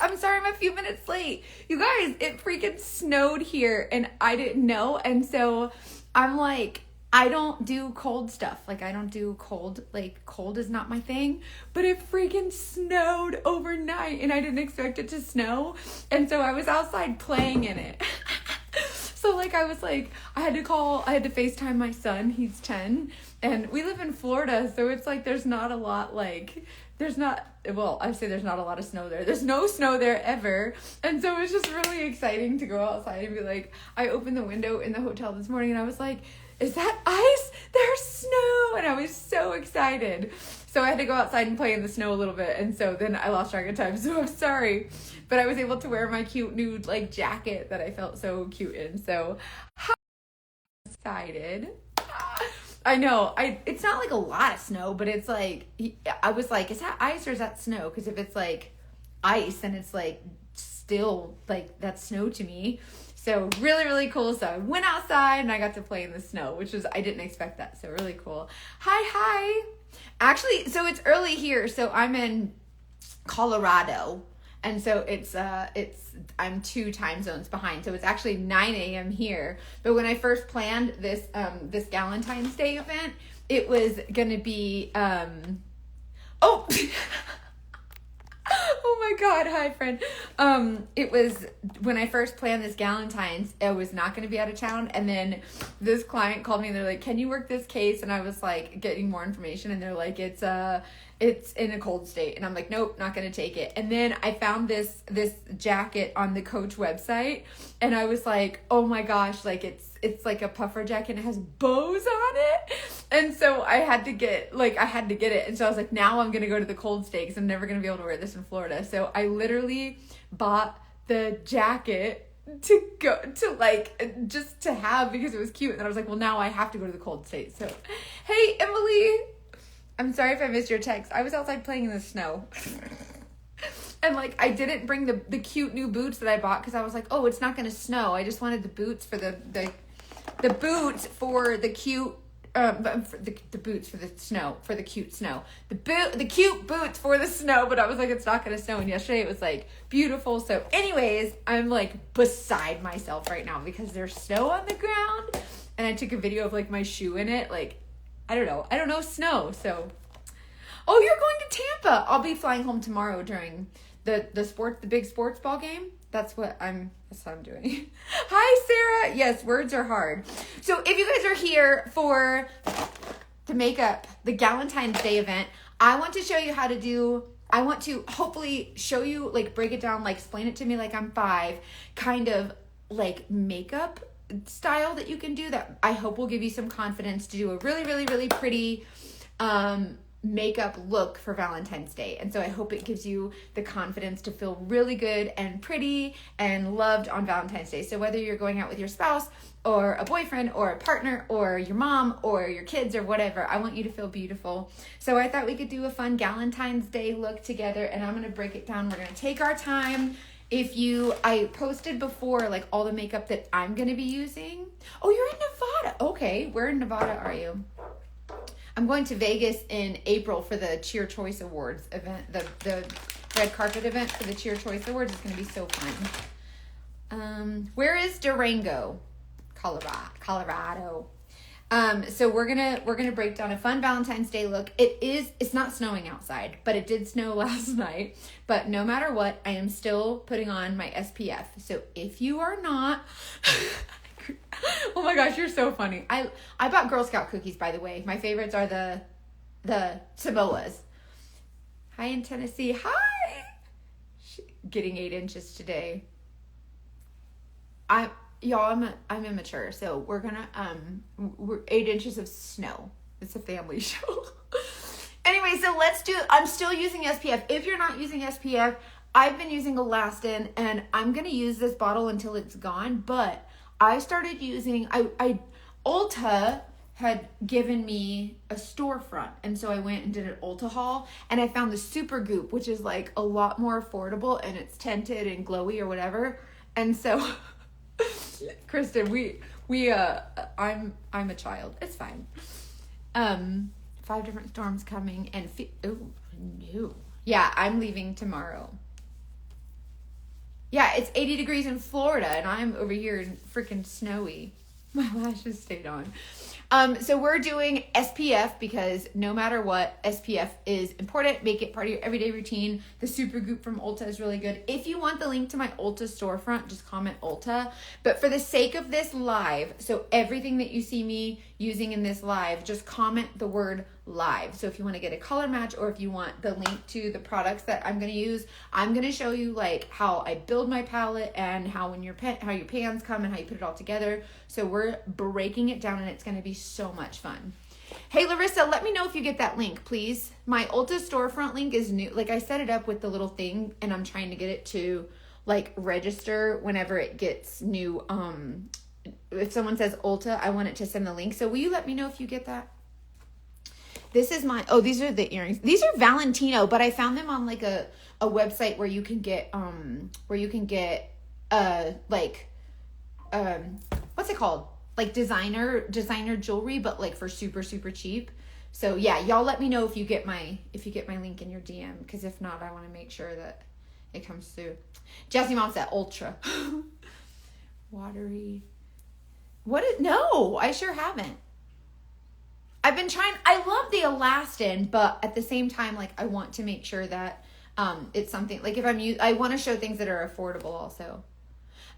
I'm sorry I'm a few minutes late. You guys, it freaking snowed here and I didn't know. And so I'm like, I don't do cold stuff. Like, I don't do cold. Like, cold is not my thing. But it freaking snowed overnight and I didn't expect it to snow. And so I was outside playing in it. So, like, I had to FaceTime my son. He's 10. And we live in Florida. So it's like there's not a lot, like, there's not a lot of snow there. There's no snow there ever. And so it was just really exciting to go outside and be like, I opened the window in the hotel this morning and I was like, is that ice? There's snow. And I was so excited. So I had to go outside and play in the snow a little bit. And so then I lost track of time. So I'm sorry. But I was able to wear my cute new like jacket that I felt so cute in. So I'm excited. I know. It's not like a lot of snow, but it's like, I was like, is that ice or is that snow? Because if it's like ice, then it's like still like that's snow to me. So really, really cool. So I went outside and I got to play in the snow, which was, I didn't expect that. So really cool. Hi. Actually, so it's early here. So I'm in Colorado. And so I'm 2 time zones behind. So it's actually 9 a.m. here. But when I first planned this Galentine's Day event, it was going to be, oh my God. Hi, friend. It was when I first planned this Galentine's, I was not going to be out of town. And then this client called me and they're like, can you work this case? And I was like getting more information and they're like, it's in a cold state. And I'm like, nope, not going to take it. And then I found this jacket on the Coach website and I was like, oh my gosh, like it's like a puffer jacket and it has bows on it. And so I had to get it. And so I was like, now I'm going to go to the cold state because I'm never going to be able to wear this in Florida. So I literally bought the jacket to go to like, just to have because it was cute. And I was like, well, now I have to go to the cold state. So, hey, Emily. I'm sorry if I missed your text. I was outside playing in the snow. And like I didn't bring the cute new boots that I bought because I was like, oh, it's not gonna snow. I just wanted the boots for the boots for the cute the boots for the snow, for the cute snow. The cute boots for the snow, but I was like, it's not gonna snow. And yesterday it was like beautiful. So anyways, I'm like beside myself right now because there's snow on the ground. And I took a video of like my shoe in it, like I don't know snow. So, oh, you're going to Tampa. I'll be flying home tomorrow during the big sports ball game. That's what I'm doing. Hi, Sarah. Yes, words are hard. So if you guys are here for the makeup, the Galentine's Day event, I want to show you how to do, I want to hopefully show you, like break it down, like explain it to me like I'm 5, kind of like makeup style that you can do that I hope will give you some confidence to do a really, really, really pretty makeup look for Valentine's Day. And so I hope it gives you the confidence to feel really good and pretty and loved on Valentine's Day. So whether you're going out with your spouse or a boyfriend or a partner or your mom or your kids or whatever, I want you to feel beautiful. So I thought we could do a fun Galentine's Day look together, and I'm going to break it down. We're going to take our time. I posted before, like, all the makeup that I'm going to be using. Oh, you're in Nevada. Okay. Where in Nevada are you? I'm going to Vegas in April for the Cheer Choice Awards event. The red carpet event for the Cheer Choice Awards is going to be so fun. Where is Durango? Colorado. So we're gonna break down a fun Valentine's Day look. It's not snowing outside, but it did snow last night. But no matter what, I am still putting on my SPF. So if you are not, oh my gosh, you're so funny. I bought Girl Scout cookies, by the way. My favorites are the Samoas. Hi in Tennessee. Hi. Getting 8 inches today. I'm immature, so we're 8 inches of snow. It's a family show. Anyway, so I'm still using SPF. If you're not using SPF, I've been using Elastin, and I'm going to use this bottle until it's gone, but I started using, Ulta had given me a storefront, and so I went and did an Ulta haul, and I found the Super Goop, which is like a lot more affordable, and it's tinted and glowy or whatever, and so... Kristen, I'm a child. It's fine. 5 different storms coming and oh no. Yeah, I'm leaving tomorrow. Yeah, it's 80 degrees in Florida, and I'm over here in freaking snowy. My lashes stayed on. So we're doing SPF because no matter what, SPF is important. Make it part of your everyday routine. The Supergoop from Ulta is really good. If you want the link to my Ulta storefront, just comment Ulta. But for the sake of this live, so everything that you see me using in this live, just comment the word live. So if you want to get a color match, or if you want the link to the products that I'm going to use, I'm going to show you like how I build my palette and how your pans come and how you put it all together. So we're breaking it down, and it's going to be so much fun. Hey Larissa, let me know if you get that link, please. My Ulta storefront link is new. Like, I set it up with the little thing, and I'm trying to get it to like register whenever it gets new. If someone says Ulta, I want it to send the link. So will you let me know if you get that? This is my, these are the earrings. These are Valentino, but I found them on like a website where you can get, what's it called? Like designer jewelry, but like for super, super cheap. So yeah, y'all let me know if you get my link in your DM, because if not, I want to make sure that it comes through. Jessie Mom said ultra. Watery. No, I sure haven't. I've been trying, I love the elastin, but at the same time, like I want to make sure that it's something, like if I want to show things that are affordable also.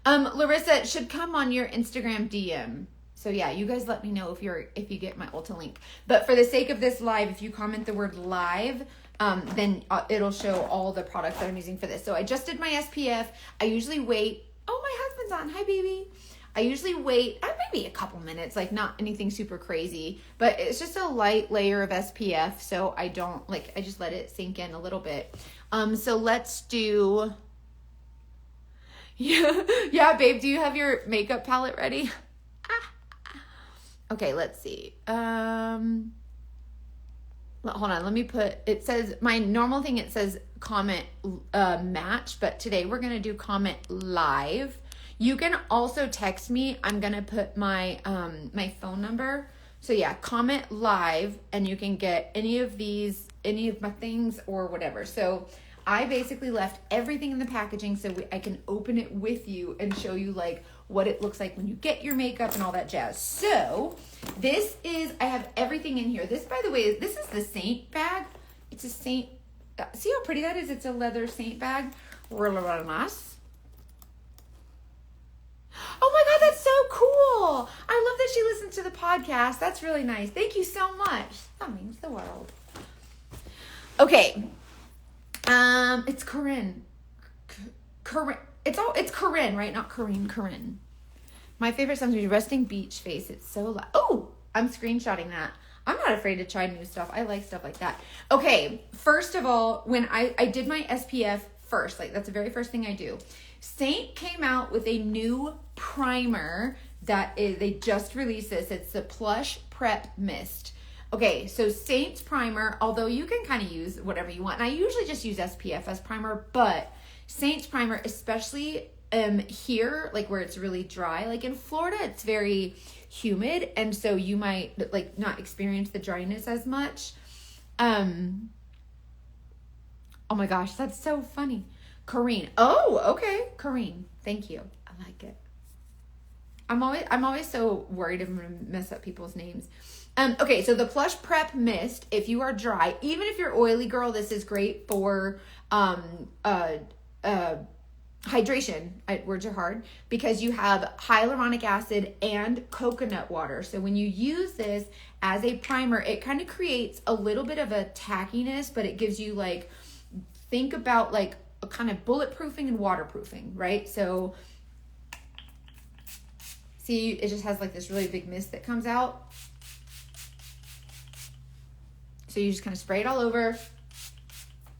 Larissa, it should come on your Instagram DM. So yeah, you guys let me know if you get my Ulta link. But for the sake of this live, if you comment the word live, then it'll show all the products that I'm using for this. So I just did my SPF. I usually wait. Oh, my husband's on. Hi, baby. I usually wait maybe a couple minutes, like not anything super crazy, but it's just a light layer of SPF. So I just let it sink in a little bit. So let's do, yeah, babe, do you have your makeup palette ready? Okay, let's see. Hold on, let me it says, my normal thing, it says comment match, but today we're going to do comment live. You can also text me. I'm going to put my my phone number. So yeah, comment live, and you can get any of my things or whatever. So I basically left everything in the packaging so I can open it with you and show you like what it looks like when you get your makeup and all that jazz. So I have everything in here. This, by the way, this is the Saint bag. It's a Saint, see how pretty that is? It's a leather Saint bag. Really, really nice. Oh my God, that's so cool. I love that she listens to the podcast. That's really nice. Thank you so much. That means the world. Okay. It's Corinne. Corinne. It's Corinne, right? Not Corinne. Corinne. My favorite song is Resting Beach Face. It's so loud. Oh, I'm screenshotting that. I'm not afraid to try new stuff. I like stuff like that. Okay. First of all, when I did my SPF first, like that's the very first thing I do. Saint came out with a new primer they just released this. It's the Plush Prep Mist. Okay, so Saint's primer, although you can kind of use whatever you want, and I usually just use SPF as primer, but Saint's primer, especially here, like where it's really dry, like in Florida, it's very humid, and so you might like not experience the dryness as much. Oh my gosh, that's so funny. Corrine. Oh, okay. Corrine. Thank you. I like it. I'm always so worried I'm going to mess up people's names. Okay, so the Plush Prep Mist, if you are dry, even if you're oily, girl, this is great for hydration. Words are hard, because you have hyaluronic acid and coconut water. So when you use this as a primer, it kind of creates a little bit of a tackiness, but it gives you like, think about like a kind of bulletproofing and waterproofing, right? So see, it just has like this really big mist that comes out. So you just kind of spray it all over.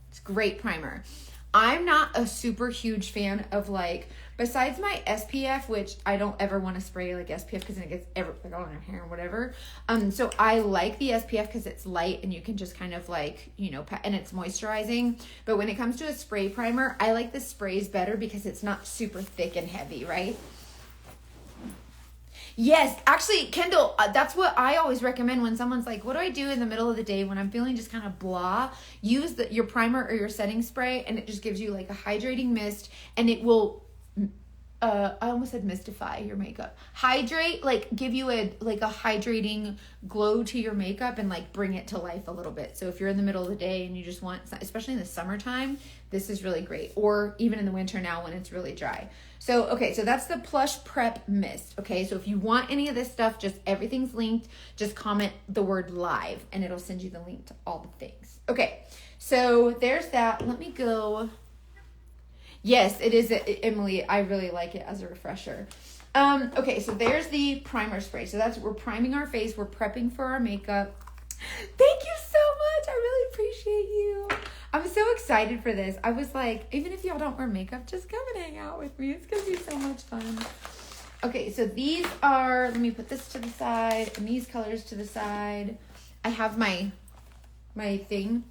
It's a great primer. I'm not a super huge fan of like, besides my SPF, which I don't ever want to spray like SPF because then it gets like all in your hair and whatever. So I like the SPF because it's light and you can just kind of like, and it's moisturizing. But when it comes to a spray primer, I like the sprays better because it's not super thick and heavy, right? Yes, actually, Kendall, that's what I always recommend when someone's like, what do I do in the middle of the day when I'm feeling just kind of blah? Use your primer or your setting spray, and it just gives you like a hydrating mist, and it will, I almost said mystify your makeup. Hydrate, like give you a hydrating glow to your makeup and like bring it to life a little bit. So if you're in the middle of the day and you just want, especially in the summertime, this is really great. Or even in the winter now when it's really dry. So, okay, so that's the Plush Prep Mist. Okay, so if you want any of this stuff, just everything's linked. Just comment the word live and it'll send you the link to all the things. Okay, so there's that. Let me go. Yes, it is, Emily. I really like it as a refresher. Okay, so there's the primer spray. So we're priming our face. We're prepping for our makeup. Thank you so much. I really appreciate you. I'm so excited for this. I was like, even if y'all don't wear makeup, just come and hang out with me. It's going to be so much fun. Okay, so these are, let me put this to the side and these colors to the side. I have my thing.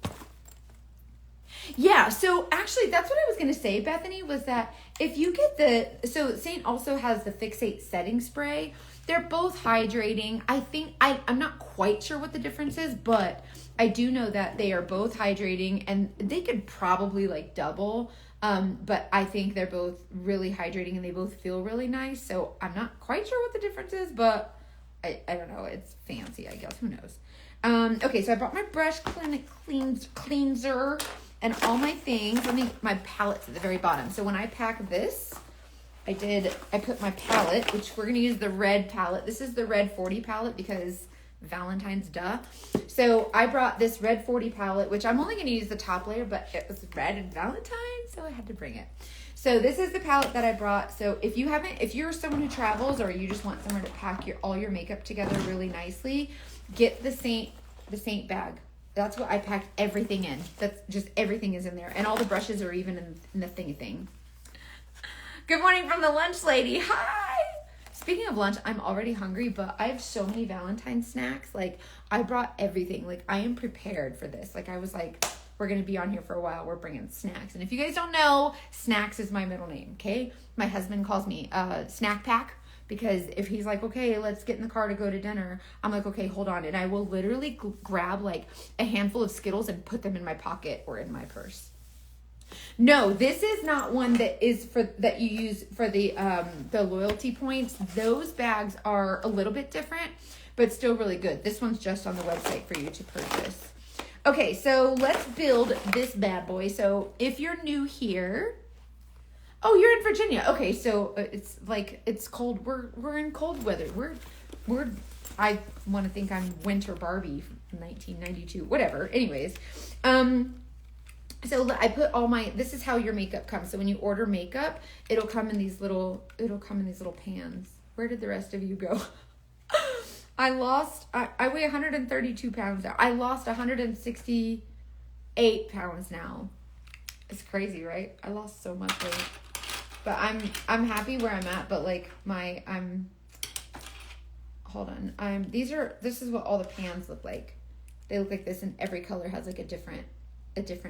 Yeah, so actually that's what I was going to say, Bethany, was that if you get so Saint also has the Fixate setting spray. They're both hydrating. I think, I'm not quite sure what the difference is, but I do know that they are both hydrating and they could probably like double. But I think they're both really hydrating and they both feel really nice. So I'm not quite sure what the difference is, but I don't know. It's fancy, I guess. Who knows? Okay, so I brought my brush cleanser and all my things. My palette's at the very bottom. So when I pack this, I put my palette, which we're going to use the red palette. This is the red 40 palette because Valentine's, duh. So I brought this red 40 palette, which I'm only going to use the top layer, but it was red and Valentine, so I had to bring it. So this is the palette that I brought. So if you're someone who travels or you just want somewhere to pack all your makeup together really nicely, get the Saint bag. That's what I packed everything in. That's just everything is in there. And all the brushes are even in the thingy thing. Good morning from the lunch lady. Hi. Speaking of lunch, I'm already hungry, but I have so many Valentine snacks. Like, I brought everything. Like, I am prepared for this. Like, I was like, we're going to be on here for a while. We're bringing snacks. And if you guys don't know, Snacks is my middle name, okay? My husband calls me Snack Pack because if he's like, okay, let's get in the car to go to dinner, I'm like, okay, hold on. And I will literally grab like a handful of Skittles and put them in my pocket or in my purse. No, this is not one that is that you use for the loyalty points. Those bags are a little bit different, but still really good. This one's just on the website for you to purchase. Okay, so let's build this bad boy. So if you're new here, oh, you're in Virginia. Okay, so it's cold. We're in cold weather. I want to think I'm Winter Barbie from 1992. Whatever. Anyways, so I put this is how your makeup comes. So when you order makeup, it'll come in these little pans. Where did the rest of you go? I weigh 132 pounds now. I lost 168 pounds now. It's crazy, right? I lost so much weight. But I'm happy where I'm at, but like hold on. This is what all the pans look like. They look like this, and every color has like a different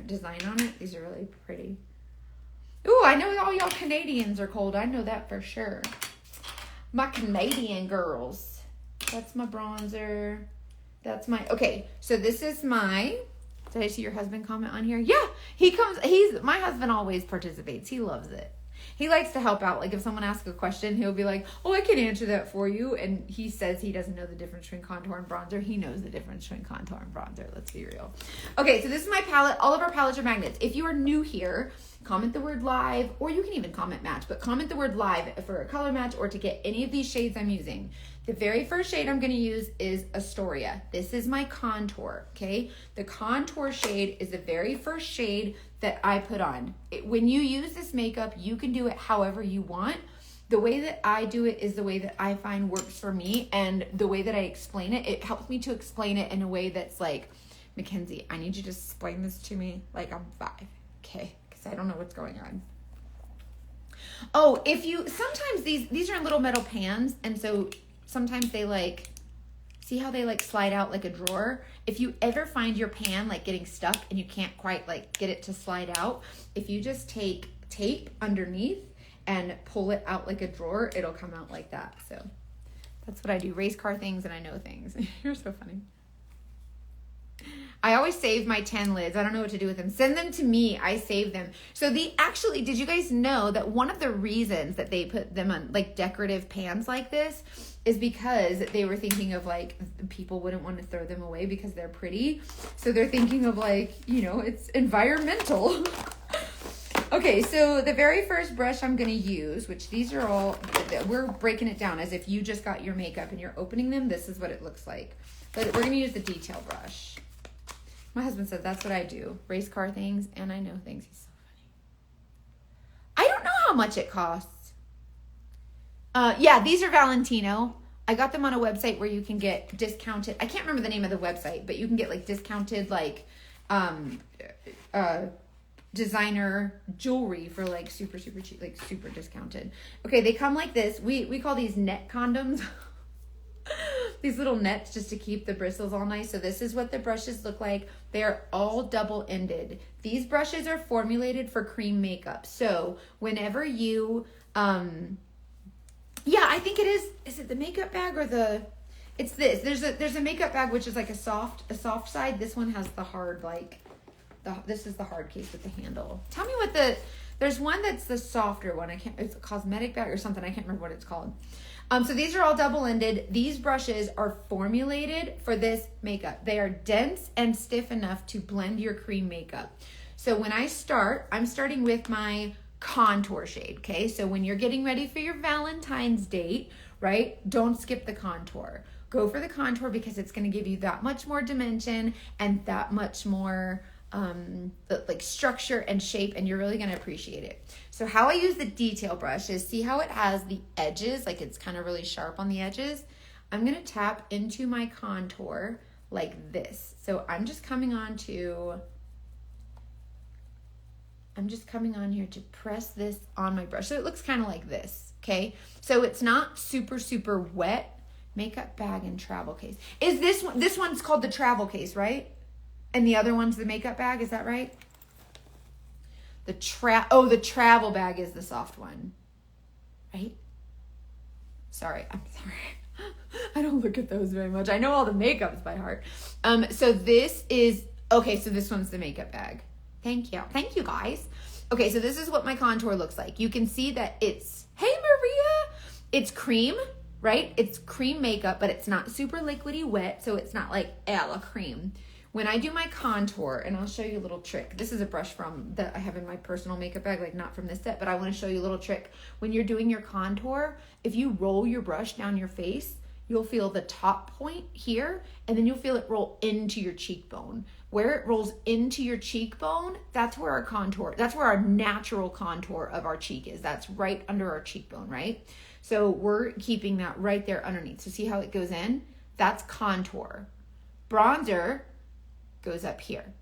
design on it. These are really pretty. Ooh, I know all y'all Canadians are cold. I know that for sure. My Canadian girls. That's my bronzer. That's okay, so this is did I see your husband comment on here? Yeah, my husband always participates. He loves it. He likes to help out. Like if someone asks a question, he'll be like, oh, I can answer that for you. And he says he doesn't know the difference between contour and bronzer. He knows the difference between contour and bronzer. Let's be real. Okay, so this is my palette. All of our palettes are magnets. If you are new here, comment the word live, or you can even comment match, but comment the word live for a color match or to get any of these shades I'm using. The very first shade I'm going to use is Astoria. This is my contour, okay? The contour shade is the very first shade that I put on. When you use this makeup, you can do it however you want. The way that I do it is the way that I find works for me, and the way that I explain it, it helps me to explain it in a way that's like, Mackenzie, I need you to explain this to me like I'm 5, okay? Because I don't know what's going on. Oh, sometimes these are in little metal pans, and so sometimes they see how they slide out like a drawer? If you ever find your pan getting stuck and you can't quite get it to slide out, if you just take tape underneath and pull it out like a drawer, it'll come out like that. So That's what I do. Race car things and I know things. You're so funny. I always save my 10 lids. I don't know what to do with them. Send them to me. I save them. So actually, did you guys know that one of the reasons that they put them on like decorative pans like this is because they were thinking of like people wouldn't want to throw them away because they're pretty. So they're thinking of like, you know, it's environmental. Okay, so the very first brush I'm going to use, which these are all, we're breaking it down as if you just got your makeup and you're opening them. This is what it looks like. But we're going to use the detail brush. My husband said that's what I do. Race car things, and I know things. He's so funny. I don't know how much it costs. Yeah, these are Valentino. I got them on a website where you can get discounted. I can't remember the name of the website, but you can get like discounted like designer jewelry for like super cheap, like super discounted. Okay, they come like this. We call these net condoms. These little nets just to keep the bristles all nice. So this is what the brushes look like. They're all double-ended. These brushes are formulated for cream makeup. So whenever you, yeah, I think it is it the makeup bag or it's this. There's a makeup bag which is like a soft side. This one has the hard, like, this is the hard case with the handle. Tell me what there's one that's the softer one. It's a cosmetic bag or something. I can't remember what it's called. So these are all double-ended. These brushes are formulated for this makeup. They are dense and stiff enough to blend your cream makeup. So when I'm starting with my contour shade, okay? So when you're getting ready for your Valentine's date, right? Don't skip the contour. Go for the contour because it's going to give you that much more dimension and that much more like structure and shape, and you're really going to appreciate it. So how I use the detail brush is, see how it has the edges, like it's kind of really sharp on the edges. I'm going to tap into my contour like this. So I'm just coming on here to press this on my brush. So it looks kind of like this, okay? So it's not super wet. Makeup bag and travel case. Is this one's called the travel case, right? And the other one's the makeup bag, is that right? The travel bag is the soft one, right? I'm sorry. I don't look at those very much. I know all the makeups by heart. So this one's the makeup bag. Thank you guys. Okay, so this is what my contour looks like. You can see that it's, hey Maria, it's cream, right? It's cream makeup, but it's not super liquidy wet, so it's not like a la cream. When I do my contour, and I'll show you a little trick. This is a brush that I have in my personal makeup bag, like not from this set, but I want to show you a little trick. When you're doing your contour, if you roll your brush down your face, you'll feel the top point here, and then you'll feel it roll into your cheekbone. Where it rolls into your cheekbone, that's where our natural contour of our cheek is. That's right under our cheekbone, right? So we're keeping that right there underneath. So see how it goes in? That's contour. Bronzer goes up here.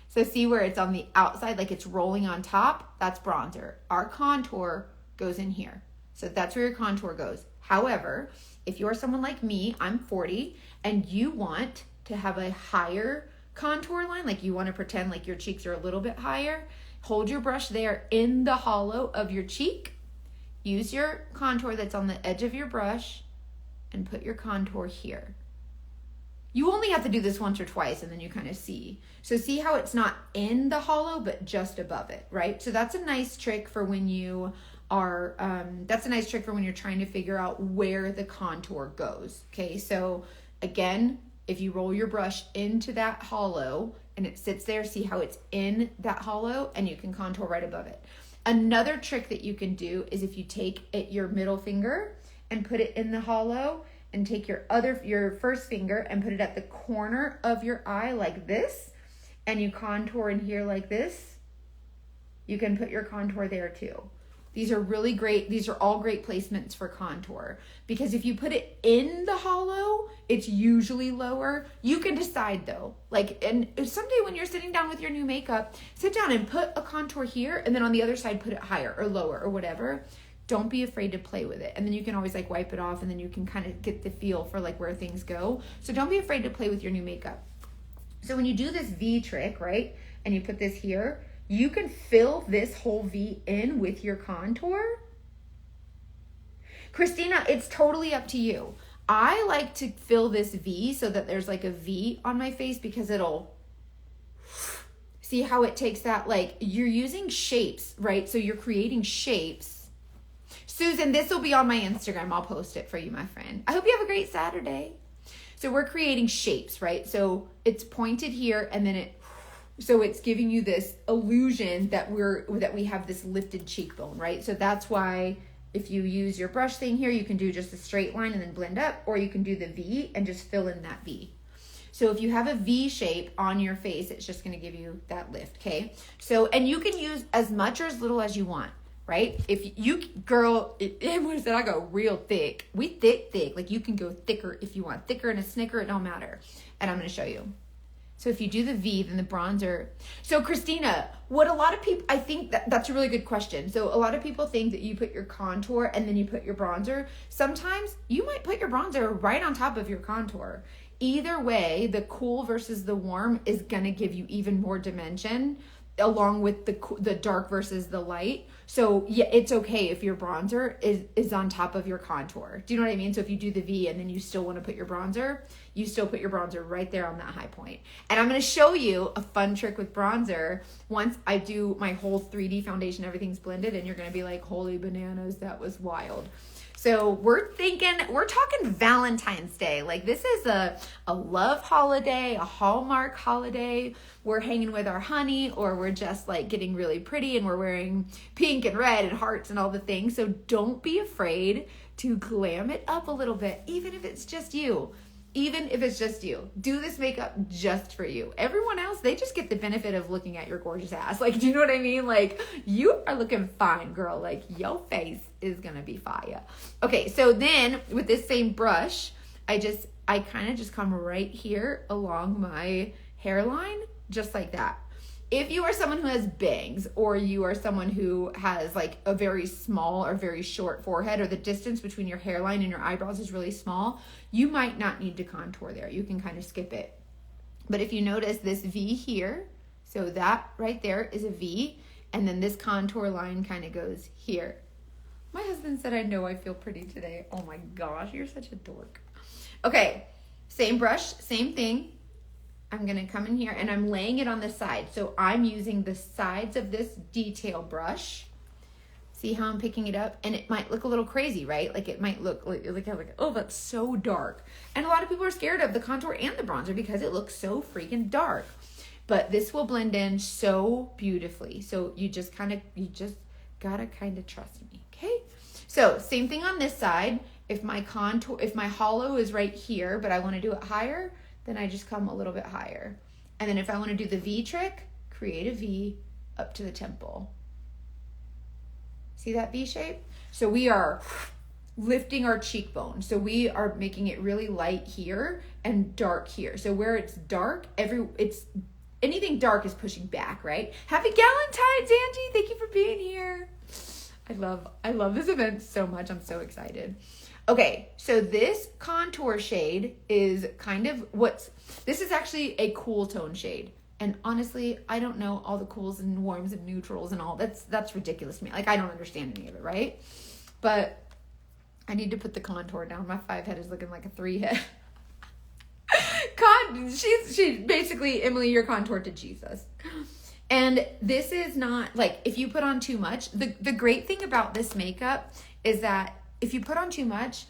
So see where it's on the outside, like it's rolling on top? That's bronzer. Our contour goes in here. So that's where your contour goes. However, if you're someone like me, I'm 40, and you want to have a higher contour line, like you want to pretend like your cheeks are a little bit higher, hold your brush there in the hollow of your cheek. Use your contour that's on the edge of your brush and put your contour here. You only have to do this once or twice and then you kind of see. So see how it's not in the hollow, but just above it, right? So that's a nice trick for when you are, you're trying to figure out where the contour goes, okay? So again, if you roll your brush into that hollow and it sits there, see how it's in that hollow, and you can contour right above it. Another trick that you can do is if you take your middle finger and put it in the hollow, and take your first finger and put it at the corner of your eye like this, and you contour in here like this, you can put your contour there too. These are really great. These are all great placements for contour, because if you put it in the hollow, it's usually lower. You can decide though, and someday when you're sitting down with your new makeup, sit down and put a contour here, and then on the other side, put it higher or lower or whatever. Don't be afraid to play with it. And then you can always wipe it off, and then you can kind of get the feel for where things go. So don't be afraid to play with your new makeup. So when you do this V trick, right, and you put this here, you can fill this whole V in with your contour. Christina, it's totally up to you. I like to fill this V so that there's like a V on my face, because it'll, see how it takes that, like, you're using shapes, right? So you're creating shapes. Susan, this will be on my Instagram. I'll post it for you, my friend. I hope you have a great Saturday. So we're creating shapes, right? So it's pointed here, and then so it's giving you this illusion that we have this lifted cheekbone, right? So that's why if you use your brush thing here, you can do just a straight line and then blend up, or you can do the V and just fill in that V. So if you have a V shape on your face, it's just going to give you that lift, okay? So, and you can use as much or as little as you want, right? If you, girl, everyone said I go real thick. We thick. Like, you can go thicker if you want. Thicker and a snicker, it don't matter. And I'm going to show you. So if you do the V, then the bronzer. So Christina, what a lot of people, I think that's a really good question. So a lot of people think that you put your contour and then you put your bronzer. Sometimes you might put your bronzer right on top of your contour. Either way, the cool versus the warm is going to give you even more dimension, along with the dark versus the light. So yeah, it's okay if your bronzer is on top of your contour. Do you know what I mean? So if you do the V and then you still want to put your bronzer, you still put your bronzer right there on that high point. And I'm going to show you a fun trick with bronzer once I do my whole 3D foundation, everything's blended, and you're going to be like, holy bananas, that was wild. So we're talking Valentine's Day. Like, this is a love holiday, a Hallmark holiday. We're hanging with our honey, or we're just like getting really pretty and we're wearing pink and red and hearts and all the things. So don't be afraid to glam it up a little bit, even if it's just you. Even if it's just you. Do this makeup just for you. Everyone else, they just get the benefit of looking at your gorgeous ass. Like, do you know what I mean? Like, you are looking fine, girl. Like, your face is gonna be fire. Okay, so then with this same brush, I kind of just come right here along my hairline, just like that. If you are someone who has bangs, or you are someone who has like a very small or very short forehead, or the distance between your hairline and your eyebrows is really small, you might not need to contour there. You can kind of skip it. But if you notice this V here, so that right there is a V, and then this contour line kind of goes here. My husband said, I know I feel pretty today. Oh my gosh, you're such a dork. Okay, same brush, same thing. I'm going to come in here and I'm laying it on the side. So I'm using the sides of this detail brush. See how I'm picking it up? And it might look a little crazy, right? Like, it might look like oh, that's so dark. And a lot of people are scared of the contour and the bronzer because it looks so freaking dark. But this will blend in so beautifully. So you just gotta kind of trust me, okay? So same thing on this side. If my hollow is right here, but I want to do it higher, then I just come a little bit higher. And then if I want to do the V trick, create a V up to the temple. See that V shape? So we are lifting our cheekbone. So we are making it really light here and dark here. So where it's dark, anything dark is pushing back, right? Happy Galentine's, Angie. Thank you for being here. I love this event so much. I'm so excited. Okay, so this contour shade is this is actually a cool tone shade. And honestly, I don't know all the cools and warms and neutrals and all. That's ridiculous to me. Like, I don't understand any of it, right? But I need to put the contour down. My 5 head is looking like a 3 head. She's basically, Emily, you're contoured to Jesus. And this is not, like, if you put on too much, the great thing about this makeup is that if you put on too much,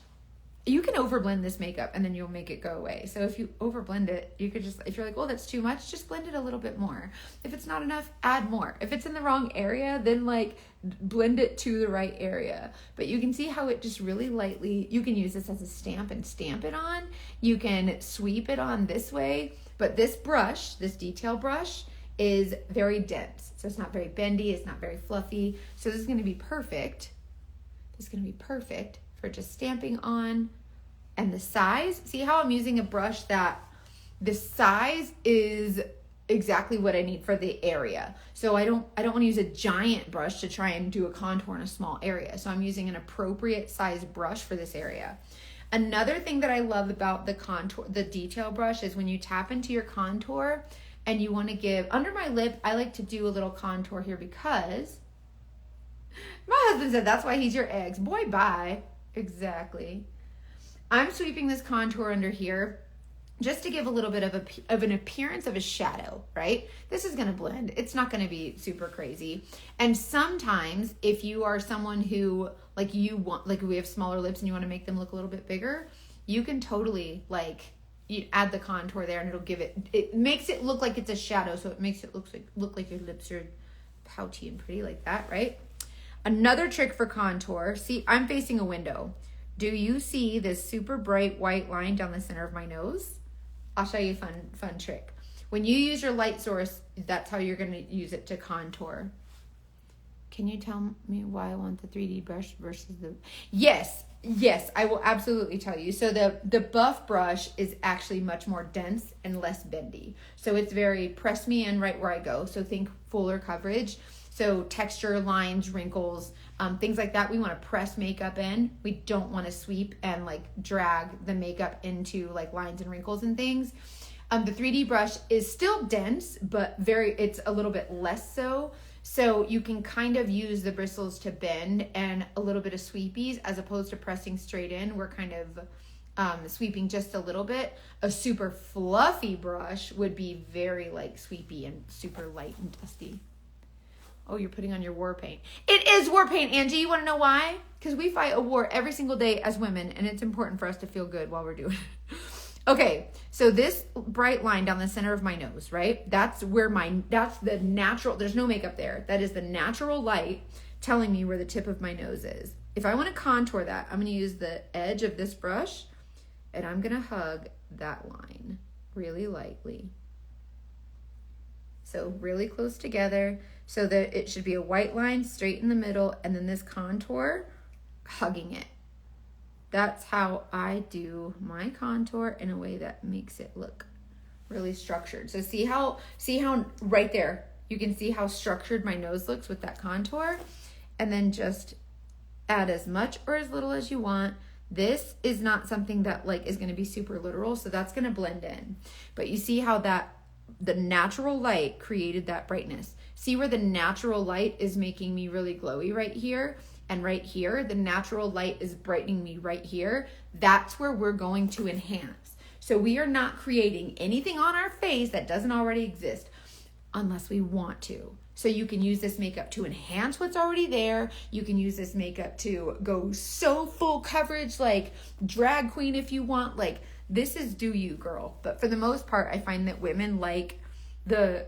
you can overblend this makeup and then you'll make it go away. So if you overblend it, you could just, if you're like, oh, that's too much, just blend it a little bit more. If it's not enough, add more. If it's in the wrong area, then like blend it to the right area. But you can see how it just really lightly, you can use this as a stamp and stamp it on. You can sweep it on this way. But this brush, this detail brush, is very dense. So it's not very bendy, it's not very fluffy. So this is going to be perfect. This is going to be perfect for just stamping on. And the size, see how I'm using a brush that the size is exactly what I need for the area. So I don't want to use a giant brush to try and do a contour in a small area. So I'm using an appropriate size brush for this area. Another thing that I love about the detail brush is when you tap into your contour and you want to give, under my lip, I like to do a little contour here because my husband said that's why he's your ex. Boy, bye. Exactly. I'm sweeping this contour under here just to give a little bit of an appearance of a shadow, right? This is going to blend. It's not going to be super crazy. And sometimes if you are someone who like we have smaller lips and you want to make them look a little bit bigger, you can totally you add the contour there and it makes it look like it's a shadow. So it makes it look like your lips are pouty and pretty like that, right? Another trick for contour. See, I'm facing a window. Do you see this super bright white line down the center of my nose? I'll show you a fun trick. When you use your light source, that's how you're going to use it to contour. Can you tell me why I want the 3D brush versus the... Yes, I will absolutely tell you. So the buff brush is actually much more dense and less bendy. So it's very press me in right where I go. So think fuller coverage. So texture, lines, wrinkles, things like that. We want to press makeup in. We don't want to sweep and drag the makeup into lines and wrinkles and things. The 3D brush is still dense, but it's a little bit less so. So you can kind of use the bristles to bend and a little bit of sweepies as opposed to pressing straight in. We're kind of sweeping just a little bit. A super fluffy brush would be very sweepy and super light and dusty. Oh, you're putting on your war paint. It is war paint, Angie. You want to know why? Because we fight a war every single day as women, and it's important for us to feel good while we're doing it. Okay, so this bright line down the center of my nose, right? That's the natural, there's no makeup there. That is the natural light telling me where the tip of my nose is. If I want to contour that, I'm going to use the edge of this brush, and I'm going to hug that line really lightly. So really close together so that it should be a white line straight in the middle and then this contour hugging it. That's how I do my contour in a way that makes it look really structured. So see how right there, you can see how structured my nose looks with that contour, and then just add as much or as little as you want. This is not something that is going to be super literal, so that's going to blend in. But you see how the natural light created that brightness. See where the natural light is making me really glowy right here and right here? The natural light is brightening me right here. That's where we're going to enhance. So we are not creating anything on our face that doesn't already exist unless we want to. So you can use this makeup to enhance what's already there. You can use this makeup to go so full coverage, like drag queen if you want. This is do you, girl. But for the most part, I find that women like the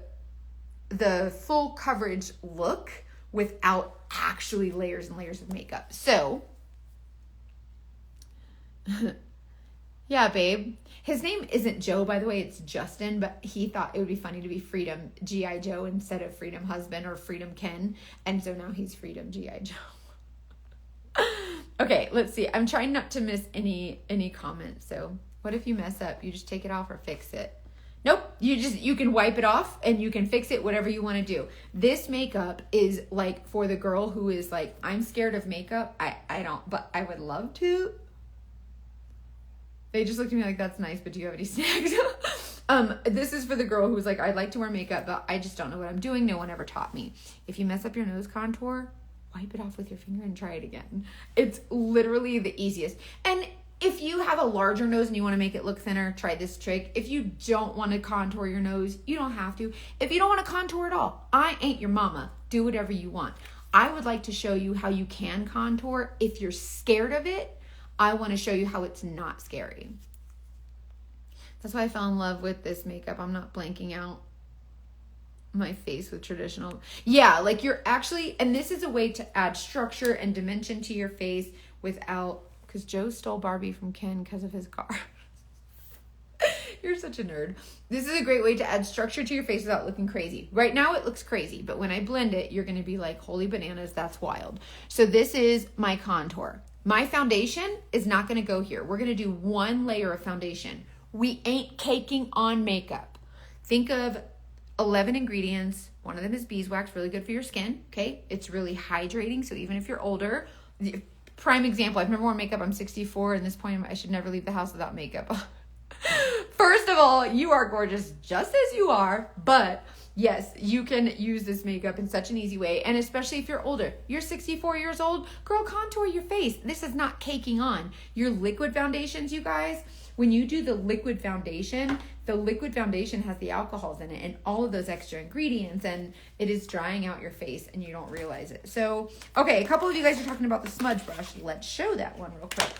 full coverage look without actually layers and layers of makeup. So, yeah, babe. His name isn't Joe, by the way, it's Justin, but he thought it would be funny to be Freedom G.I. Joe instead of Freedom Husband or Freedom Ken. And so now he's Freedom G.I. Joe. Okay, let's see. I'm trying not to miss any comments. So what if you mess up? You just take it off or fix it. Nope, you can wipe it off and you can fix it, whatever you want to do. This makeup is for the girl who is I'm scared of makeup. I don't, but I would love to. They just looked at me that's nice, but do you have any snacks? This is for the girl who's I'd like to wear makeup, but I just don't know what I'm doing. No one ever taught me. If you mess up your nose contour, wipe it off with your finger and try it again. It's literally the easiest. And if you have a larger nose and you want to make it look thinner, try this trick. If you don't want to contour your nose, you don't have to. If you don't want to contour at all, I ain't your mama. Do whatever you want. I would like to show you how you can contour. If you're scared of it, I want to show you how it's not scary. That's why I fell in love with this makeup. I'm not blanking out my face with traditional. Yeah, you're actually, and this is a way to add structure and dimension to your face without, because Joe stole Barbie from Ken because of his car. You're such a nerd. This is a great way to add structure to your face without looking crazy. Right now it looks crazy, but when I blend it, you're going to be holy bananas, that's wild. So this is my contour. My foundation is not going to go here. We're going to do one layer of foundation. We ain't caking on makeup. Think of 11 ingredients. One of them is beeswax, really good for your skin, okay? It's really hydrating, so even if you're older, prime example, I've never worn makeup. I'm 64, and at this point, I should never leave the house without makeup. First of all, you are gorgeous just as you are, but Yes, you can use this makeup in such an easy way. And especially if you're older. You're 64 years old. Girl, contour your face. This is not caking on. Your liquid foundations, you guys, when you do the liquid foundation has the alcohols in it and all of those extra ingredients, and it is drying out your face and you don't realize it. So, okay, a couple of you guys are talking about the smudge brush. Let's show that one real quick.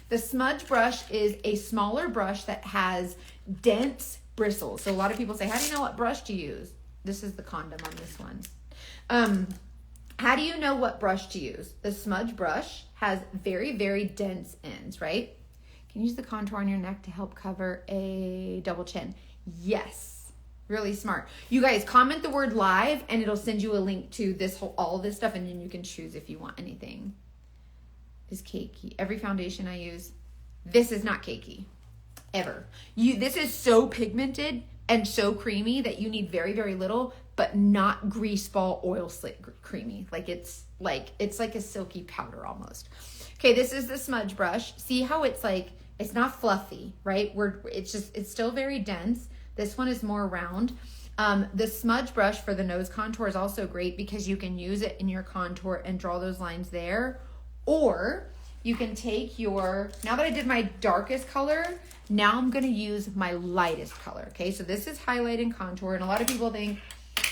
The smudge brush is a smaller brush that has dense bristles. So a lot of people say, how do you know what brush to use? This is the condom on this one. How do you know what brush to use? The smudge brush has very, very dense ends, right? You can use the contour on your neck to help cover a double chin. Yes, really smart. You guys comment the word live and it'll send you a link to all this stuff, and then you can choose if you want anything. Is cakey. Every foundation I use, this is not cakey, ever. This is so pigmented and so creamy that you need very, very little, but not grease ball oil slick creamy. It's like a silky powder almost. Okay, this is the smudge brush. See how it's not fluffy, right? It's still very dense. This one is more round. The smudge brush for the nose contour is also great because you can use it in your contour and draw those lines there. Or you can take now that I did my darkest color, now I'm going to use my lightest color. Okay, so this is highlight and contour. And a lot of people think,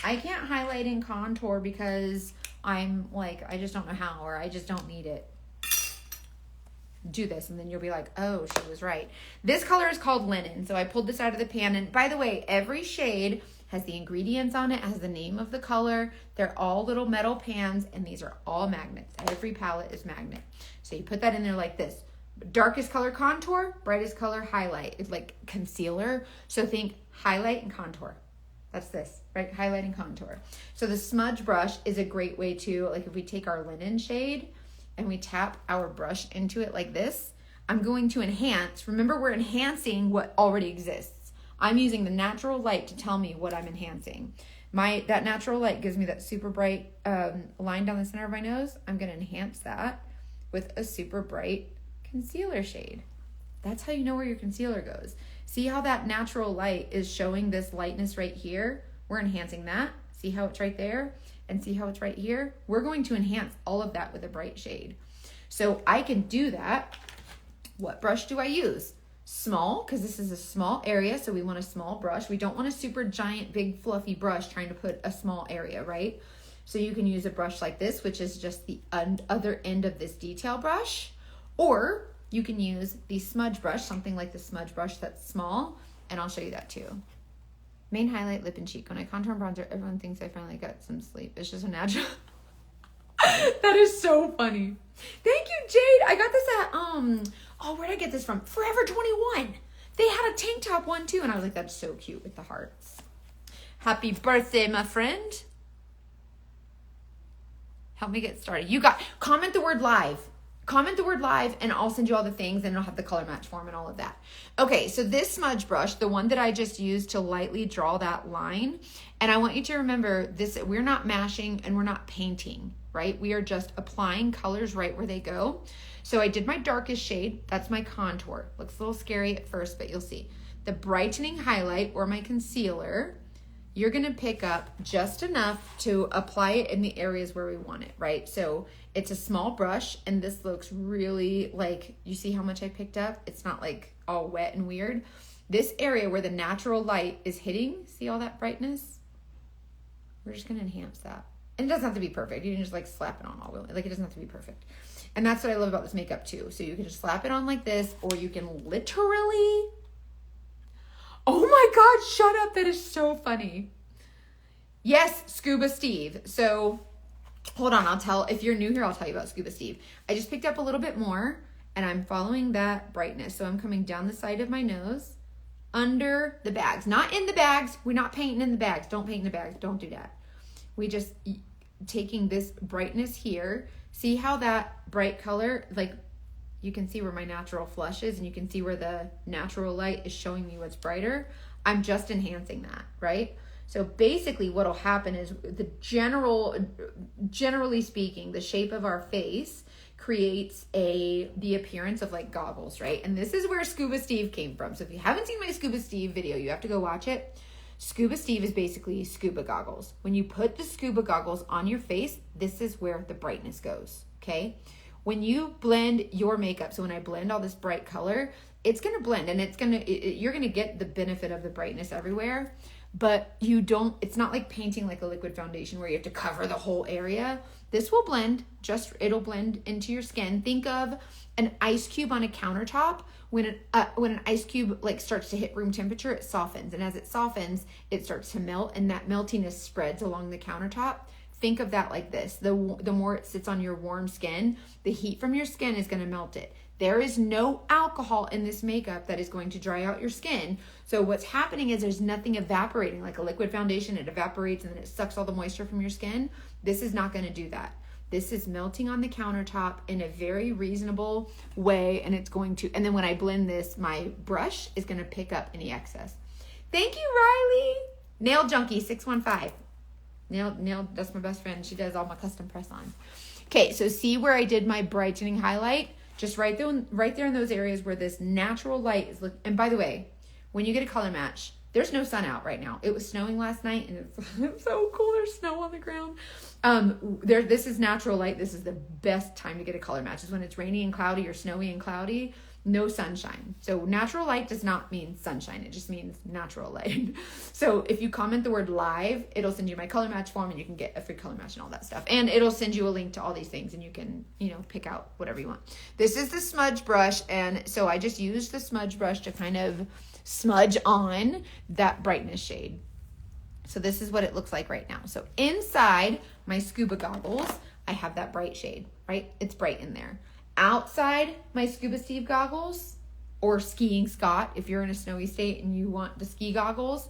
I can't highlight and contour because I just don't know how, or I just don't need it. Do this, and then you'll be like, oh, she was right. This color is called Linen. So I pulled this out of the pan. And by the way, every shade has the ingredients on it, has the name of the color. They're all little metal pans, and these are all magnets. Every palette is magnet. So you put that in there like this. Darkest color contour, brightest color highlight. It's like concealer. So think highlight and contour. That's this, right? Highlight and contour. So the smudge brush is a great way to, if we take our Linen shade and we tap our brush into it like this, I'm going to enhance. Remember, we're enhancing what already exists. I'm using the natural light to tell me what I'm enhancing. That natural light gives me that super bright line down the center of my nose. I'm going to enhance that with a super bright concealer shade. That's how you know where your concealer goes. See how that natural light is showing this lightness right here? We're enhancing that. See how it's right there? And see how it's right here? We're going to enhance all of that with a bright shade. So I can do that. What brush do I use? Small, because this is a small area, so we want a small brush. We don't want a super giant, big, fluffy brush trying to put a small area, right? So you can use a brush like this, which is just the other end of this detail brush. Or you can use the smudge brush, something like the smudge brush that's small, and I'll show you that too. Main highlight, lip and cheek. When I contour and bronzer, everyone thinks I finally got some sleep. It's just a natural. That is so funny. Thank you, Jade. I got this at, where'd I get this from? Forever 21. They had a tank top one too, and I was like, that's so cute with the hearts. Happy birthday, my friend. Help me get started. Comment the word live. Comment the word live, and I'll send you all the things, and it'll have the color match form and all of that. Okay, so this smudge brush, the one that I just used to lightly draw that line, and I want you to remember this, we're not mashing and we're not painting, right? We are just applying colors right where they go. So I did my darkest shade. That's my contour. Looks a little scary at first, but you'll see. The brightening highlight, or my concealer, you're gonna pick up just enough to apply it in the areas where we want it, right? So it's a small brush, and this looks really you see how much I picked up? It's not all wet and weird. This area where the natural light is hitting, see all that brightness? We're just gonna enhance that. And it doesn't have to be perfect. You can just slap it on all the way. It doesn't have to be perfect. And that's what I love about this makeup too. So you can just slap it on like this, or you can literally, oh my God, shut up. That is so funny. Yes, Scuba Steve. So hold on, if you're new here, I'll tell you about Scuba Steve. I just picked up a little bit more, and I'm following that brightness. So I'm coming down the side of my nose, under the bags, not in the bags. We're not painting in the bags. Don't paint in the bags. Don't do that. We just taking this brightness here. See how that bright color, you can see where my natural flush is, and you can see where the natural light is showing me what's brighter. I'm just enhancing that, right? So basically what'll happen is generally speaking, the shape of our face creates the appearance of goggles, right? And this is where Scuba Steve came from. So if you haven't seen my Scuba Steve video, you have to go watch it. Scuba Steve is basically scuba goggles. When you put the scuba goggles on your face, this is where the brightness goes, okay? When you blend your makeup, so when I blend all this bright color, it's going to blend and you're going to get the benefit of the brightness everywhere, but it's not like painting like a liquid foundation where you have to cover the whole area. This will blend, it'll blend into your skin. Think of an ice cube on a countertop. When an ice cube like starts to hit room temperature, it softens. And as it softens, it starts to melt, and that meltiness spreads along the countertop. Think of that like this. The more it sits on your warm skin, the heat from your skin is going to melt it. There is no alcohol in this makeup that is going to dry out your skin. So what's happening is there's nothing evaporating. Like a liquid foundation, it evaporates and then it sucks all the moisture from your skin. This is not going to do that. This is melting on the countertop in a very reasonable way, and and then when I blend this, my brush is going to pick up any excess. Thank you, Riley. Nail Junkie 615. Nail, that's my best friend. She does all my custom press-ons. Okay, so see where I did my brightening highlight? Just right there in those areas where this natural light is. And by the way, when you get a color match, there's no sun out right now. It was snowing last night, and it's so cool. There's snow on the ground. This is natural light. This is the best time to get a color match, is when it's rainy and cloudy or snowy and cloudy. No sunshine. So natural light does not mean sunshine. It just means natural light. So if you comment the word live, it'll send you my color match form, and you can get a free color match and all that stuff. And it'll send you a link to all these things, and you can, pick out whatever you want. This is the smudge brush. And so I just used the smudge brush to kind of smudge on that brightness shade. So this is what it looks like right now. So inside my scuba goggles, I have that bright shade, right? It's bright in there. Outside my Scuba Steve goggles, or Skiing Scott, if you're in a snowy state and you want the ski goggles,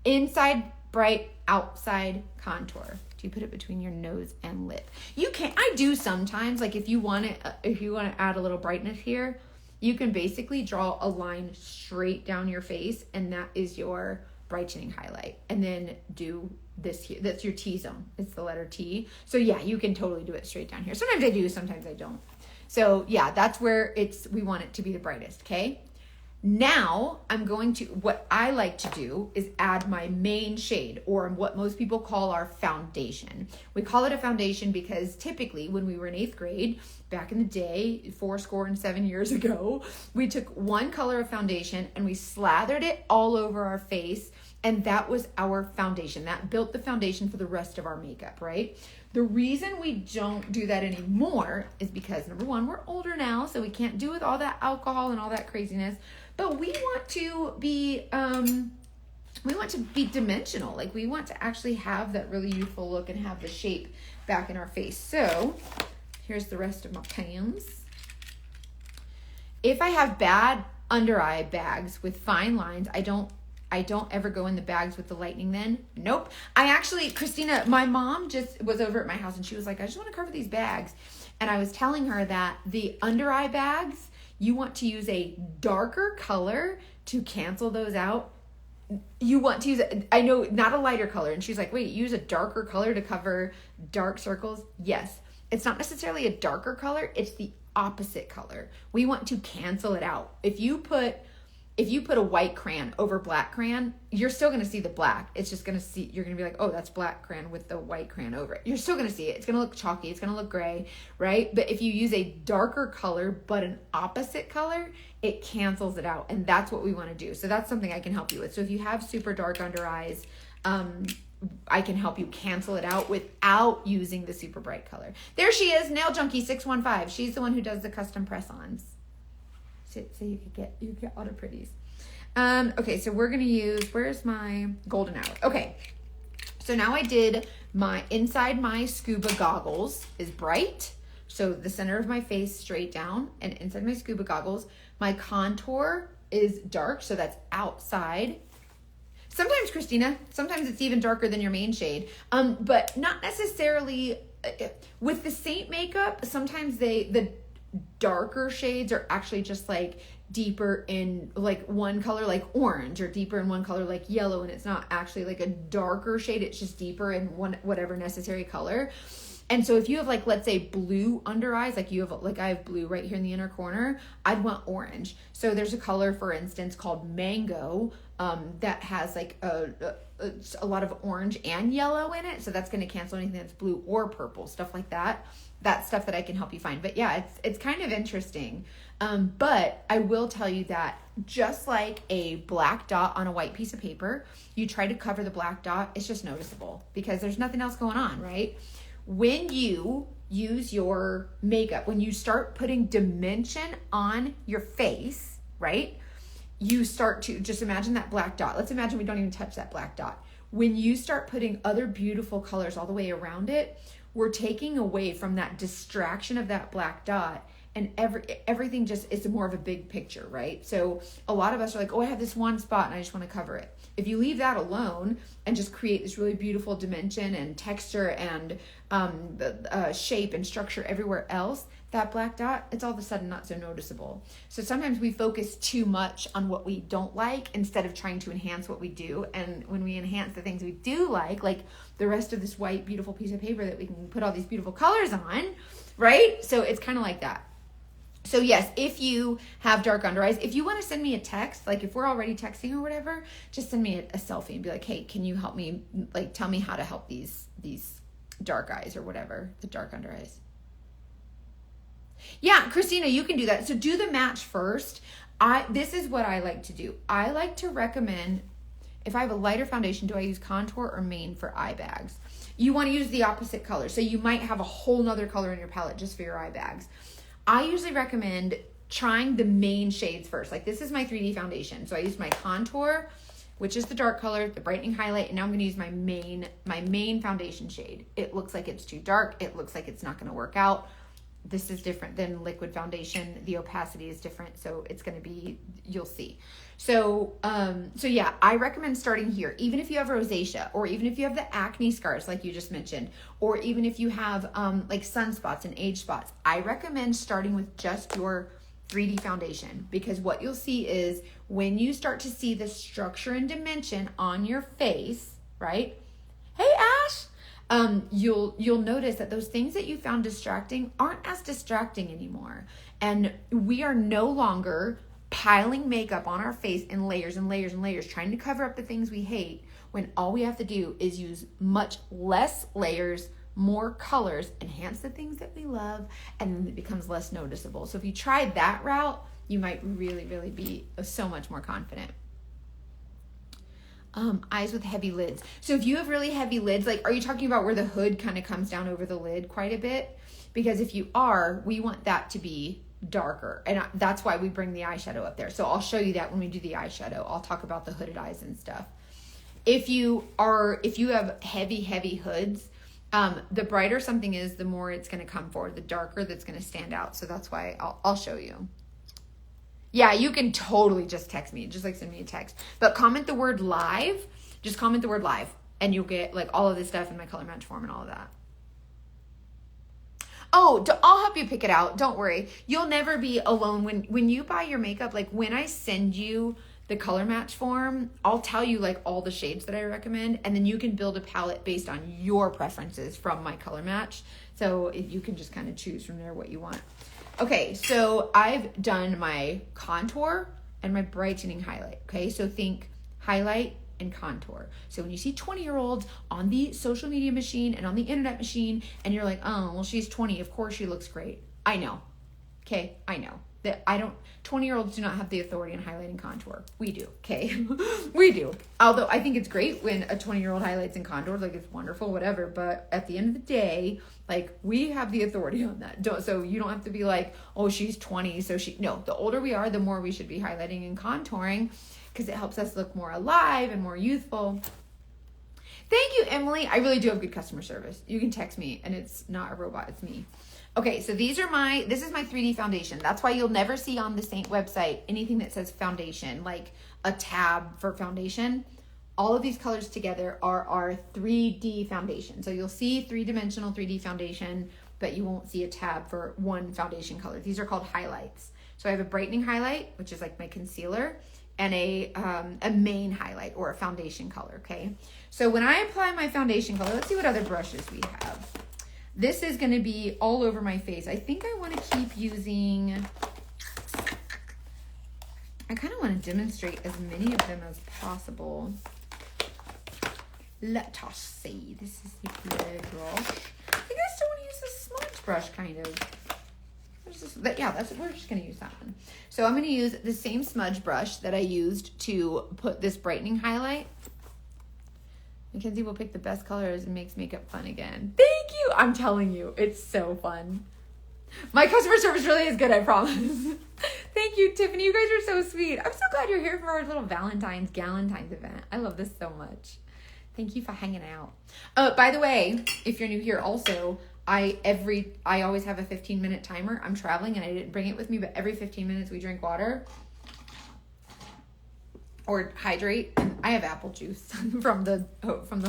inside bright, outside contour. Do you put it between your nose and lip? I do sometimes, like if you want to add a little brightness here, you can basically draw a line straight down your face, and that is your brightening highlight. And then do this here. That's your T-zone. It's the letter T. So yeah, you can totally do it straight down here. Sometimes I do, sometimes I don't. So yeah, that's where we want it to be the brightest, okay? Now what I like to do is add my main shade, or what most people call our foundation. We call it a foundation because typically when we were in 8th grade, back in the day, 7 years ago, we took one color of foundation and we slathered it all over our face, and that was our foundation. That built the foundation for the rest of our makeup, right? The reason we don't do that anymore is because, number one, we're older now, so we can't do with all that alcohol and all that craziness. But we want to be dimensional. Like, we want to actually have that really youthful look and have the shape back in our face. So here's the rest of my pans. If I have bad under eye bags with fine lines, I don't ever go in the bags with the lightning then. Nope. Christina, my mom just was over at my house and she was like, I just want to cover these bags. And I was telling her that the under eye bags, you want to use a darker color to cancel those out. You want to use, not a lighter color. And she's like, wait, use a darker color to cover dark circles? Yes. It's not necessarily a darker color. It's the opposite color. We want to cancel it out. If you put a white crayon over black crayon, you're still going to see the black. It's just going to you're going to be like, oh, that's black crayon with the white crayon over it. You're still going to see it. It's going to look chalky. It's going to look gray, right? But if you use a darker color, but an opposite color, it cancels it out. And that's what we want to do. So that's something I can help you with. So if you have super dark under eyes, I can help you cancel it out without using the super bright color. There she is, Nail Junkie 615. She's the one who does the custom press-ons. So you get all the pretties. Okay, so we're gonna use, where's my golden hour? Okay, so now I did inside my scuba goggles is bright. So the center of my face straight down, and inside my scuba goggles, my contour is dark, so that's outside. Sometimes, Christina, sometimes it's even darker than your main shade, but not necessarily with the Saint makeup. Sometimes the darker shades are actually just like deeper in like one color, like orange, or deeper in one color, like yellow, and it's not actually like a darker shade. It's just deeper in whatever necessary color. And so if you have like, let's say blue under eyes, like I have blue right here in the inner corner, I'd want orange. So there's a color, for instance, called Mango, that has like a lot of orange and yellow in it. So that's going to cancel anything that's blue or purple, stuff like that. That's stuff that I can help you find. But yeah, it's kind of interesting. But I will tell you that just like a black dot on a white piece of paper, you try to cover the black dot, it's just noticeable because there's nothing else going on, right? When you use your makeup, when you start putting dimension on your face, right? You start to just imagine that black dot. Let's imagine we don't even touch that black dot. When you start putting other beautiful colors all the way around it, we're taking away from that distraction of that black dot, and everything just is more of a big picture, right? So a lot of us are like, oh, I have this one spot and I just want to cover it. If you leave that alone and just create this really beautiful dimension and texture and shape and structure everywhere else, that black dot, it's all of a sudden not so noticeable. So sometimes we focus too much on what we don't like instead of trying to enhance what we do. And when we enhance the things we do like the rest of this white, beautiful piece of paper that we can put all these beautiful colors on, right? So it's kind of like that. So yes, if you have dark under eyes, if you want to send me a text, like if we're already texting or whatever, just send me a selfie and be like, hey, can you help me, like tell me how to help these dark eyes or whatever, the dark under eyes. Yeah, Christina, you can do that. So do the match first. This is what I like to do. I like to recommend, if I have a lighter foundation, do I use contour or main for eye bags? You want to use the opposite color. So you might have a whole nother color in your palette just for your eye bags. I usually recommend trying the main shades first. Like this is my 3D foundation. So I used my contour, which is the dark color, the brightening highlight, and now I'm going to use my main foundation shade. It looks like it's too dark. It looks like it's not going to work out. This is different than liquid foundation. The opacity is different, so it's going to be, you'll see. So yeah, I recommend starting here, even if you have rosacea, or even if you have the acne scars, like you just mentioned, or even if you have like sunspots and age spots. I recommend starting with just your 3D foundation, because what you'll see is when you start to see the structure and dimension on your face, right? Hey, Ash. You'll notice that those things that you found distracting aren't as distracting anymore. And we are no longer piling makeup on our face in layers and layers and layers, trying to cover up the things we hate, when all we have to do is use much less layers, more colors, enhance the things that we love, and then it becomes less noticeable. So if you try that route, you might really, really be so much more confident. Eyes with heavy lids. So if you have really heavy lids, like, are you talking about where the hood kind of comes down over the lid quite a bit? Because if you are, we want that to be darker. And that's why we bring the eyeshadow up there. So I'll show you that when we do the eyeshadow. I'll talk about the hooded eyes and stuff. If you have heavy hoods, the brighter something is, the more it's going to come forward, the darker that's going to stand out. So that's why I'll show you. Yeah, you can totally just text me, just like send me a text. But comment the word live, just comment the word live, and you'll get like all of this stuff in my color match form and all of that. Oh, I'll help you pick it out. Don't worry. You'll never be alone when you buy your makeup. Like when I send you the color match form, I'll tell you like all the shades that I recommend, and then you can build a palette based on your preferences from my color match. So you can just kind of choose from there what you want. Okay, so I've done my contour and my brightening highlight. Okay, so think highlight and contour. So when you see 20-year-olds on the social media machine and on the internet machine, and you're like, oh, well, she's 20. Of course she looks great. I know. Okay, I know. That 20-year-olds do not have the authority in highlighting contour. We do, okay? We do. Although I think it's great when a 20-year-old highlights and contours, like it's wonderful, whatever. But at the end of the day, like we have the authority on that. So you don't have to be like, oh, she's 20, so no. The older we are, the more we should be highlighting and contouring, because it helps us look more alive and more youthful. Thank you, Emily. I really do have good customer service. You can text me, and it's not a robot, it's me. Okay, so this is my 3D foundation. That's why you'll never see on the Saint website anything that says foundation, like a tab for foundation. All of these colors together are our 3D foundation. So you'll see 3-dimensional 3D foundation, but you won't see a tab for one foundation color. These are called highlights. So I have a brightening highlight, which is like my concealer, and a main highlight or a foundation color, okay? So when I apply my foundation color, let's see what other brushes we have. This is going to be all over my face. I think I want to keep using, I kind of want to demonstrate as many of them as possible. Let us see. This is the blade brush. I think I still want to use this smudge brush, kind of. We're just going to use that one. So I'm going to use the same smudge brush that I used to put this brightening highlight. Mackenzie will pick the best colors and makes makeup fun again. Thank you. I'm telling you, it's so fun. My customer service really is good, I promise. Thank you, Tiffany. You guys are so sweet. I'm so glad you're here for our little Galentine's event. I love this so much. Thank you for hanging out. By the way, if you're new here also, I always have a 15-minute timer. I'm traveling and I didn't bring it with me, but every 15 minutes we drink water or hydrate. And I have apple juice from the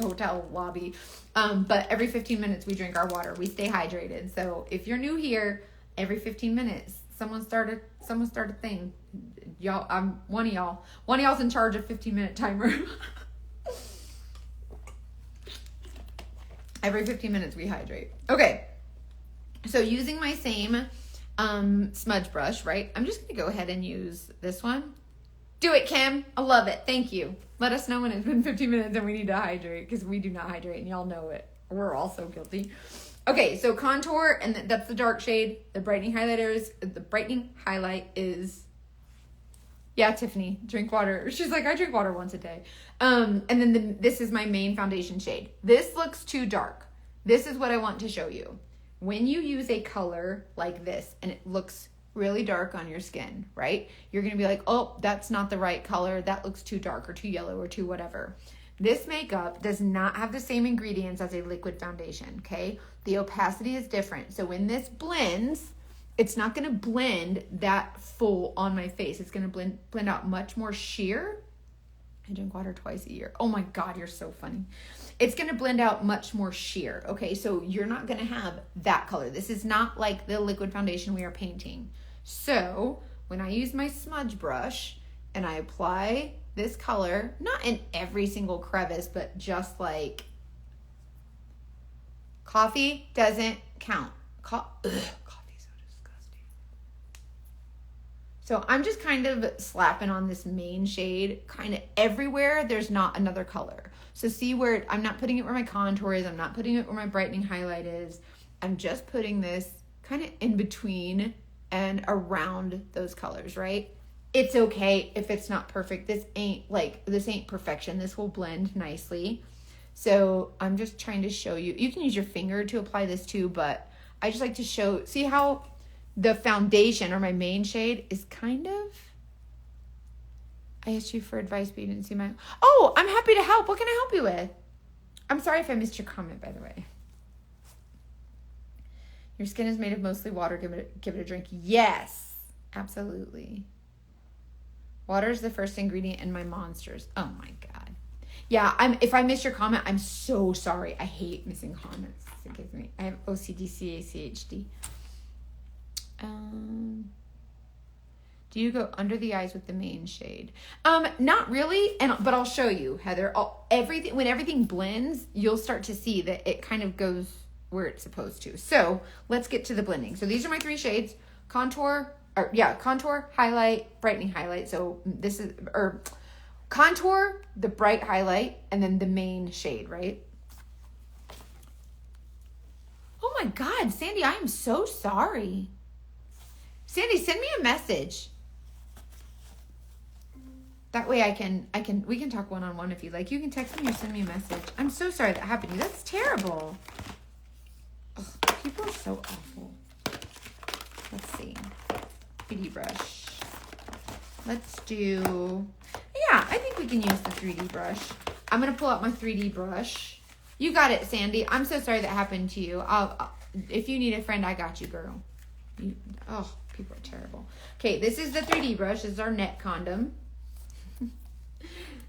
hotel lobby. But every 15 minutes we drink our water. We stay hydrated. So if you're new here, every 15 minutes, someone start a thing. Y'all, one of y'all's in charge of 15-minute timer. Every 15 minutes we hydrate. Okay. So using my same smudge brush, right? I'm just going to go ahead and use this one. Do it, Kim. I love it. Thank you. Let us know when it's been 15 minutes and we need to hydrate, because we do not hydrate and y'all know it. We're all so guilty. Okay, so contour, and that's the dark shade. The brightening highlight is, yeah, Tiffany, drink water. She's like, I drink water once a day. And then this is my main foundation shade. This looks too dark. This is what I want to show you. When you use a color like this and it looks really dark on your skin, right? You're going to be like, oh, that's not the right color. That looks too dark or too yellow or too whatever. This makeup does not have the same ingredients as a liquid foundation, okay? The opacity is different. So when this blends, it's not going to blend that full on my face. It's going to blend out much more sheer. I drink water twice a year. Oh my God, you're so funny. It's going to blend out much more sheer, okay? So you're not going to have that color. This is not like the liquid foundation we are painting. So when I use my smudge brush and I apply this color, not in every single crevice, but just like coffee doesn't count. Coffee's so disgusting. So I'm just kind of slapping on this main shade kind of everywhere there's not another color. So see where I'm not putting it where my contour is. I'm not putting it where my brightening highlight is. I'm just putting this kind of in between and around those colors, right? It's okay if it's not perfect. This ain't perfection. This will blend nicely. So I'm just trying to show you. You can use your finger to apply this too, but I just like to see how the foundation or my main shade is kind of. I asked you for advice, but you didn't see my. Oh, I'm happy to help. What can I help you with? I'm sorry if I missed your comment, by the way. Your skin is made of mostly water. Give it a drink. Yes, absolutely. Water is the first ingredient in my monsters. Oh my God. Yeah, if I missed your comment, I'm so sorry. I hate missing comments. Forgive me. I have OCD, CACHD. Do you go under the eyes with the main shade? Not really, but I'll show you, Heather. When everything blends, you'll start to see that it kind of goes where it's supposed to. So let's get to the blending. So these are my three shades: contour, highlight, brightening highlight. So this is contour, the bright highlight, and then the main shade, right? Oh my God, Sandy, I am so sorry. Sandy, send me a message. That way we can talk one-on-one if you like. You can text me or send me a message. I'm so sorry that happened to you. That's terrible. Ugh, people are so awful. Let's see. 3D brush. Let's do, yeah, I think we can use the 3D brush. I'm going to pull out my 3D brush. You got it, Sandy. I'm so sorry that happened to you. If you need a friend, I got you, girl. People are terrible. Okay, this is the 3D brush. This is our net condom.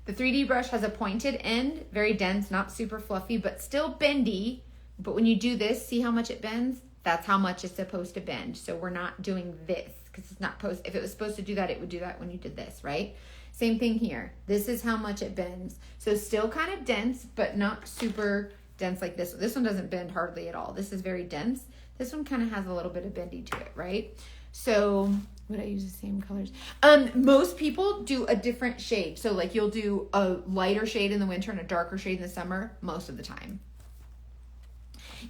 The 3D brush has a pointed end, very dense, not super fluffy, but still bendy. But when you do this, see how much it bends? That's how much it's supposed to bend. So we're not doing this because it's not if it was supposed to do that, it would do that when you did this, right? Same thing here. This is how much it bends. So still kind of dense, but not super dense like this. This one doesn't bend hardly at all. This is very dense. This one kind of has a little bit of bendy to it, right? So Would I use the same colors? Most people do a different shade. So like you'll do a lighter shade in the winter and a darker shade in the summer most of the time.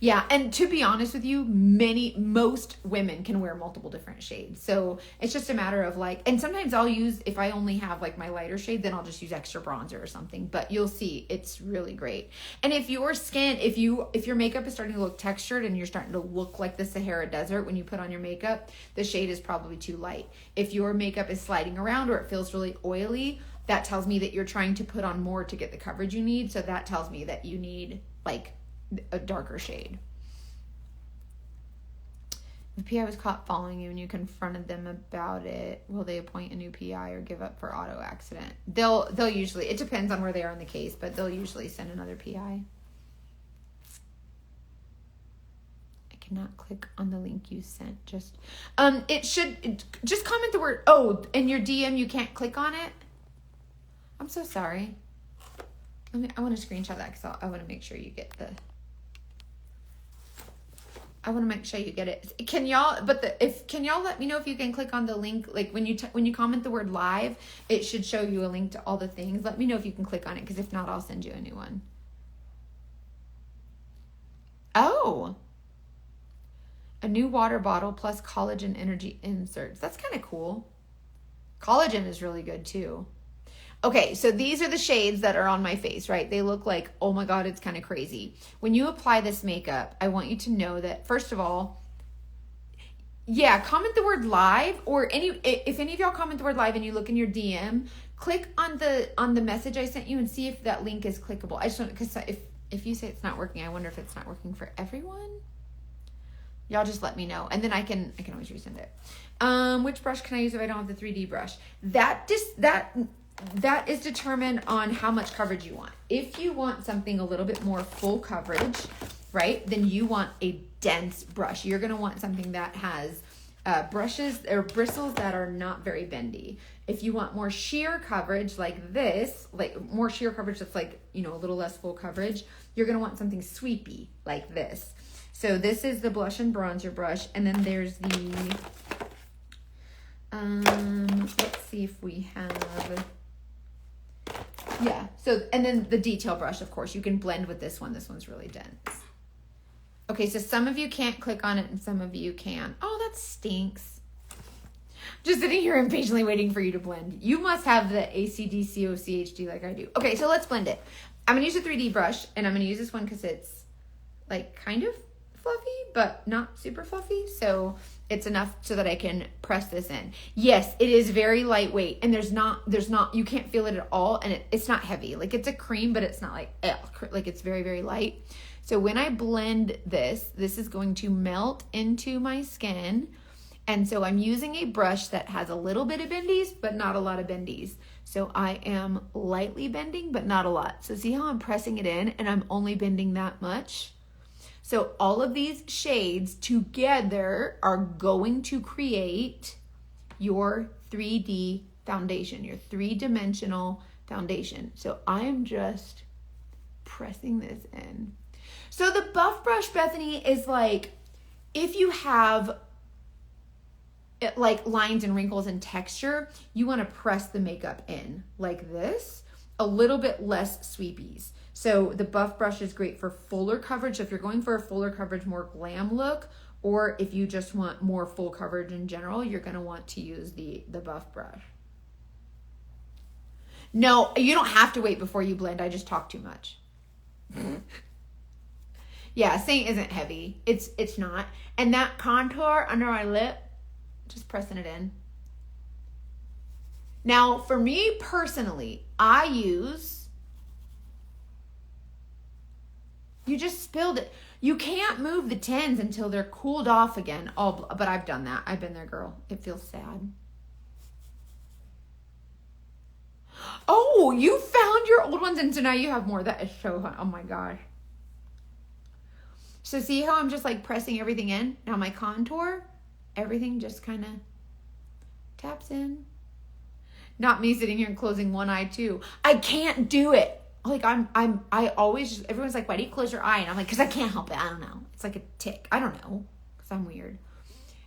Yeah, and to be honest with you, most women can wear multiple different shades. So it's just a matter of like, and sometimes I'll use, if I only have like my lighter shade, then I'll just use extra bronzer or something. But you'll see, it's really great. And if your skin, if your makeup is starting to look textured and you're starting to look like the Sahara Desert when you put on your makeup, the shade is probably too light. If your makeup is sliding around or it feels really oily, that tells me that you're trying to put on more to get the coverage you need. So that tells me that you need like a darker shade. If PI was caught following you and you confronted them about it, will they appoint a new PI or give up for auto accident? They'll usually, it depends on where they are in the case, but they'll usually send another PI. I cannot click on the link you sent. Just comment the word, oh, in your DM you can't click on it. I'm so sorry. I want to screenshot that because I want to make sure you get the. I want to make sure you get it. Can y'all let me know if you can click on the link? Like when you comment the word live, it should show you a link to all the things. Let me know if you can click on it, because if not, I'll send you a new one. Oh, a new water bottle plus collagen energy inserts. That's kind of cool. Collagen is really good too. Okay, so these are the shades that are on my face, right? They look like, oh my God, it's kind of crazy. When you apply this makeup, I want you to know that, first of all, yeah, comment the word live, or if any of y'all comment the word live and you look in your DM, click on the message I sent you and see if that link is clickable. I just want, because if you say it's not working, I wonder if it's not working for everyone. Y'all just let me know, and then I can always resend it. Which brush can I use if I don't have the 3D brush? That is determined on how much coverage you want. If you want something a little bit more full coverage, right, then you want a dense brush. You're going to want something that has brushes or bristles that are not very bendy. If you want more sheer coverage like this, like more sheer coverage that's like, a little less full coverage, you're going to want something sweepy like this. So this is the blush and bronzer brush, and then there's the, let's see if we have... Yeah, so, and then the detail brush, of course, you can blend with this one. This one's really dense. Okay, so some of you can't click on it and some of you can. Oh, that stinks. Just sitting here impatiently waiting for you to blend. You must have the ACDCOCHD like I do. Okay, so let's blend it. I'm going to use a 3D brush, and I'm going to use this one because it's like kind of fluffy, but not super fluffy. So it's enough so that I can press this in. Yes, it is very lightweight, and there's not, you can't feel it at all. And it's not heavy. Like it's a cream, but it's not like it's very, very light. So when I blend this is going to melt into my skin. And so I'm using a brush that has a little bit of bendies, but not a lot of bendies. So I am lightly bending, but not a lot. So see how I'm pressing it in and I'm only bending that much? So all of these shades together are going to create your 3D foundation, your 3-dimensional foundation. So I am just pressing this in. So the buff brush, Bethany, is like, if you have like lines and wrinkles and texture, you want to press the makeup in like this, a little bit less sweepies. So the buff brush is great for fuller coverage. So if you're going for a fuller coverage, more glam look, or if you just want more full coverage in general, you're going to want to use the buff brush. No, you don't have to wait before you blend. I just talk too much. Yeah, saying isn't heavy. It's not. And that contour under my lip, just pressing it in. Now, for me personally, I use... You just spilled it. You can't move the 10s until they're cooled off again. Oh, but I've done that. I've been there, girl. It feels sad. Oh, you found your old ones, and so now you have more. That is so fun. Oh my gosh. So see how I'm just like pressing everything in? Now my contour, everything just kind of taps in. Not me sitting here and closing one eye too. I can't do it. Like I always just, everyone's like, why do you close your eye? And I'm like, because I can't help it. I don't know. It's like a tick. I don't know, because I'm weird.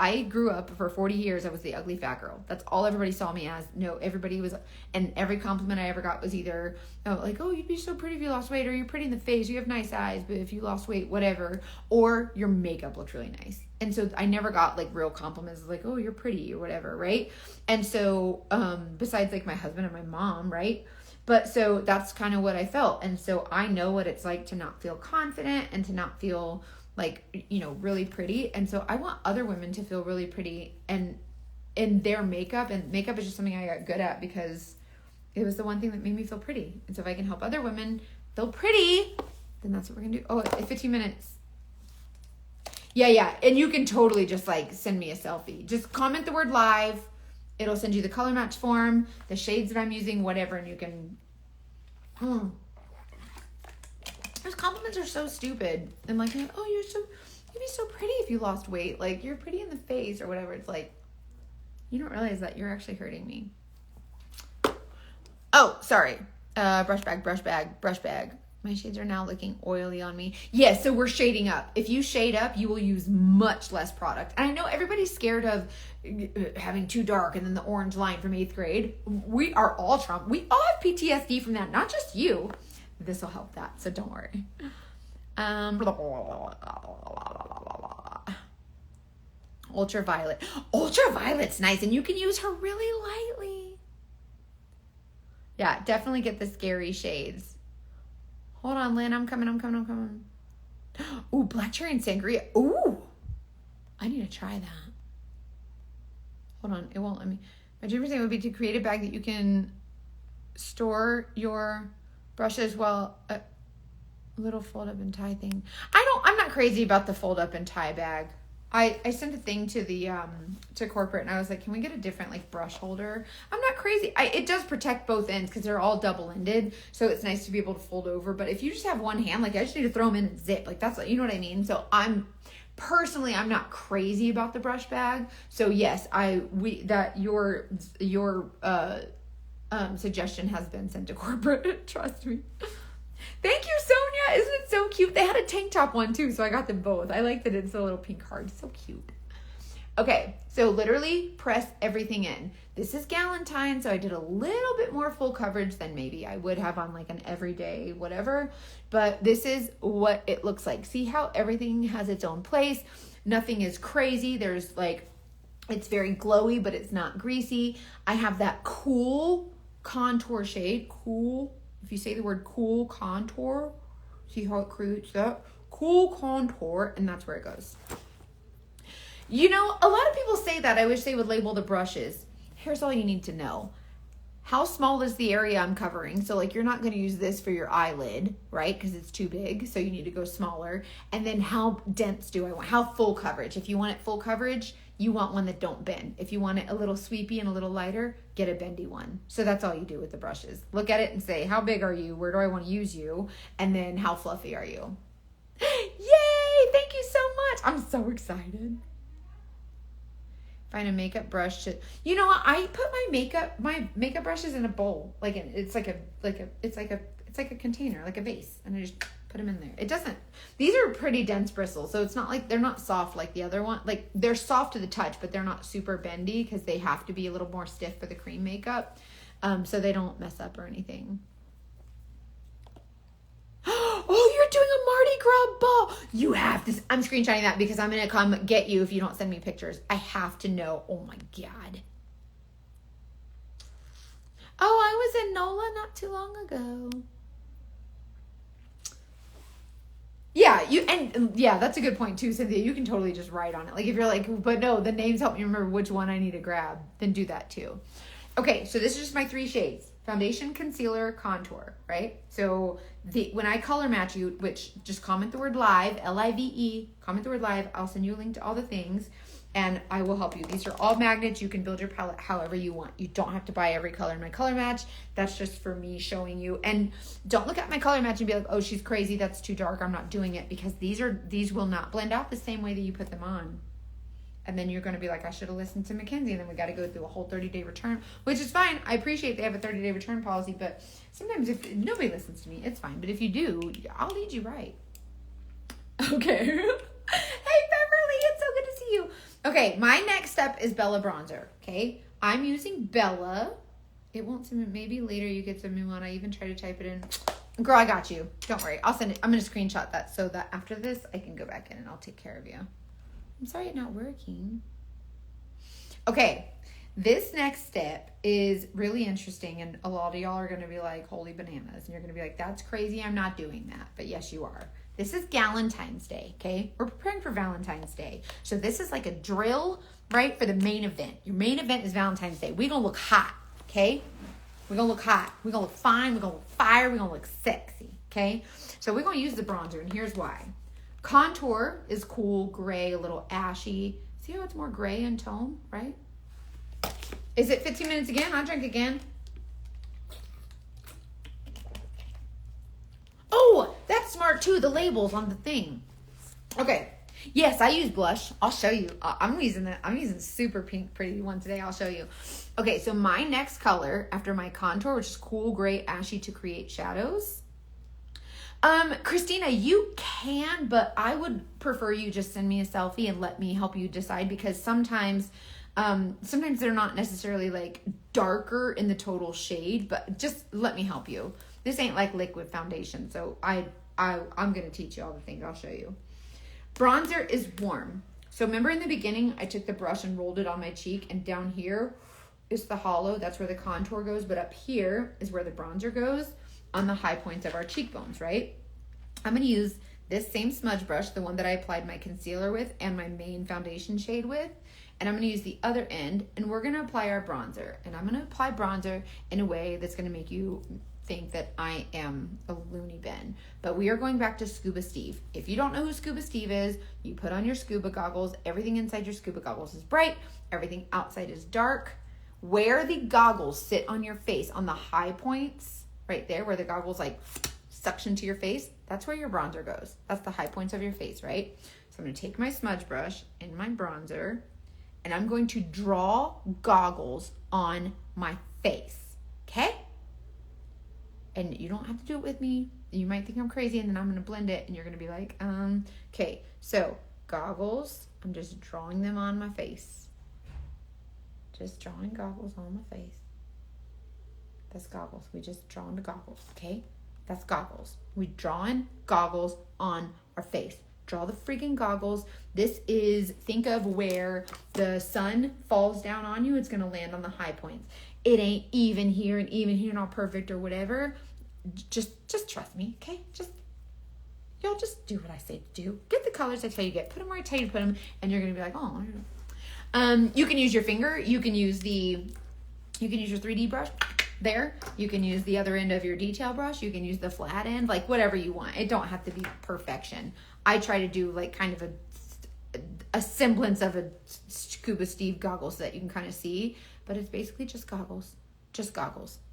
I grew up for 40 years. I was the ugly fat girl. That's all everybody saw me as. No, everybody was, and every compliment I ever got was either like, oh, you'd be so pretty if you lost weight, or you're pretty in the face, you have nice eyes, but if you lost weight, whatever, or your makeup looks really nice. And so I never got like real compliments like, oh, you're pretty or whatever, right? And so besides like my husband and my mom, right? But so that's kind of what I felt. And so I know what it's like to not feel confident and to not feel like, you know, really pretty. And so I want other women to feel really pretty and in their makeup. And makeup is just something I got good at because it was the one thing that made me feel pretty. And so if I can help other women feel pretty, then that's what we're going to do. Oh, 15 minutes. Yeah. And you can totally just like send me a selfie. Just comment the word live. It'll send you the color match form, the shades that I'm using, whatever. And you can, those compliments are so stupid. And like, oh, you'd be so pretty if you lost weight. Like, you're pretty in the face or whatever. It's like, you don't realize that you're actually hurting me. Oh, sorry. Brush bag. My shades are now looking oily on me. Yes, so we're shading up. If you shade up, you will use much less product. And I know everybody's scared of having too dark and then the orange line from 8th grade. We are all Trump. We all have PTSD from that, not just you. This will help that, so don't worry. Ultraviolet. Ultraviolet's nice, and you can use her really lightly. Yeah, definitely get the scary shades. Hold on, Lynn. I'm coming. Ooh, black cherry and sangria. Ooh, I need to try that. Hold on, it won't let me. My dream thing would be to create a bag that you can store your brushes while a little fold up and tie thing. I'm not crazy about the fold up and tie bag. I sent a thing to the to corporate and I was like, can we get a different like brush holder? I'm not crazy. It does protect both ends because they're all double-ended, so it's nice to be able to fold over. But if you just have one hand, like I just need to throw them in and zip. Like that's, you know what I mean? So I'm not crazy about the brush bag. So yes, your suggestion has been sent to corporate. Trust me. Thank you, Sonia. Isn't it so cute? They had a tank top one too, so I got them both. I like that it's a little pink heart. It's so cute. Okay, so literally press everything in. This is Galentine, so I did a little bit more full coverage than maybe I would have on like an everyday whatever. But this is what it looks like. See how everything has its own place? Nothing is crazy. There's like, it's very glowy, but it's not greasy. I have that cool contour shade. Cool. If you say the word cool contour, see how it creates that? Cool contour, and that's where it goes. You know, a lot of people say that. I wish they would label the brushes. Here's all you need to know. How small is the area I'm covering? So like you're not going to use this for your eyelid, right? Because it's too big, so you need to go smaller. And then how dense do I want? How full coverage? If you want it full coverage, you want one that don't bend. If you want it a little sweepy and a little lighter, get a bendy one. So that's all you do with the brushes. Look at it and say, how big are you? Where do I want to use you? And then how fluffy are you? Yay! Thank you so much. I'm so excited. Find a makeup brush to, you know what? I put my makeup brushes in a bowl. It's like a container, like a vase. And I just put them in there. These are pretty dense bristles. So it's not like, they're not soft like the other one. Like they're soft to the touch, but they're not super bendy because they have to be a little more stiff for the cream makeup. So they don't mess up or anything. Oh, you're doing a Mardi Gras ball. You have to. I'm screenshotting that because I'm going to come get you if you don't send me pictures. I have to know. Oh my God. Oh, I was in NOLA not too long ago. Yeah, that's a good point too, Cynthia. You can totally just write on it. Like if you're like, but no, the names help me remember which one I need to grab, then do that too. Okay, so this is just my 3 shades. Foundation, concealer, contour, right? So when I color match you, which just comment the word live, L-I-V-E, comment the word live. I'll send you a link to all the things and I will help you. These are all magnets. You can build your palette however you want. You don't have to buy every color in my color match. That's just for me showing you. And don't look at my color match and be like, oh, she's crazy. That's too dark. I'm not doing it, because these will not blend out the same way that you put them on. And then you're going to be like, I should have listened to Mackenzie. And then we got to go through a whole 30-day return, which is fine. I appreciate they have a 30-day return policy, but sometimes if nobody listens to me, it's fine. But if you do, I'll lead you right. Okay. Hey, Beverly, it's so good to see you. Okay, my next step is Bella bronzer, okay? I'm using Bella. It won't send me, maybe later you get some new one. I even try to type it in. Girl, I got you. Don't worry. I'll send it. I'm going to screenshot that so that after this, I can go back in and I'll take care of you. I'm sorry it's not working. Okay, this next step is really interesting, and a lot of y'all are going to be like, holy bananas, and you're going to be like, that's crazy, I'm not doing that. But yes, you are. This is Galentine's Day, okay? We're preparing for Valentine's Day. So this is like a drill, right, for the main event. Your main event is Valentine's Day. We're going to look hot, okay? We're going to look hot. We're going to look fine. We're going to look fire. We're going to look sexy, okay? So we're going to use the bronzer, and here's why. Contour is cool, gray, a little ashy. See how it's more gray in tone, right? Is it 15 minutes again? I'll drink again. Oh, that's smart too, the labels on the thing. Okay. Yes, I use blush. I'll show you. I'm using super pink pretty one today. I'll show you. Okay, so my next color after my contour, which is cool gray ashy to create shadows. Christina, you can, but I would prefer you just send me a selfie and let me help you decide, because sometimes they're not necessarily like darker in the total shade, but just let me help you. This ain't like liquid foundation, so I'm gonna teach you all the things. I'll show you. Bronzer is warm. So remember in the beginning, I took the brush and rolled it on my cheek, and down here is the hollow. That's where the contour goes, but up here is where the bronzer goes on the high points of our cheekbones, right? I'm gonna use this same smudge brush, the one that I applied my concealer with and my main foundation shade with, and I'm gonna use the other end, and we're gonna apply our bronzer. And I'm gonna apply bronzer in a way that's gonna make you think that I am a loony bin. But we are going back to Scuba Steve. If you don't know who Scuba Steve is, you put on your scuba goggles. Everything inside your scuba goggles is bright. Everything outside is dark. Where the goggles sit on your face, on the high points, right there, where the goggles like suction to your face, that's where your bronzer goes. That's the high points of your face, right? So I'm gonna take my smudge brush and my bronzer, and I'm going to draw goggles on my face, okay? And you don't have to do it with me. You might think I'm crazy, and then I'm gonna blend it, and you're gonna be like, okay. So goggles, I'm just drawing them on my face. Just drawing goggles on my face. That's goggles. We just drawn the goggles, okay? That's goggles. We drawing goggles on our face. Draw the freaking goggles. This is, think of where the sun falls down on you. It's going to land on the high points. It ain't even here and even here, not perfect or whatever. Just trust me, okay? Y'all just do what I say to do. Get the colors I tell you to get. Put them where I tell you to put them, and you're going to be like, oh, you can use your finger. You can use your 3D brush there. You can use the other end of your detail brush. You can use the flat end, like whatever you want. It don't have to be perfection. I try to do like kind of a semblance of a Scuba Steve goggles so that you can kind of see, but it's basically just goggles.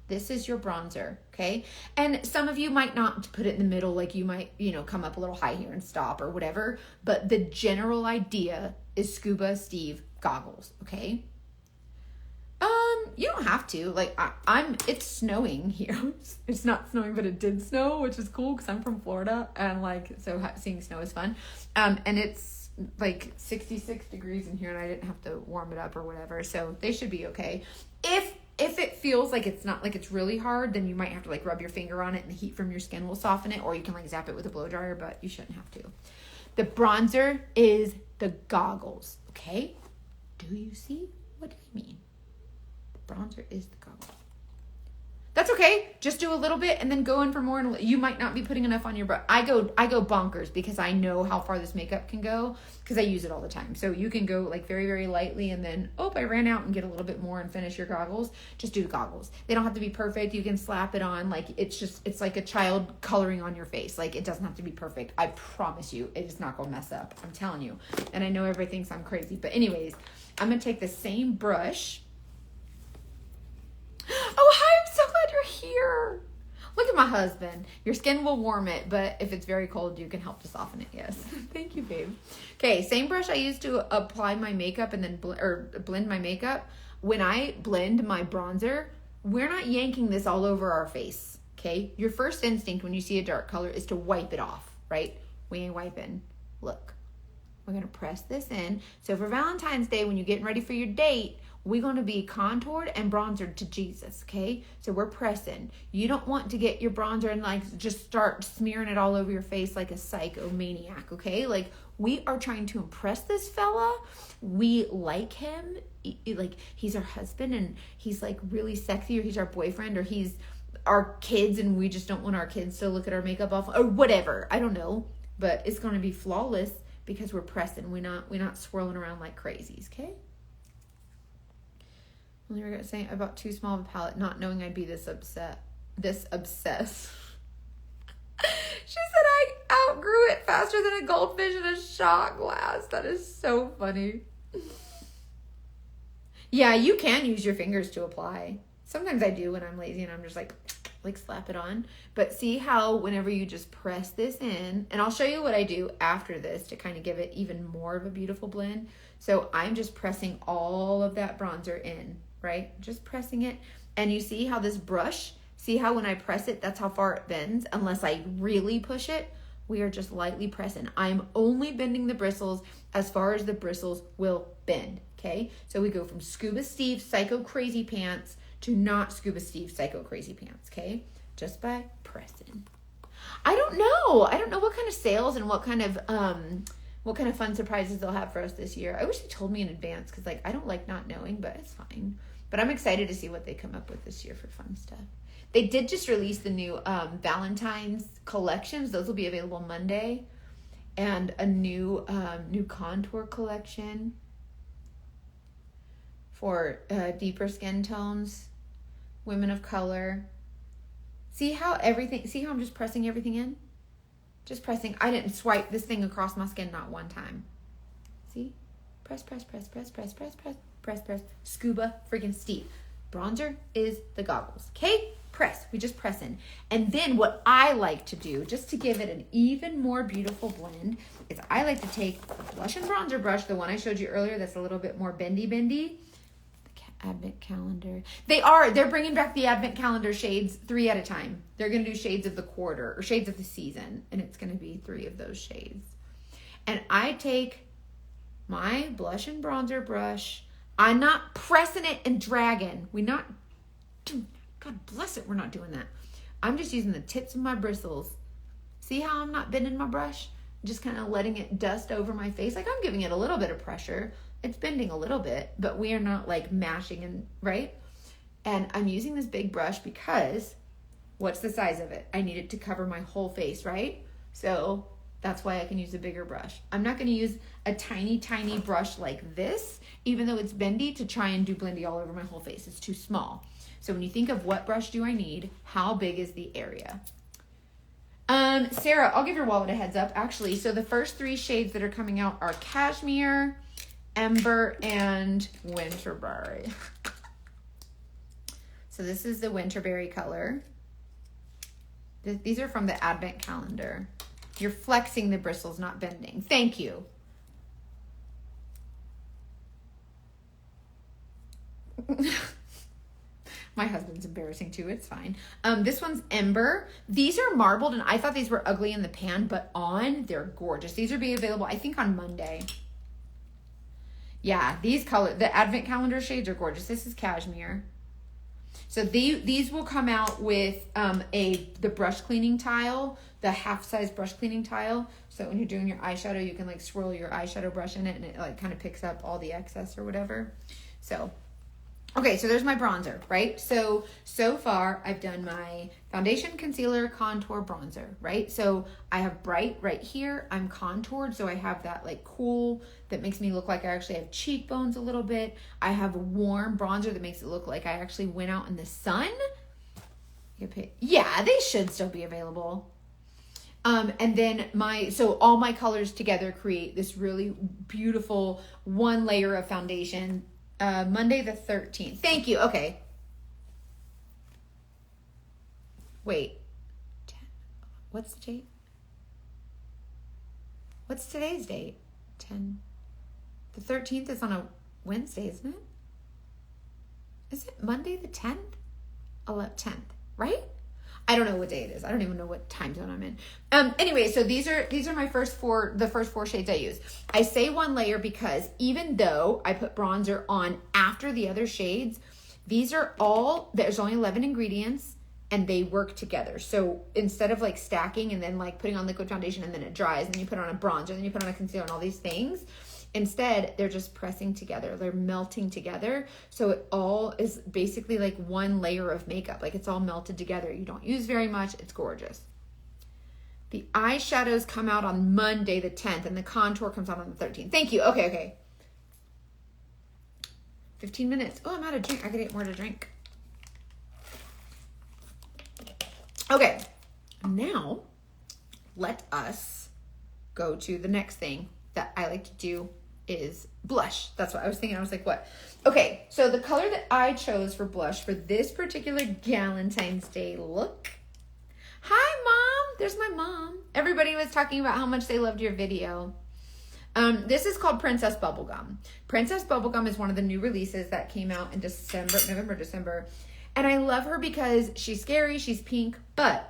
This is your bronzer, okay? And some of you might not put it in the middle, like you might, come up a little high here and stop or whatever, but the general idea is Scuba Steve goggles, okay? You don't have to. Like, it's snowing here. It's not snowing, but it did snow, which is cool because I'm from Florida, and so seeing snow is fun. And it's like 66 degrees in here, and I didn't have to warm it up or whatever, so they should be okay. If it feels like it's not, like it's really hard, then you might have to like rub your finger on it, and the heat from your skin will soften it, or you can like zap it with a blow dryer, but you shouldn't have to. The bronzer is the goggles, okay? Do you see what I mean? Bronzer is the goggles. That's okay. Just do a little bit and then go in for more. And you might not be putting enough on your brush. I go bonkers because I know how far this makeup can go because I use it all the time. So you can go like very, very lightly and then, I ran out, and get a little bit more and finish your goggles. Just do the goggles. They don't have to be perfect. You can slap it on. Like it's like a child coloring on your face. Like it doesn't have to be perfect. I promise you, it is not going to mess up. I'm telling you. And I know everybody thinks I'm crazy. But anyways, I'm going to take the same brush. Oh, hi, I'm so glad you're here. Look at my husband. Your skin will warm it, but if it's very cold, you can help to soften it. Yes. Thank you, babe. Okay, same brush I used to apply my makeup and then blend my makeup. When I blend my bronzer, we're not yanking this all over our face, okay? Your first instinct when you see a dark color is to wipe it off, right? We ain't wiping. Look. We're going to press this in. So for Valentine's Day, when you're getting ready for your date, we're going to be contoured and bronzered to Jesus, okay? So we're pressing. You don't want to get your bronzer and like just start smearing it all over your face like a psychomaniac, okay? Like we are trying to impress this fella. We like him. Like he's our husband and he's like really sexy, or he's our boyfriend, or he's our kids and we just don't want our kids to look at our makeup off or whatever. I don't know, but it's going to be flawless because we're pressing. We're not swirling around like crazies, okay? Only regret saying I bought too small of a palette, not knowing I'd be this obsessed. She said I outgrew it faster than a goldfish in a shot glass. That is so funny. Yeah, you can use your fingers to apply. Sometimes I do when I'm lazy and I'm just like slap it on. But see how whenever you just press this in, and I'll show you what I do after this to kind of give it even more of a beautiful blend. So I'm just pressing all of that bronzer in, right? Just pressing it. And you see how this brush, see how when I press it, that's how far it bends. Unless I really push it, we are just lightly pressing. I'm only bending the bristles as far as the bristles will bend, okay? So we go from Scuba Steve Psycho Crazy Pants to not Scuba Steve Psycho Crazy Pants, okay? Just by pressing. I don't know what kind of sales and what kind of fun surprises they'll have for us this year. I wish they told me in advance because like I don't like not knowing, but it's fine. But I'm excited to see what they come up with this year for fun stuff. They did just release the new Valentine's collections. Those will be available Monday, and a new contour collection for deeper skin tones, women of color. See how I'm just pressing everything in? Just pressing. I didn't swipe this thing across my skin not one time. See? Press, press, press, press, press, press, press, press, press. Scuba freaking Steve. Bronzer is the goggles. Okay? Press. We just press in. And then what I like to do, just to give it an even more beautiful blend, is I like to take a blush and bronzer brush, the one I showed you earlier that's a little bit more bendy. The Advent calendar. They're bringing back the Advent calendar shades 3 at a time. They're going to do shades of the quarter or shades of the season, and it's going to be 3 of those shades. And I take my blush and bronzer brush. I'm not pressing it and dragging. God bless it, we're not doing that. I'm just using the tips of my bristles. See how I'm not bending my brush? Just kind of letting it dust over my face. Like I'm giving it a little bit of pressure. It's bending a little bit, but we are not like mashing and right? And I'm using this big brush because what's the size of it? I need it to cover my whole face, right? So that's why I can use a bigger brush. I'm not going to use a tiny, tiny brush like this, even though it's bendy, to try and do blendy all over my whole face. It's too small. So when you think of what brush do I need, how big is the area? Sarah, I'll give your wallet a heads up, actually. So the first 3 shades that are coming out are Cashmere, Ember, and Winterberry. So this is the Winterberry color. These are from the Advent calendar. You're flexing the bristles, not bending. Thank you. My husband's embarrassing too. It's fine. This one's Ember. These are marbled, and I thought these were ugly in the pan, but they're gorgeous. These are being available, I think, on Monday. Yeah, the Advent calendar shades are gorgeous. This is Cashmere. So these will come out with the brush cleaning tile, the half-size brush cleaning tile. So when you're doing your eyeshadow, you can like swirl your eyeshadow brush in it, and it like kind of picks up all the excess or whatever. So, okay, so there's my bronzer, right? So far I've done my foundation, concealer, contour, bronzer, right? So I have bright right here. I'm contoured, so I have that like cool that makes me look like I actually have cheekbones a little bit. I have a warm bronzer that makes it look like I actually went out in the sun. Yeah, they should still be available. And then all my colors together create this really beautiful one layer of foundation. Monday the 13th. Thank you. Okay. Wait. What's the date? What's today's date? 10. The 13th is on a Wednesday, isn't it? Is it Monday the 10th? 10th, right? I don't know what day it is. I don't even know what time zone I'm in. Anyway, so these are my the first four shades I use. I say one layer because even though I put bronzer on after the other shades, these are all, there's only 11 ingredients and they work together. So instead of like stacking and then like putting on liquid foundation and then it dries and then you put on a bronzer and then you put on a concealer and all these things, instead they're just pressing together. They're melting together. So it all is basically like one layer of makeup. Like it's all melted together. You don't use very much. It's gorgeous. The eyeshadows come out on Monday the 10th and the contour comes out on the 13th. Thank you. Okay. 15 minutes. Oh, I'm out of drink. I gotta get more to drink. Okay, now let us go to the next thing that I like to do is blush. That's what I was thinking. I was like, what? Okay, so the color that I chose for blush for this particular Galentine's Day look. Hi, Mom. There's my mom. Everybody was talking about how much they loved your video. This is called Princess Bubblegum. Princess Bubblegum is one of the new releases that came out in November, December. And I love her because she's scary, she's pink, but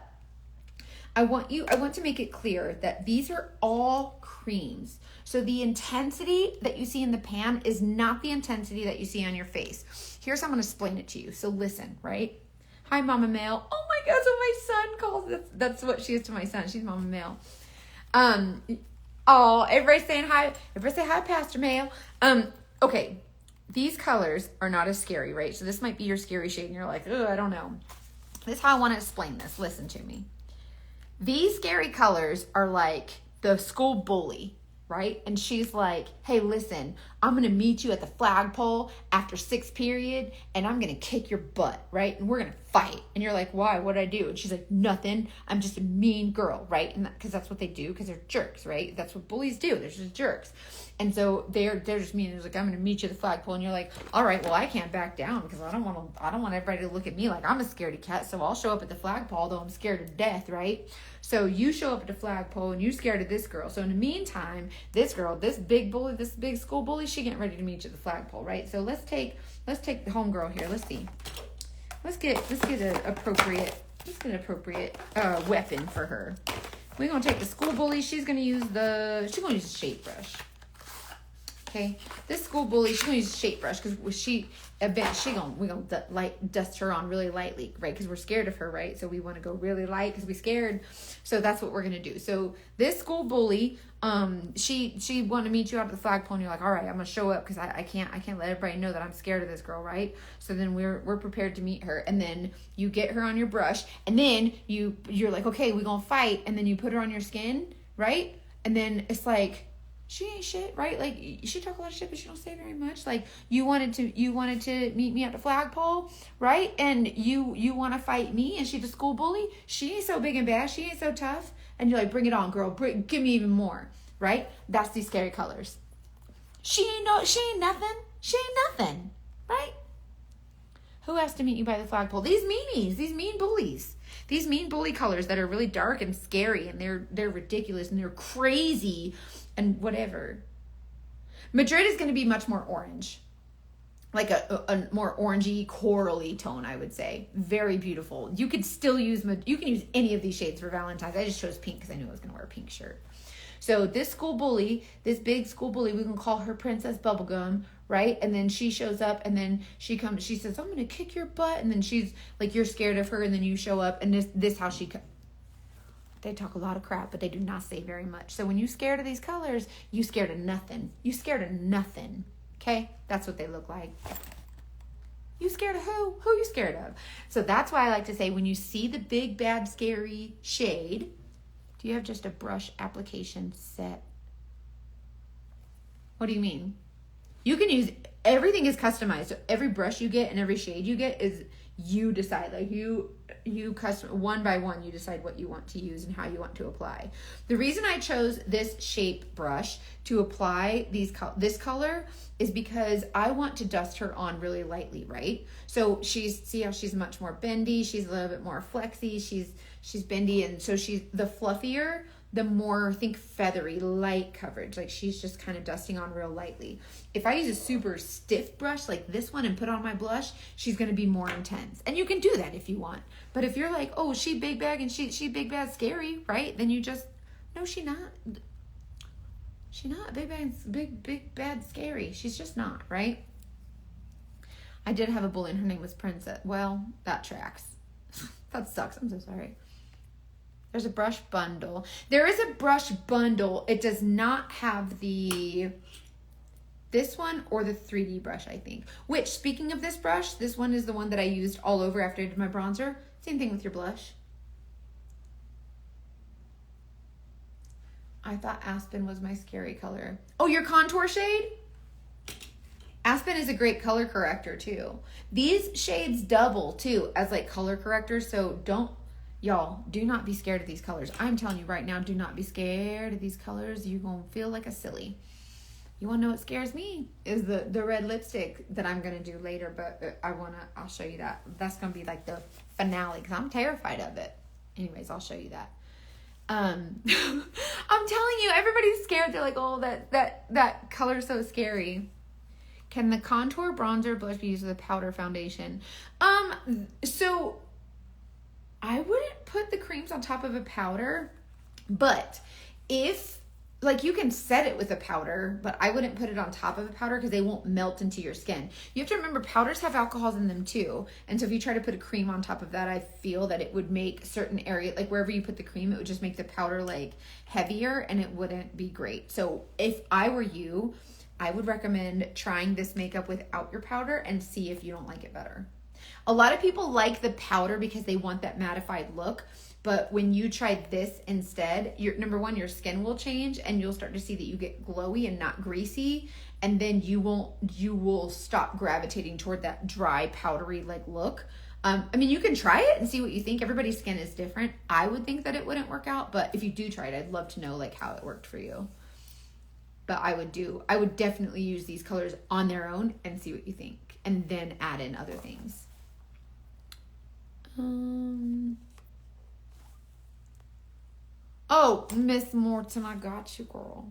I want to make it clear that these are all creams. So the intensity that you see in the pan is not the intensity that you see on your face. Here's how I'm going to explain it to you. So listen, right? Hi, Mama Mail. Oh my God, that's what my son calls it. That's what she is to my son. She's Mama Mail. Oh, everybody's saying hi. Everybody say hi, Pastor Mail. Okay. These colors are not as scary, right? So this might be your scary shade and you're like, oh, I don't know. This is how I want to explain this. Listen to me. These scary colors are like the school bully, right? And she's like, hey, listen, I'm going to meet you at the flagpole after 6th period and I'm going to kick your butt, right? And we're going to fight. And you're like, why? What'd I do? And she's like, nothing. I'm just a mean girl, right? And because that's what they do, because they're jerks, right? That's what bullies do. They're just jerks. And so they're just mean. It's like, I'm going to meet you at the flagpole. And you're like, all right, well, I can't back down because I don't want everybody to look at me like I'm a scaredy cat. So I'll show up at the flagpole, though I'm scared to death, right? So you show up at the flagpole and you're scared of this girl. So in the meantime, this girl, this big bully, this big school bully, she getting ready to meet you at the flagpole, right? So let's take the homegirl here. Let's see. Let's get an appropriate weapon for her. We're gonna take the school bully. She's gonna use the shape brush. Okay, this school bully, she's gonna use a shape brush because we're gonna dust her on really lightly, right? Because we're scared of her, right? So we want to go really light because we're scared. So that's what we're gonna do. So this school bully, she wanted to meet you out at the flagpole, and you're like, all right, I'm gonna show up because I can't let everybody know that I'm scared of this girl, right? So then we're prepared to meet her, and then you get her on your brush, and then you're like, okay, we're gonna fight, and then you put her on your skin, right? And then it's like, she ain't shit, right? Like, she talk a lot of shit, but she don't say very much. Like, you wanted to meet me at the flagpole, right? And you want to fight me, and she the school bully. She ain't so big and bad. She ain't so tough. And you're like, bring it on, girl. Give me even more, right? That's these scary colors. She ain't nothing. She ain't nothing, right? Who has to meet you by the flagpole? These meanies, these mean bullies. These mean bully colors that are really dark and scary, and they're ridiculous, and they're crazy, and whatever. Madrid is going to be much more orange. Like a more orangey, corally tone, I would say. Very beautiful. You could still use any of these shades for Valentine's. I just chose pink because I knew I was going to wear a pink shirt. So this school bully, this big school bully, we can call her Princess Bubblegum, right? And then she shows up, and then she says, I'm going to kick your butt. And then she's like, you're scared of her, and then you show up, and this how she they talk a lot of crap, but they do not say very much. So when you're scared of these colors, you scared of nothing. You scared of nothing. Okay? That's what they look like. You scared of who? Who you scared of? So that's why I like to say, when you see the big, bad, scary shade, do you have just a brush application set? What do you mean? You can use, everything is customized. So every brush you get and every shade you get is, you decide. Like you custom, one by one, you decide what you want to use and how you want to apply. The reason I chose this shape brush to apply this color is because I want to dust her on really lightly, right? So see how she's much more bendy. She's a little bit more flexy. She's bendy, and so she's the fluffier the more, think feathery, light coverage. Like she's just kind of dusting on real lightly. If I use a super stiff brush like this one and put on my blush, she's going to be more intense. And you can do that if you want. But if you're like, oh, she big bag and she big bad scary, right? Then you just, no, she not. She not big bad scary. She's just not, right? I did have a bully and her name was Princess. Well, that tracks. That sucks. I'm so sorry. There's a brush bundle. There is a brush bundle. It does not have this one or the 3D brush, I think. Which, speaking of this brush, this one is the one that I used all over after I did my bronzer. Same thing with your blush. I thought Aspen was my scary color. Oh, your contour shade? Aspen is a great color corrector too. These shades double too as like color correctors, so y'all, do not be scared of these colors. I'm telling you right now, do not be scared of these colors. You're going to feel like a silly. You want to know what scares me? Is the red lipstick that I'm going to do later, but I'll show you that. That's going to be like the finale because I'm terrified of it. Anyways, I'll show you that. I'm telling you, everybody's scared. They're like, oh, that color's so scary. Can the contour, bronzer, blush be used with a powder foundation? So I wouldn't put the creams on top of a powder, but if, like, you can set it with a powder, but I wouldn't put it on top of a powder because they won't melt into your skin. You have to remember, powders have alcohols in them too. And so if you try to put a cream on top of that, I feel that it would make certain area, like wherever you put the cream, it would just make the powder like heavier and it wouldn't be great. So if I were you, I would recommend trying this makeup without your powder and see if you don't like it better. A lot of people like the powder because they want that mattified look. But when you try this instead, number one, your skin will change and you'll start to see that you get glowy and not greasy. And then you will stop gravitating toward that dry, powdery like look. I mean, you can try it and see what you think. Everybody's skin is different. I would think that it wouldn't work out, but if you do try it, I'd love to know like how it worked for you. But I would definitely use these colors on their own and see what you think. And then add in other things. Oh, Miss Morton, I got you, girl.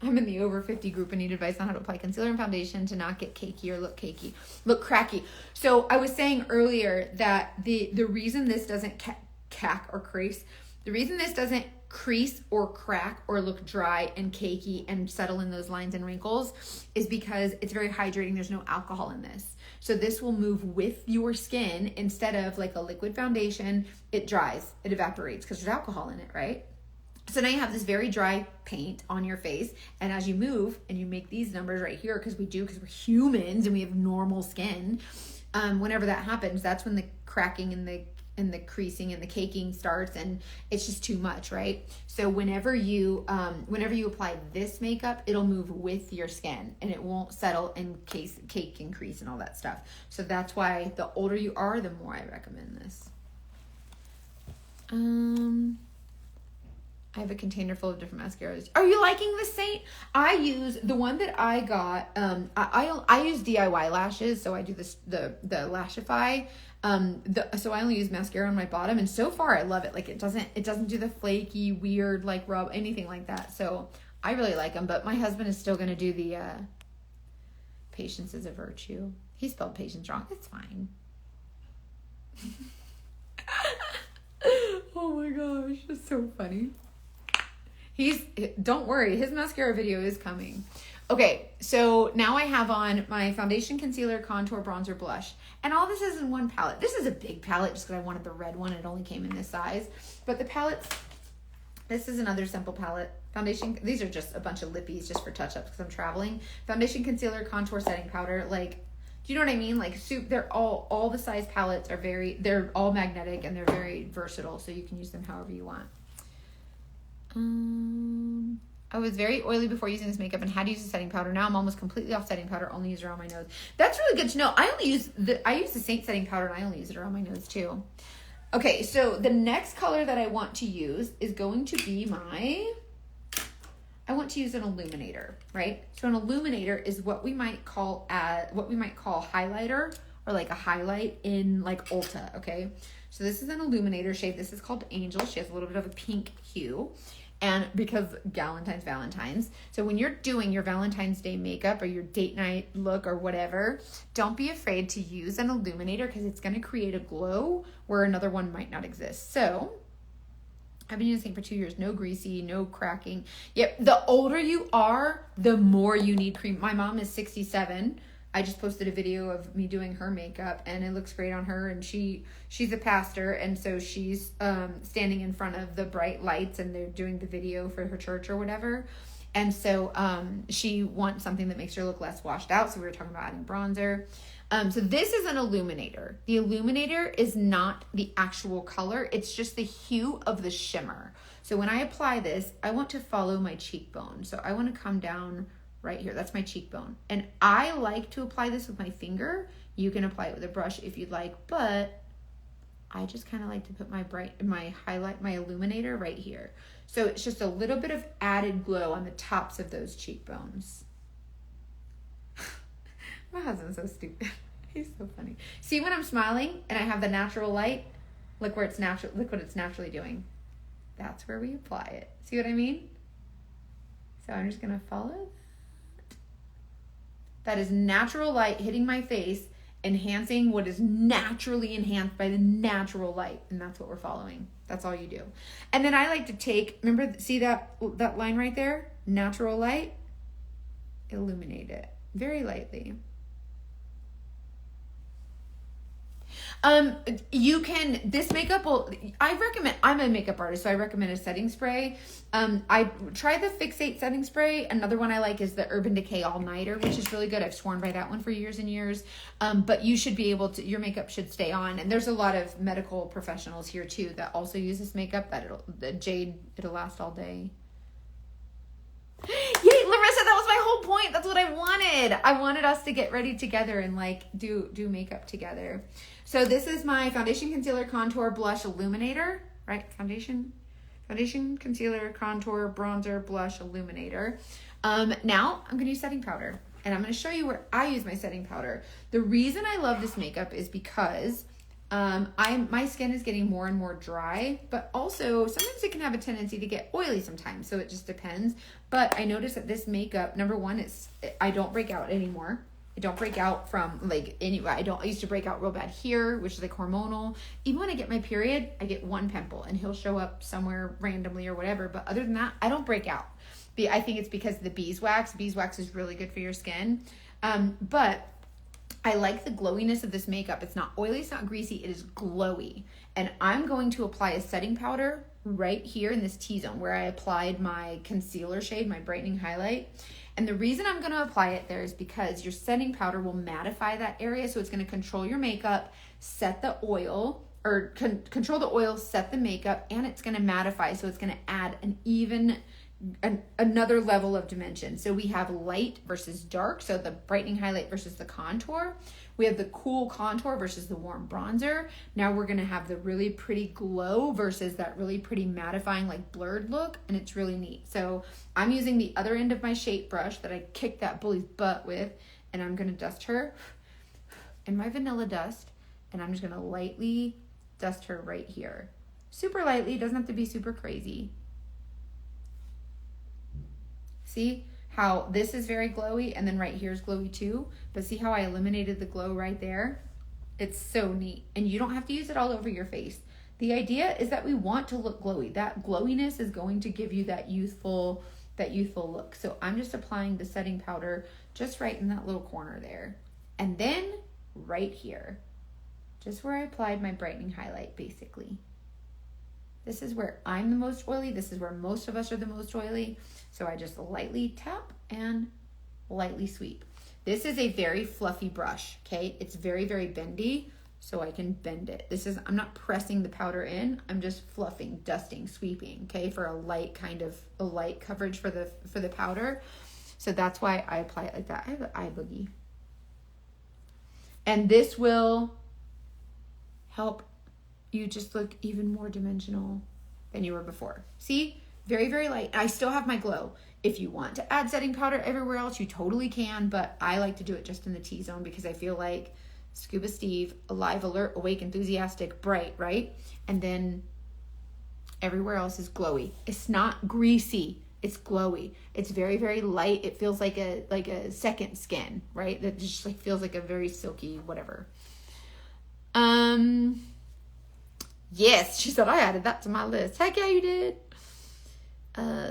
I'm in the over 50 group and need advice on how to apply concealer and foundation to not get cakey or look cracky. So I was saying earlier that the reason this doesn't cack or crease, the reason this doesn't crease or crack or look dry and cakey and settle in those lines and wrinkles is because it's very hydrating. There's no alcohol in this. So this will move with your skin instead of like a liquid foundation. It dries, it evaporates because there's alcohol in it, right? So now you have this very dry paint on your face. And as you move and you make these numbers right here, because we're humans and we have normal skin, whenever that happens, that's when the cracking and the creasing and the caking starts, and it's just too much, right? So whenever you apply this makeup, it'll move with your skin and it won't settle and cake and crease and all that stuff. So that's why the older you are, the more I recommend this. I have a container full of different mascaras. Are you liking the Saint? I use the one that I got. I use DIY lashes, so I do the Lashify. So I only use mascara on my bottom, and so far I love it. Like it doesn't do the flaky, weird like rub, anything like that. So I really like them. But my husband is still gonna do the Patience is a Virtue. He spelled patience wrong. It's fine. Oh my gosh, it's so funny. Don't worry, his mascara video is coming. Okay, so now I have on my foundation, concealer, contour, bronzer, blush. And all this is in one palette. This is a big palette just because I wanted the red one. It only came in this size. But the palettes, this is another simple palette. Foundation, these are just a bunch of lippies just for touch-ups because I'm traveling. Foundation, concealer, contour, setting powder. Like, do you know what I mean? Like, they're all the size palettes are they're all magnetic and they're very versatile. So you can use them however you want. I was very oily before using this makeup and had to use a setting powder. Now I'm almost completely off setting powder, only use it around my nose. That's really good to know. I use the Saint setting powder and I only use it around my nose too. Okay, so the next color that I want to use is going to be I want to use an illuminator, right? So an illuminator is what we might call highlighter or like a highlight in like Ulta, okay? So this is an illuminator shade. This is called Angel. She has a little bit of a pink hue. And because Valentine's. So when you're doing your Valentine's Day makeup or your date night look or whatever, don't be afraid to use an illuminator because it's going to create a glow where another one might not exist. So I've been using it for 2 years. No greasy, no cracking. Yep. The older you are, the more you need cream. My mom is 67. I just posted a video of me doing her makeup and it looks great on her. And she's a pastor. And so she's standing in front of the bright lights and they're doing the video for her church or whatever. And so she wants something that makes her look less washed out. So we were talking about adding bronzer. So this is an illuminator. The illuminator is not the actual color. It's just the hue of the shimmer. So when I apply this, I want to follow my cheekbone. So I want to come down right here. That's my cheekbone. And I like to apply this with my finger. You can apply it with a brush if you'd like, but I just kind of like to put my illuminator right here. So it's just a little bit of added glow on the tops of those cheekbones. My husband's so stupid. He's so funny. See when I'm smiling and I have the natural light? Look where it's natural. Look what it's naturally doing. That's where we apply it. See what I mean? So I'm just gonna follow. That is natural light hitting my face, enhancing what is naturally enhanced by the natural light, and that's what we're following. That's all you do. And then I like to take. Remember, see that line right there? Natural light. Illuminate it very lightly. This makeup I'm a makeup artist, so I recommend a setting spray. I tried the Fixate setting spray. Another one I like is the Urban Decay All Nighter, which is really good. I've sworn by that one for years and years. But you should be able to, your makeup should stay on. And there's a lot of medical professionals here too that also use this makeup it'll last all day. Yay, Larissa, that was my whole point. That's what I wanted. I wanted us to get ready together and like do makeup together. So this is my foundation, concealer, contour, blush, illuminator, right? Foundation, concealer, contour, bronzer, blush, illuminator. Now I'm going to use setting powder and I'm going to show you where I use my setting powder. The reason I love this makeup is because my skin is getting more and more dry, but also sometimes it can have a tendency to get oily sometimes. So it just depends. But I noticed that this makeup, number one, I don't break out anymore. I don't break out from I used to break out real bad here, which is like hormonal. Even when I get my period, I get one pimple and he'll show up somewhere randomly or whatever. But other than that, I don't break out. I think it's because of the beeswax. Beeswax is really good for your skin. But I like the glowiness of this makeup. It's not oily, it's not greasy, it is glowy. And I'm going to apply a setting powder right here in this T-zone where I applied my concealer shade, my brightening highlight. And the reason I'm going to apply it there is because your setting powder will mattify that area. So it's going to control your makeup, set the oil, or control the oil, set the makeup, and it's going to mattify. So it's going to add another level of dimension. So we have light versus dark. So the brightening highlight versus the contour. We have the cool contour versus the warm bronzer. Now we're going to have the really pretty glow versus that really pretty mattifying, like blurred look. And it's really neat. So I'm using the other end of my shape brush that I kicked that bully's butt with. And I'm going to dust her in my vanilla dust. And I'm just going to lightly dust her right here. Super lightly. Doesn't have to be super crazy. See how this is very glowy and then right here is glowy too, but see how I eliminated the glow right there? It's so neat. And you don't have to use it all over your face. The idea is that we want to look glowy. That glowiness is going to give you that youthful look. So I'm just applying the setting powder just right in that little corner there. And then right here, just where I applied my brightening highlight basically. This is where I'm the most oily. This is where most of us are the most oily. So I just lightly tap and lightly sweep. This is a very fluffy brush, okay? It's very, very bendy, so I can bend it. I'm not pressing the powder in. I'm just fluffing, dusting, sweeping, okay? For a light coverage for the powder. So that's why I apply it like that. I have an eye boogie. And this will help you just look even more dimensional than you were before. See? Very, very light. I still have my glow. If you want to add setting powder everywhere else, you totally can, but I like to do it just in the T-zone because I feel like Scuba Steve, alive, alert, awake, enthusiastic, bright, right? And then Everywhere else is glowy. It's not greasy. It's glowy. It's very, very light. It feels like a second skin, right? That just like feels like a very silky whatever. Yes, she said I added that to my list. Heck yeah, you did.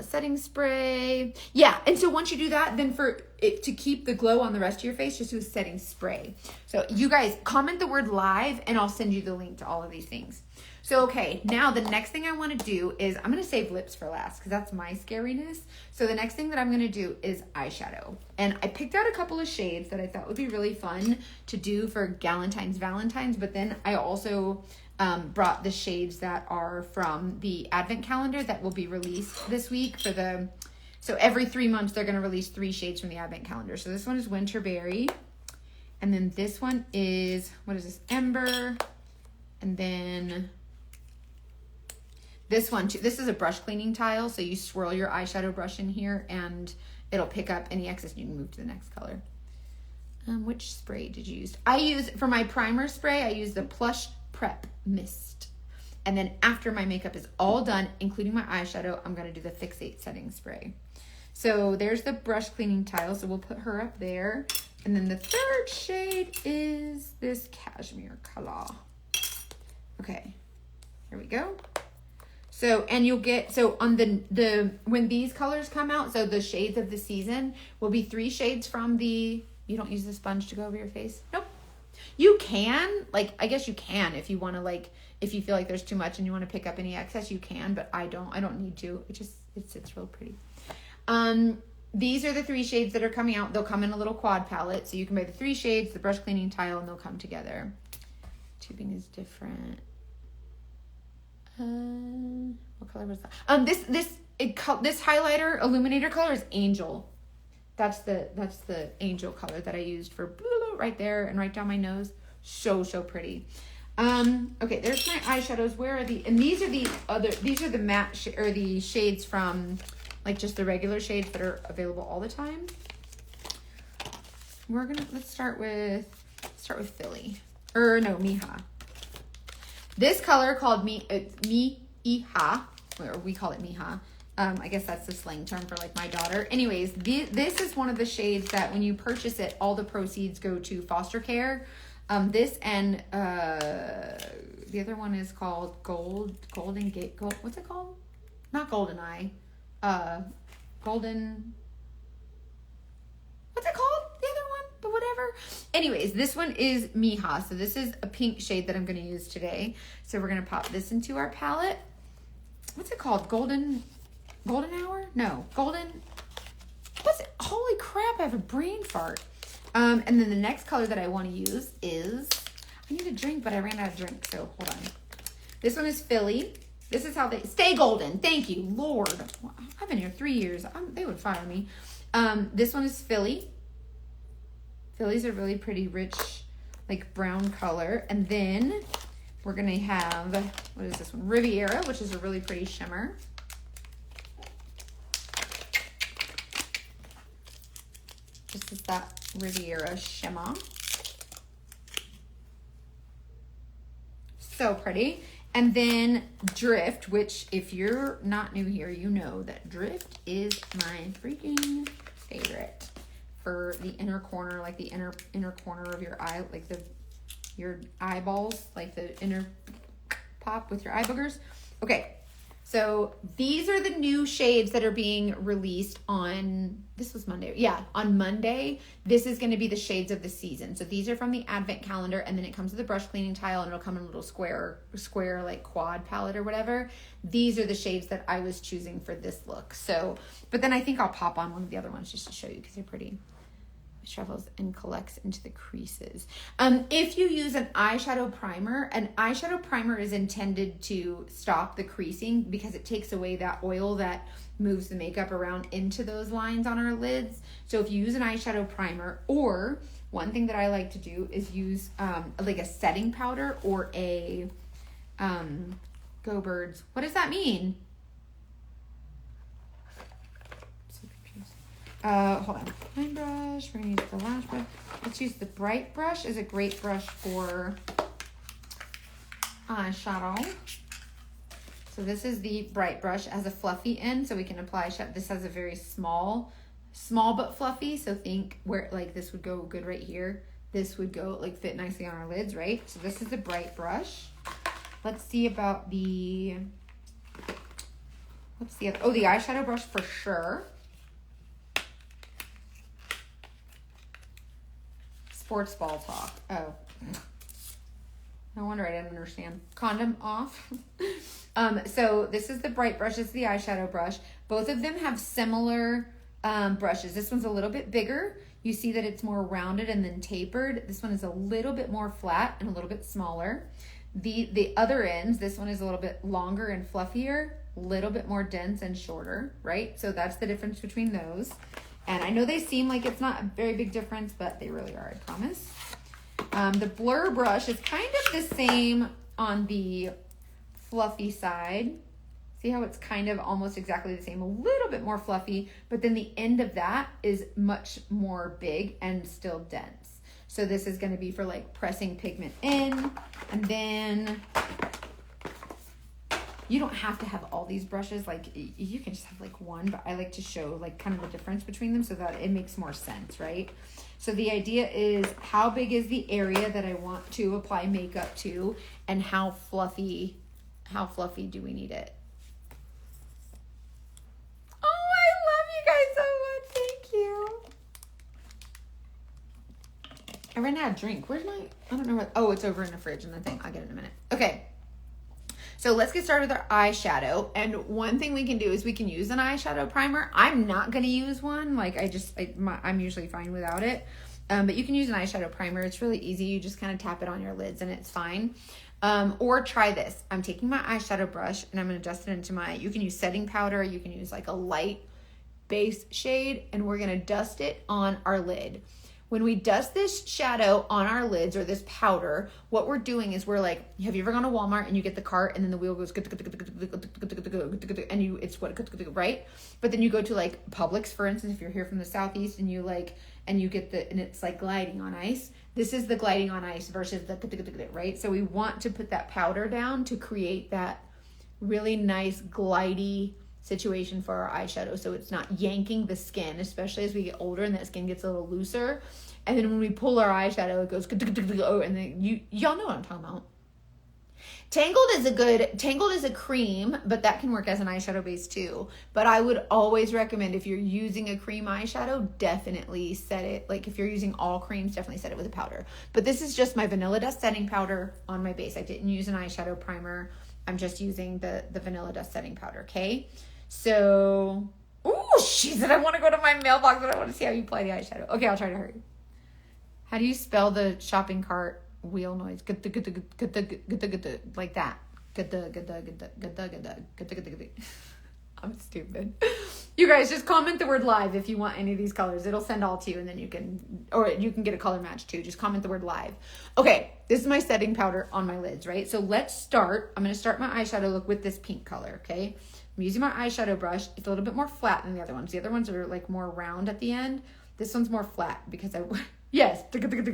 Setting spray. Yeah, and so once you do that, then for it to keep the glow on the rest of your face, just do a setting spray. So you guys comment the word live and I'll send you the link to all of these things. So, okay, now the next thing I want to do is I'm going to save lips for last because that's my scariness. So the next thing that I'm going to do is eyeshadow. And I picked out a couple of shades that I thought would be really fun to do for Valentine's, but then I also brought the shades that are from the advent calendar that will be released this week so every 3 months they're going to release 3 shades from the advent calendar. So this one is Winterberry, and then this one is, what is this, Ember, and then this one too. This is a brush cleaning tile, so you swirl your eyeshadow brush in here and it'll pick up any excess and you can move to the next color. Which spray did you use? For my primer spray, I use the Plush Prep Mist. And then after my makeup is all done, including my eyeshadow, I'm going to do the Fixate setting spray. So there's the brush cleaning tile, so we'll put her up there. And then the third shade is this cashmere color. Okay, here we go. So, and you'll get, so on the when these colors come out, so the shades of the season will be 3 shades from the, you don't use the sponge to go over your face? Nope. You can, like, I guess you can if you want to, like, if you feel like there's too much and you want to pick up any excess, you can, but I don't need to. It sits real pretty. These are the 3 shades that are coming out. They'll come in a little quad palette, so you can buy the 3 shades, the brush cleaning tile, and they'll come together. Tubing is different. What color was that? This highlighter illuminator color is Angel. That's the Angel color that I used for right there and right down my nose. So pretty. Okay, there's my eyeshadows. Where are the, and these are the matte or the shades from like just the regular shades that are available all the time. Let's start with Philly. Mija. This color called Mija, or we call it Mija. I guess that's the slang term for like my daughter. Anyways, this is one of the shades that when you purchase it, all the proceeds go to foster care. This and the other one is called Golden Gate. What's it called? Not Golden Eye. Golden. What's it called? The other one, but whatever. Anyways, this one is Mija. So this is a pink shade that I'm going to use today. So we're going to pop this into our palette. What's it called? Golden Hour? No, what's it? Holy crap, I have a brain fart. And then the next color that I want to use is, I need a drink, but I ran out of drink, so hold on. This one is Philly. This is how they, stay golden. Thank you, Lord. I've been here 3 years. They would fire me. This one is Philly. Philly's a really pretty rich, like brown color. And then we're going to have, what is this one? Riviera, which is a really pretty shimmer. This is that Riviera shimmer. So pretty. And then Drift, which if you're not new here, you know that Drift is my freaking favorite for the inner corner, like the inner corner of your eye, like your eyeballs, like the inner pop with your eye boogers. Okay. So these are the new shades that are being released on, this was Monday. Yeah, on Monday. This is going to be the shades of the season. So these are from the advent calendar, and then it comes with a brush cleaning tile, and it'll come in a little square like quad palette or whatever. These are the shades that I was choosing for this look. So, but then I think I'll pop on one of the other ones just to show you because they're pretty. It travels and collects into the creases. If you use an eyeshadow primer is intended to stop the creasing because it takes away that oil that moves the makeup around into those lines on our lids. So if you use an eyeshadow primer, or one thing that I like to do is use like a setting powder or a Go Birds. What does that mean? Hold on. Fine brush. We're going to use the lash brush. Let's use the Bright brush. Is a great brush for eyeshadow. So So this is the bright brush. It has a fluffy end, so we can apply shadow. This has a very small but fluffy. So think where like this would go good right here. This would go like fit nicely on our lids, right? So this is the bright brush. Let's see about the, what's the other? Oh, the eyeshadow brush for sure. Sports ball talk. Oh. No wonder I didn't understand. Condom off. So this is the bright brush. This is the eyeshadow brush. Both of them have similar brushes. This one's a little bit bigger. You see that it's more rounded and then tapered. This one is a little bit more flat and a little bit smaller. The other ends, this one is a little bit longer and fluffier, a little bit more dense and shorter, right? So that's the difference between those. And I know they seem like it's not a very big difference, but they really are, I promise. The blur brush is kind of the same on the fluffy side. See how it's kind of almost exactly the same, a little bit more fluffy, but then the end of that is much more big and still dense. So this is going to be for like pressing pigment in. And then you don't have to have all these brushes. Like you can just have like one, but I like to show like kind of the difference between them so that it makes more sense, right? So the idea is how big is the area that I want to apply makeup to, and how fluffy do we need it? Oh, I love you guys so much. Thank you. I ran out of drink. Where's my, I don't know what, oh, it's over in the fridge in the thing. I'll get it in a minute. Okay. So let's get started with our eyeshadow. And one thing we can do is we can use an eyeshadow primer. I'm not going to use one. Like I'm usually fine without it. But you can use an eyeshadow primer. It's really easy. You just kind of tap it on your lids and it's fine. Or try this. I'm taking my eyeshadow brush and I'm going to dust it into you can use setting powder. You can use like a light base shade, and we're going to dust it on our lid. When we dust this shadow on our lids or this powder, what we're doing is we're like, have you ever gone to Walmart and you get the cart and then the wheel goes, and it's what, right? But then you go to like Publix, for instance, if you're here from the Southeast and you get and it's like gliding on ice. This is the gliding on ice versus the, right? So we want to put that powder down to create that really nice glidey situation for our eyeshadow, so it's not yanking the skin, especially as we get older and that skin gets a little looser. And then when we pull our eyeshadow, it goes, and then y'all know what I'm talking about. Tangled is a cream, but that can work as an eyeshadow base too. But I would always recommend, if you're using a cream eyeshadow, definitely set it, like if you're using all creams, definitely set it with a powder. But this is just my Vanilla Dust setting powder on my base. I didn't use an eyeshadow primer. I'm just using the Vanilla Dust setting powder, okay? So, ooh, she said, I want to go to my mailbox, but I want to see how you apply the eyeshadow. Okay, I'll try to hurry. How do you spell the shopping cart wheel noise? Like that. I'm stupid. You guys just comment the word live if you want any of these colors. It'll send all to you, and then you can get a color match too. Just comment the word live. Okay, this is my setting powder on my lids, right? So let's start. I'm going to start my eyeshadow look with this pink color, okay? I'm using my eyeshadow brush. It's a little bit more flat than the other ones. The other ones are like more round at the end. This one's more flat because yes. I'm going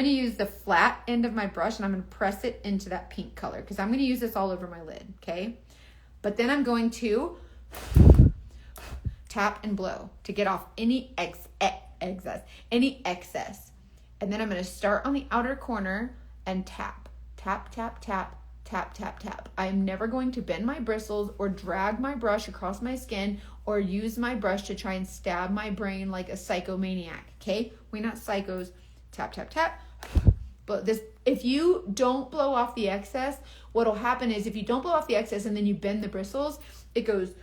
to use the flat end of my brush and I'm going to press it into that pink color because I'm going to use this all over my lid, okay? But then I'm going to tap and blow to get off any excess. And then I'm going to start on the outer corner and tap, tap, tap, tap, tap, tap, tap. I'm never going to bend my bristles or drag my brush across my skin or use my brush to try and stab my brain like a psychomaniac, okay? We're not psychos. Tap, tap, tap. But if you don't blow off the excess, what'll happen is if you don't blow off the excess and then you bend the bristles, it goes,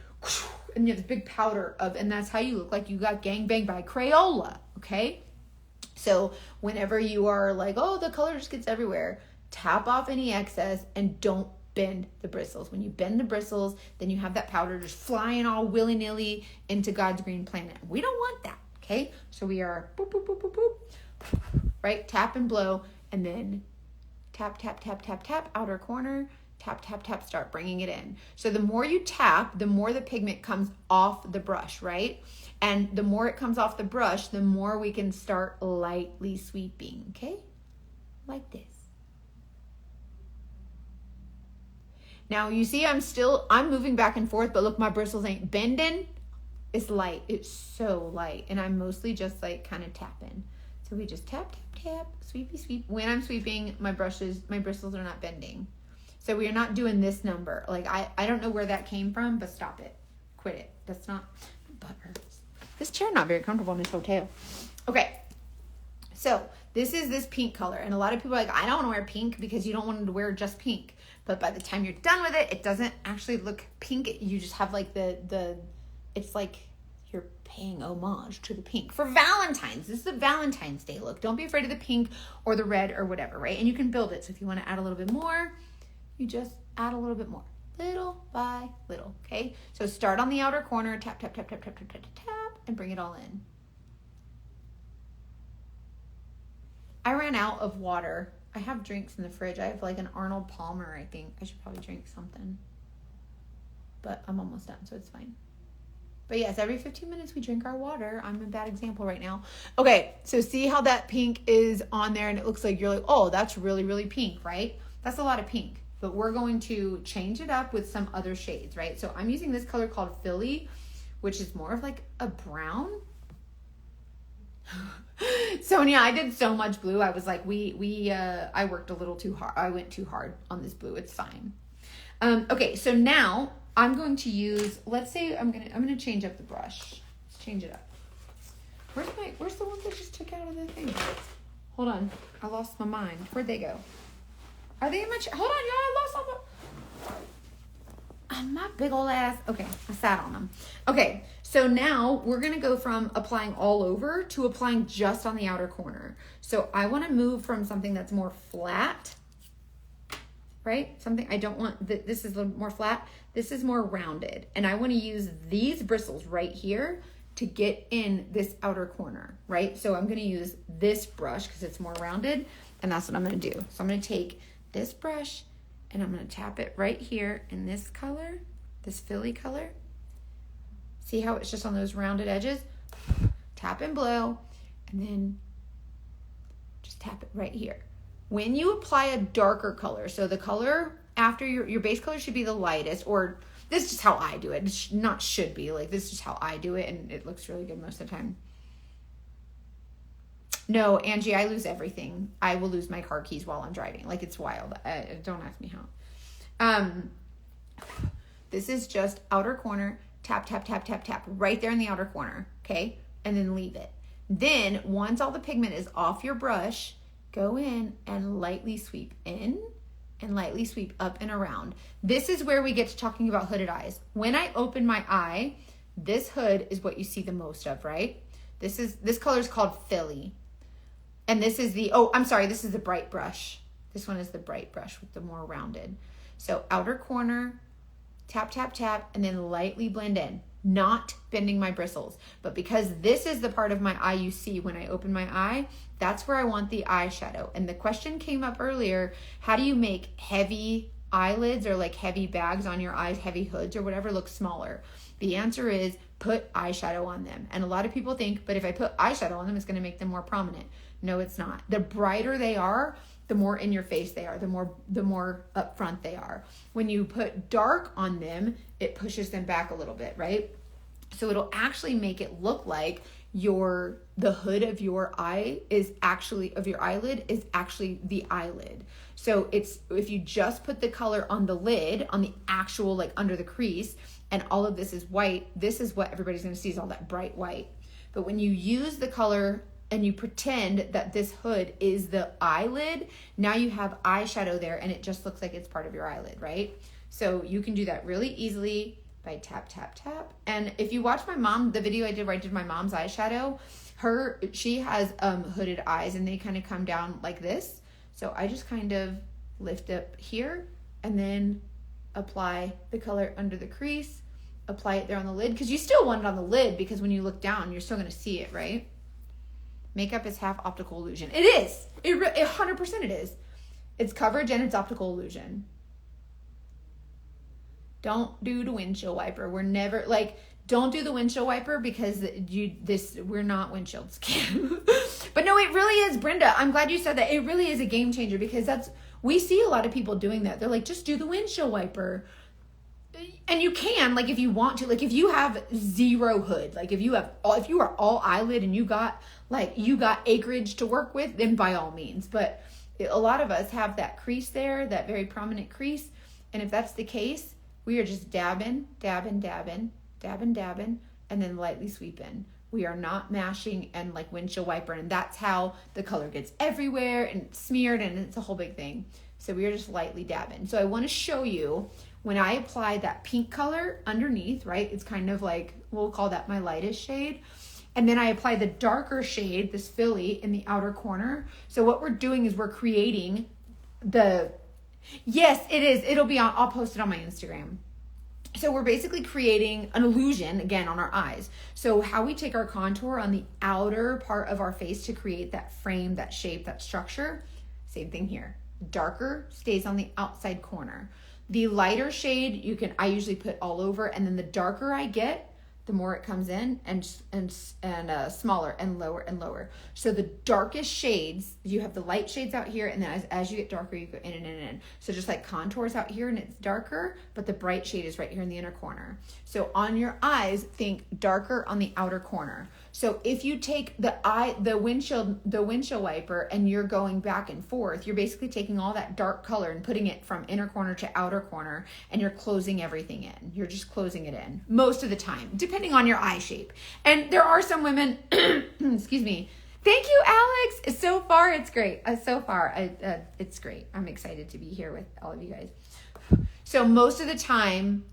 and you have this big powder and that's how you look like you got gangbanged by Crayola, okay? So whenever you are like, oh, the color just gets everywhere, tap off any excess and don't bend the bristles. When you bend the bristles, then you have that powder just flying all willy-nilly into God's green planet. We don't want that, okay? So we are boop, boop, boop, boop, boop, right? Tap and blow, and then tap, tap, tap, tap, tap, outer corner, tap, tap, tap, start bringing it in. So the more you tap, the more the pigment comes off the brush, right? And the more it comes off the brush, the more we can start lightly sweeping, okay? Like this. Now you see I'm moving back and forth, but look, my bristles ain't bending. It's light. It's so light. And I'm mostly just like kind of tapping. So we just tap, tap, tap, sweepy, sweep. When I'm sweeping, my bristles are not bending. So we are not doing this number. Like, I don't know where that came from, but stop it. Quit it. That's not butter. This chair not very comfortable in this hotel. Okay. So this is this pink color. And a lot of people are like, I don't want to wear pink because you don't want to wear just pink. But by the time you're done with it, it doesn't actually look pink. You just have like it's like you're paying homage to the pink. For Valentine's, this is a Valentine's Day look. Don't be afraid of the pink or the red or whatever, right? And you can build it. So if you want to add a little bit more, you just add a little bit more. Little by little, okay? So start on the outer corner, tap, tap, tap, tap, tap, tap, tap, tap, tap, and bring it all in. I ran out of water. I have drinks in the fridge. I have like an Arnold Palmer, I think. I should probably drink something. But I'm almost done, so it's fine. But yes, every 15 minutes we drink our water. I'm a bad example right now. Okay, so see how that pink is on there and it looks like you're like, oh, that's really, really pink, right? That's a lot of pink. But we're going to change it up with some other shades, right? So I'm using this color called Philly, which is more of like a brown. Sonia, I did so much blue. I was like, I worked a little too hard. I went too hard on this blue. It's fine. Okay, so now I'm going to use, let's say I'm gonna change up the brush. Let's change it up. Where's the one that just took out of the thing? Hold on, I lost my mind. Where'd they go? Are they in my hold on, y'all, I lost all my big old ass. Okay, I sat on them. Okay, so now we're gonna go from applying all over to applying just on the outer corner. So I wanna move from something that's more flat, right? Something I don't want, this is a little more flat. This is more rounded. And I wanna use these bristles right here to get in this outer corner, right? So I'm gonna use this brush because it's more rounded, and that's what I'm gonna do. So I'm gonna take this brush and I'm gonna tap it right here in this color, this Philly color. See how it's just on those rounded edges? Tap and blow, and then just tap it right here. When you apply a darker color, so the color after your base color should be the lightest, or this is just how I do it. It's not should be, like this is just how I do it, and it looks really good most of the time. No, Angie, I lose everything. I will lose my car keys while I'm driving. Like, it's wild. Don't ask me how. This is just outer corner, tap, tap, tap, tap, tap, right there in the outer corner, okay? And then leave it. Then, once all the pigment is off your brush, go in and lightly sweep in and lightly sweep up and around. This is where we get to talking about hooded eyes. When I open my eye, this hood is what you see the most of, right? This color is called Philly. And this is this is the bright brush. This one is the bright brush with the more rounded. So outer corner, tap, tap, tap, and then lightly blend in. Not bending my bristles. But because this is the part of my eye you see when I open my eye, that's where I want the eyeshadow. And the question came up earlier, how do you make heavy eyelids or like heavy bags on your eyes, heavy hoods or whatever look smaller? The answer is put eyeshadow on them. And a lot of people think, but if I put eyeshadow on them, it's gonna make them more prominent. No, it's not. The brighter they are, the more in your face they are, the more up front they are. When you put dark on them, it pushes them back a little bit, right? So it'll actually make it look like the hood of your eye is actually, of your eyelid is actually the eyelid. So if you just put the color on the lid, on the actual, like under the crease, and all of this is white, this is what everybody's gonna see, is all that bright white. But when you use the color and you pretend that this hood is the eyelid, now you have eyeshadow there and it just looks like it's part of your eyelid, right? So you can do that really easily by tap, tap, tap. And if you watch my mom, the video I did where I did my mom's eyeshadow, she has hooded eyes and they kind of come down like this. So I just kind of lift up here and then apply the color under the crease, apply it there on the lid, because you still want it on the lid because when you look down, you're still gonna see it, right? Makeup is half optical illusion. It is. It 100% it is. It's coverage and it's optical illusion. Don't do the windshield wiper. We're never don't do the windshield wiper because we're not windshield skin. But no, it really is, Brenda. I'm glad you said that. It really is a game changer because that's We see a lot of people doing that. They're like, just do the windshield wiper. And you can, like, if you want to, like, if you have zero hood, like if you are all eyelid and you got acreage to work with, then by all means. But a lot of us have that crease there, that very prominent crease. And if that's the case, we are just dabbing, and then lightly sweeping. We are not mashing and like windshield wiper, and that's how the color gets everywhere and it's smeared, and it's a whole big thing. So we are just lightly dabbing. So I want to show you when I apply that pink color underneath, right? It's kind of like, we'll call that my lightest shade. And then I apply the darker shade, this Philly, in the outer corner. So what we're doing is we're creating yes, it is. It'll be on, I'll post it on my Instagram. So we're basically creating an illusion, again, on our eyes. So how we take our contour on the outer part of our face to create that frame, that shape, that structure, same thing here. Darker stays on the outside corner. The lighter shade, I usually put all over, and then the darker I get, the more it comes in, and smaller and lower and lower. So the darkest shades, you have the light shades out here, and then as you get darker, you go in and in and in. So just like contours out here, and it's darker, but the bright shade is right here in the inner corner. So on your eyes, think darker on the outer corner. So if you take the windshield wiper, and you're going back and forth, you're basically taking all that dark color and putting it from inner corner to outer corner, and you're closing everything in. You're just closing it in most of the time, depending on your eye shape. And there are some women, excuse me. Thank you, Alex. So far, it's great. It's great. I'm excited to be here with all of you guys. So most of the time,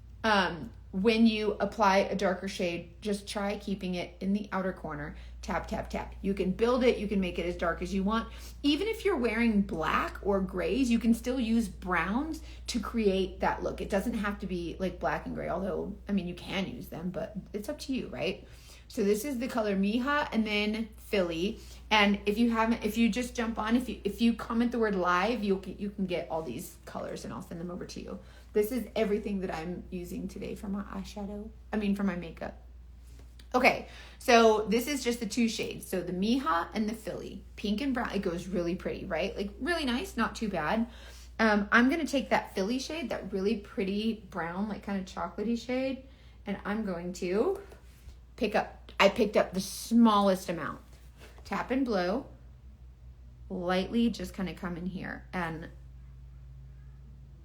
when you apply a darker shade, just try keeping it in the outer corner. Tap, tap, tap. You can build it. You can make it as dark as you want. Even if you're wearing black or grays, you can still use browns to create that look. It doesn't have to be like black and gray, although, I mean, you can use them, but it's up to you, right? So this is the color Mija and then Philly. And if you just jump on, if you comment the word live, you can get all these colors, and I'll send them over to you. This is everything that I'm using today for my for my makeup. Okay, so this is just the two shades. So the Mija and the Philly, pink and brown. It goes really pretty, right? Like really nice, not too bad. I'm going to take that Philly shade, that really pretty brown, like kind of chocolatey shade, and I'm going to I picked up the smallest amount. Tap and blow. Lightly just kind of come in here and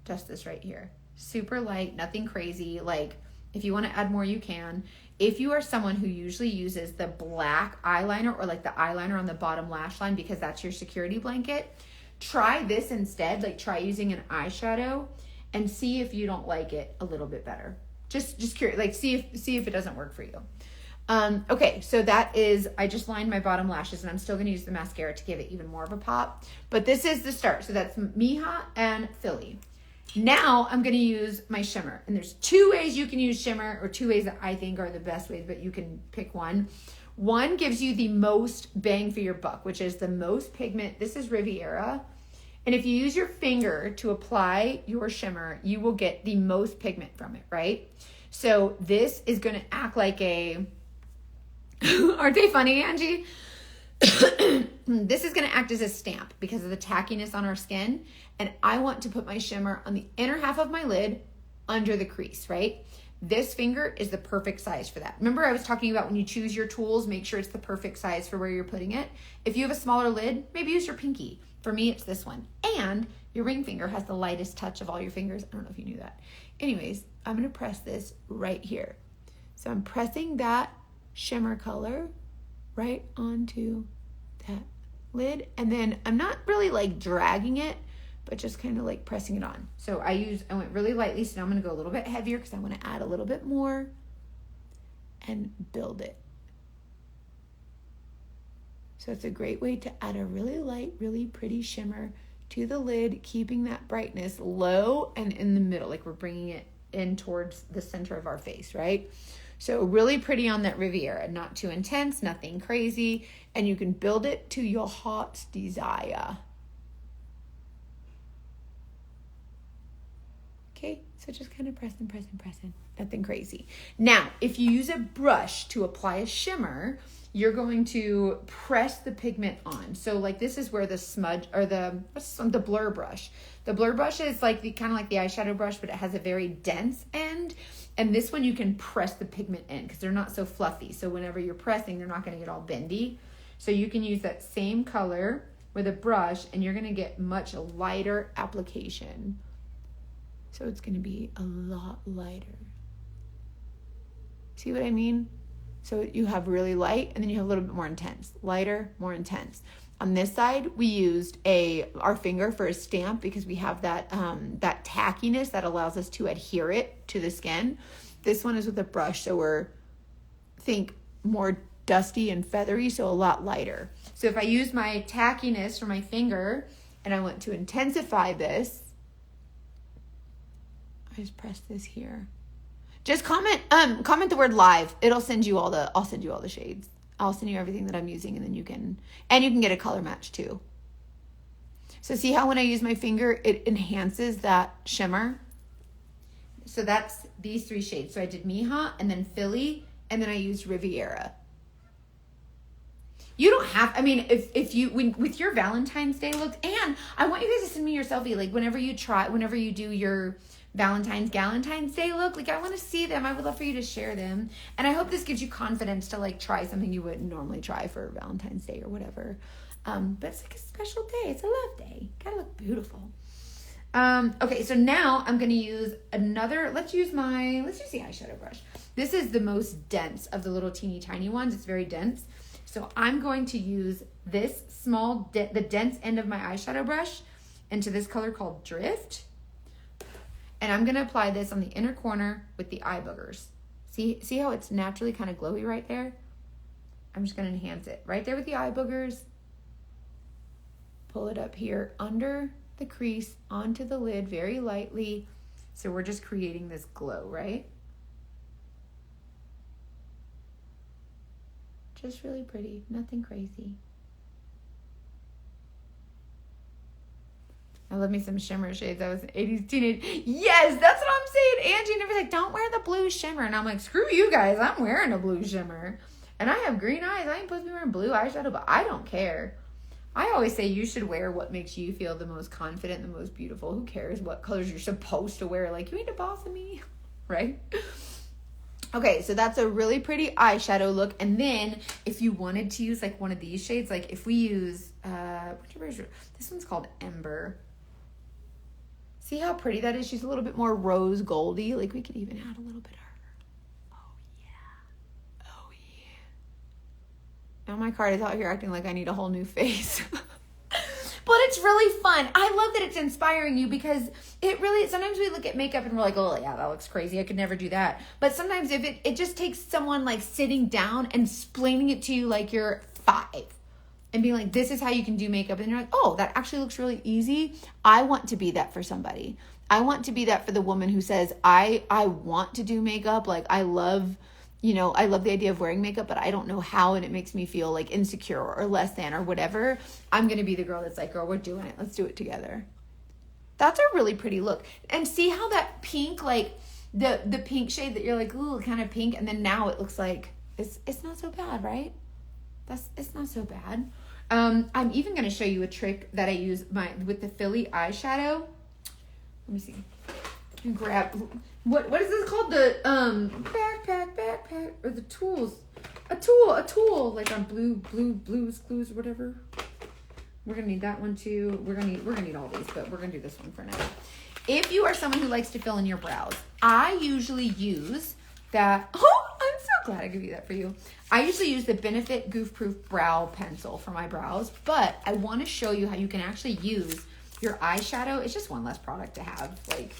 just this right here. Super light, nothing crazy. Like if you want to add more, you can. If you are someone who usually uses the black eyeliner or like the eyeliner on the bottom lash line because that's your security blanket, try this instead. Like try using an eyeshadow and see if you don't like it a little bit better. Just curious, like see if it doesn't work for you. Okay, so that is, I just lined my bottom lashes, and I'm still going to use the mascara to give it even more of a pop. But this is the start. So that's Mija and Philly. Now I'm going to use my shimmer. And there's two ways you can use shimmer, or two ways that I think are the best ways, but you can pick one. One gives you the most bang for your buck, which is the most pigment. This is Riviera. And if you use your finger to apply your shimmer, you will get the most pigment from it, right? So this is going to act like a... Aren't they funny, Angie? This is going to act as a stamp because of the tackiness on our skin. And I want to put my shimmer on the inner half of my lid under the crease, right? This finger is the perfect size for that. Remember I was talking about when you choose your tools, make sure it's the perfect size for where you're putting it. If you have a smaller lid, maybe use your pinky. For me, it's this one. And your ring finger has the lightest touch of all your fingers. I don't know if you knew that. Anyways, I'm going to press this right here. So I'm pressing that shimmer color right onto that lid, and then I'm not really like dragging it, but just kind of like pressing it on. So I went really lightly, so now I'm going to go a little bit heavier because I want to add a little bit more and build it. So it's a great way to add a really light, really pretty shimmer to the lid, keeping that brightness low and in the middle, like we're bringing it in towards the center of our face, right? So really pretty on that Riviera, not too intense, nothing crazy, and you can build it to your heart's desire. Okay, so just kind of pressing. Nothing crazy. Now, if you use a brush to apply a shimmer, you're going to press the pigment on. So like this is where the smudge or the blur brush. The blur brush is like kind of like the eyeshadow brush, but it has a very dense end. And this one you can press the pigment in because they're not so fluffy. So whenever you're pressing, they're not going to get all bendy. So you can use that same color with a brush and you're going to get much lighter application. So it's going to be a lot lighter. See what I mean? So you have really light and then you have a little bit more intense. Lighter, more intense. On this side, we used our finger for a stamp because we have that tackiness that allows us to adhere it to the skin. This one is with a brush, so think more dusty and feathery, so a lot lighter. So if I use my tackiness for my finger and I want to intensify this, I just press this here. Just comment the word live. I'll send you all the shades. I'll send you everything that I'm using and then you can get a color match too. So see how when I use my finger, it enhances that shimmer? So that's these 3 shades. So I did Mija and then Philly and then I used Riviera. You don't have, I mean, with your Valentine's Day looks, and I want you guys to send me your selfie, like whenever you do your Galentine's Day look, like I want to see them. I would love for you to share them. And I hope this gives you confidence to like try something you wouldn't normally try for Valentine's Day or whatever. But it's like a special day. It's a love day. Gotta look beautiful. Okay, so now I'm gonna use let's use the eyeshadow brush. This is the most dense of the little teeny tiny ones. It's very dense. So I'm going to use this the dense end of my eyeshadow brush into this color called Drift. And I'm going to apply this on the inner corner with the eye boogers. See how it's naturally kind of glowy right there? I'm just going to enhance it right there with the eye boogers. Pull it up here under the crease onto the lid very lightly. So we're just creating this glow, right? Just really pretty, nothing crazy. I love me some shimmer shades. I was an 80s teenage. Yes, that's what I'm saying. Angie never like, don't wear the blue shimmer. And I'm like, screw you guys. I'm wearing a blue shimmer. And I have green eyes. I ain't supposed to be wearing blue eyeshadow, but I don't care. I always say you should wear what makes you feel the most confident, the most beautiful. Who cares what colors you're supposed to wear? Like, you ain't a boss of me, right? Okay, so that's a really pretty eyeshadow look. And then if you wanted to use like one of these shades, like if we use, this one's called Ember. See how pretty that is? She's a little bit more rose goldy. Like we could even add a little bit of her. Oh yeah. Oh yeah. Now my card is out here acting like I need a whole new face. But it's really fun. I love that it's inspiring you because sometimes we look at makeup and we're like, oh yeah, that looks crazy. I could never do that. But sometimes if it just takes someone like sitting down and explaining it to you like you're 5 and being like, this is how you can do makeup. And you're like, oh, that actually looks really easy. I want to be that for somebody. I want to be that for the woman who says, I want to do makeup. Like I love the idea of wearing makeup, but I don't know how, and it makes me feel like insecure or less than or whatever. I'm going to be the girl that's like, girl, we're doing it. Let's do it together. That's a really pretty look. And see how that pink, like the pink shade that you're like, ooh, kind of pink. And then now it looks like it's not so bad, right? It's not so bad. I'm even going to show you a trick that I use with the Philly eyeshadow. Let me see. Grab what is this called? The backpack or the tools. A tool like on blues clues or whatever. We're gonna need that one too. We're gonna need all these, but we're gonna do this one for now. If you are someone who likes to fill in your brows, I usually use that. Oh, I'm so glad I gave you that for you. I usually use the Benefit Goof Proof Brow Pencil for my brows, but I want to show you how you can actually use your eyeshadow. It's just one less product to have, like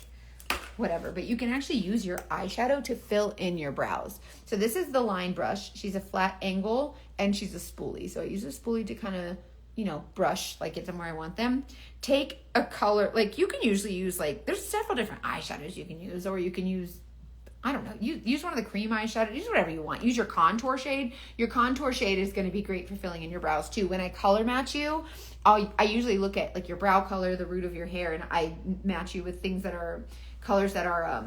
whatever, but you can actually use your eyeshadow to fill in your brows. So this is the line brush. She's a flat angle and she's a spoolie. So I use a spoolie to kind of, brush, like get them where I want them. Take a color, like you can usually use there's several different eyeshadows you can use, or you can use, I don't know, use one of the cream eyeshadows, use whatever you want. Use your contour shade. Your contour shade is going to be great for filling in your brows too. When I color match you, I usually look at like your brow color, the root of your hair, and I match you with things that are colors that are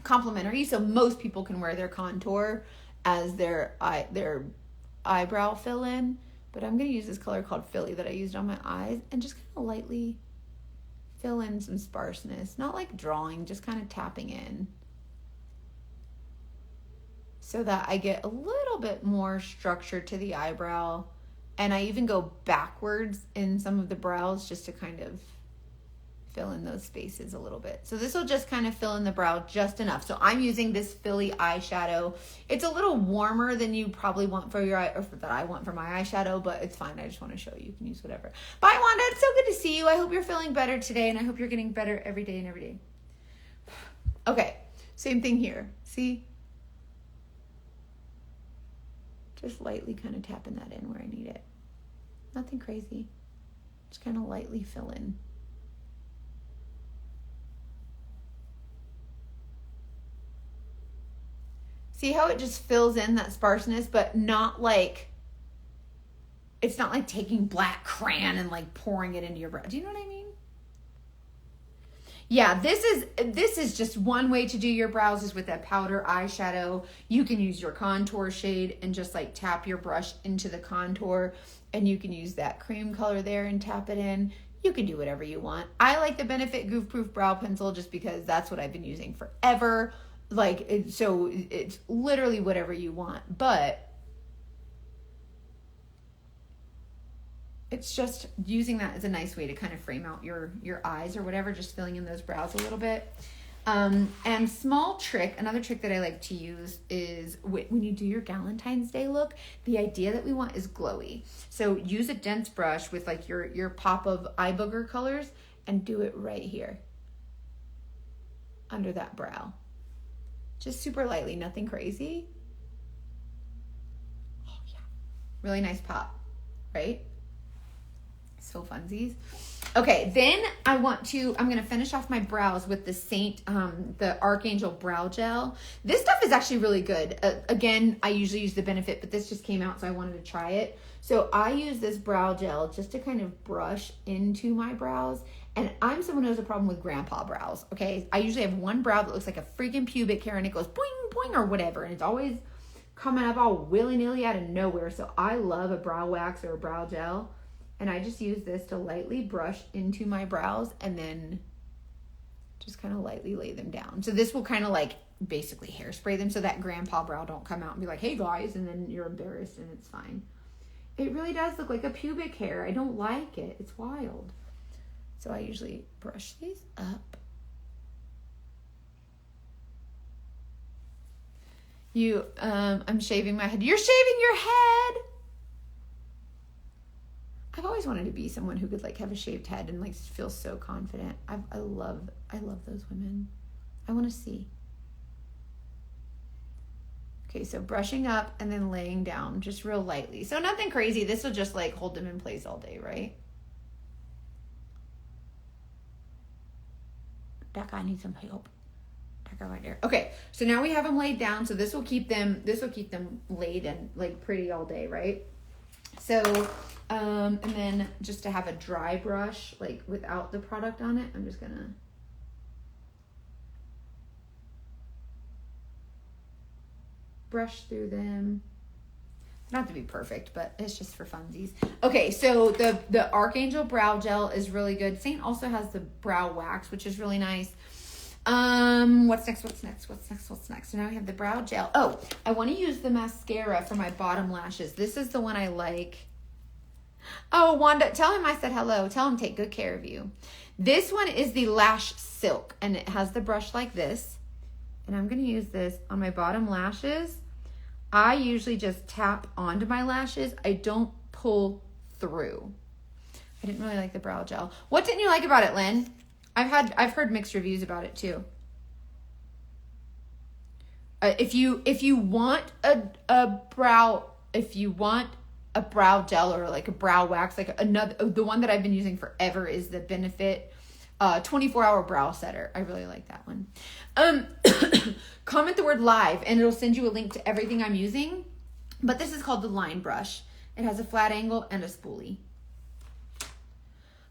complimentary, so most people can wear their contour as their eyebrow fill-in. But I'm going to use this color called Philly that I used on my eyes and just kind of lightly fill in some sparseness. Not like drawing, just kind of tapping in, so that I get a little bit more structure to the eyebrow. And I even go backwards in some of the brows just to kind of fill in those spaces a little bit. So this will just kind of fill in the brow just enough. So I'm using this Philly eyeshadow. It's a little warmer than you probably want for your eye, or that I want for my eyeshadow, but it's fine. I just want to show you. You can use whatever. Bye, Wanda. It's so good to see you. I hope you're feeling better today, and I hope you're getting better every day and every day. Okay, same thing here. See? Just lightly kind of tapping that in where I need it. Nothing crazy. Just kind of lightly fill in. See how it just fills in that sparseness, but not like, it's not like taking black crayon and like pouring it into your brow. Do you know what I mean? Yeah, this is just one way to do your brows, is with a powder eyeshadow. You can use your contour shade and just like tap your brush into the contour, and you can use that cream color there and tap it in. You can do whatever you want. I like the Benefit Goof Proof Brow Pencil just because that's what I've been using forever. Like, so it's literally whatever you want, but it's just using that as a nice way to kind of frame out your eyes or whatever, just filling in those brows a little bit. And small trick, another trick that I like to use is when you do your Galentine's Day look, the idea that we want is glowy. So use a dense brush with like your pop of eye booger colors and do it right here under that brow. Just super lightly, nothing crazy. Oh yeah, really nice pop, right? So funsies. Okay, then I'm gonna finish off my brows with the Archangel Brow Gel. This stuff is actually really good. Again, I usually use the Benefit, but this just came out, so I wanted to try it. So I use this brow gel just to kind of brush into my brows. And I'm someone who has a problem with grandpa brows, okay? I usually have one brow that looks like a freaking pubic hair and it goes boing, boing, or whatever. And it's always coming up all willy-nilly out of nowhere. So I love a brow wax or a brow gel. And I just use this to lightly brush into my brows and then just kind of lightly lay them down. So this will kind of like basically hairspray them so that grandpa brow don't come out and be like, hey guys, and then you're embarrassed and it's fine. It really does look like a pubic hair. I don't like it. It's wild. So I usually brush these up. I'm shaving my head. You're shaving your head. I've always wanted to be someone who could like have a shaved head and like feel so confident. I love those women. I want to see. Okay, so brushing up and then laying down just real lightly. So nothing crazy. This will just like hold them in place all day, right? That guy needs some help. That guy right there. Okay, so now we have them laid down. So this will keep them laid and like pretty all day, right? So, and then just to have a dry brush, like without the product on it, I'm just gonna brush through them. Not to be perfect, but it's just for funsies. Okay, so the Archangel Brow Gel is really good. Saint also has the brow wax, which is really nice. What's next? So now we have the brow gel. Oh, I want to use the mascara for my bottom lashes. This is the one I like. Oh, Wanda, tell him I said hello. Tell him take good care of you. This one is the Lash Silk, and it has the brush like this. And I'm going to use this on my bottom lashes. I usually just tap onto my lashes. I don't pull through. I didn't really like the brow gel. What didn't you like about it, Lynn? I've heard mixed reviews about it too. If you want a brow gel or like a brow wax, like the one that I've been using forever is the Benefit 24-hour brow setter. I really like that one. Comment the word live and it'll send you a link to everything I'm using. But this is called the line brush. It has a flat angle and a spoolie.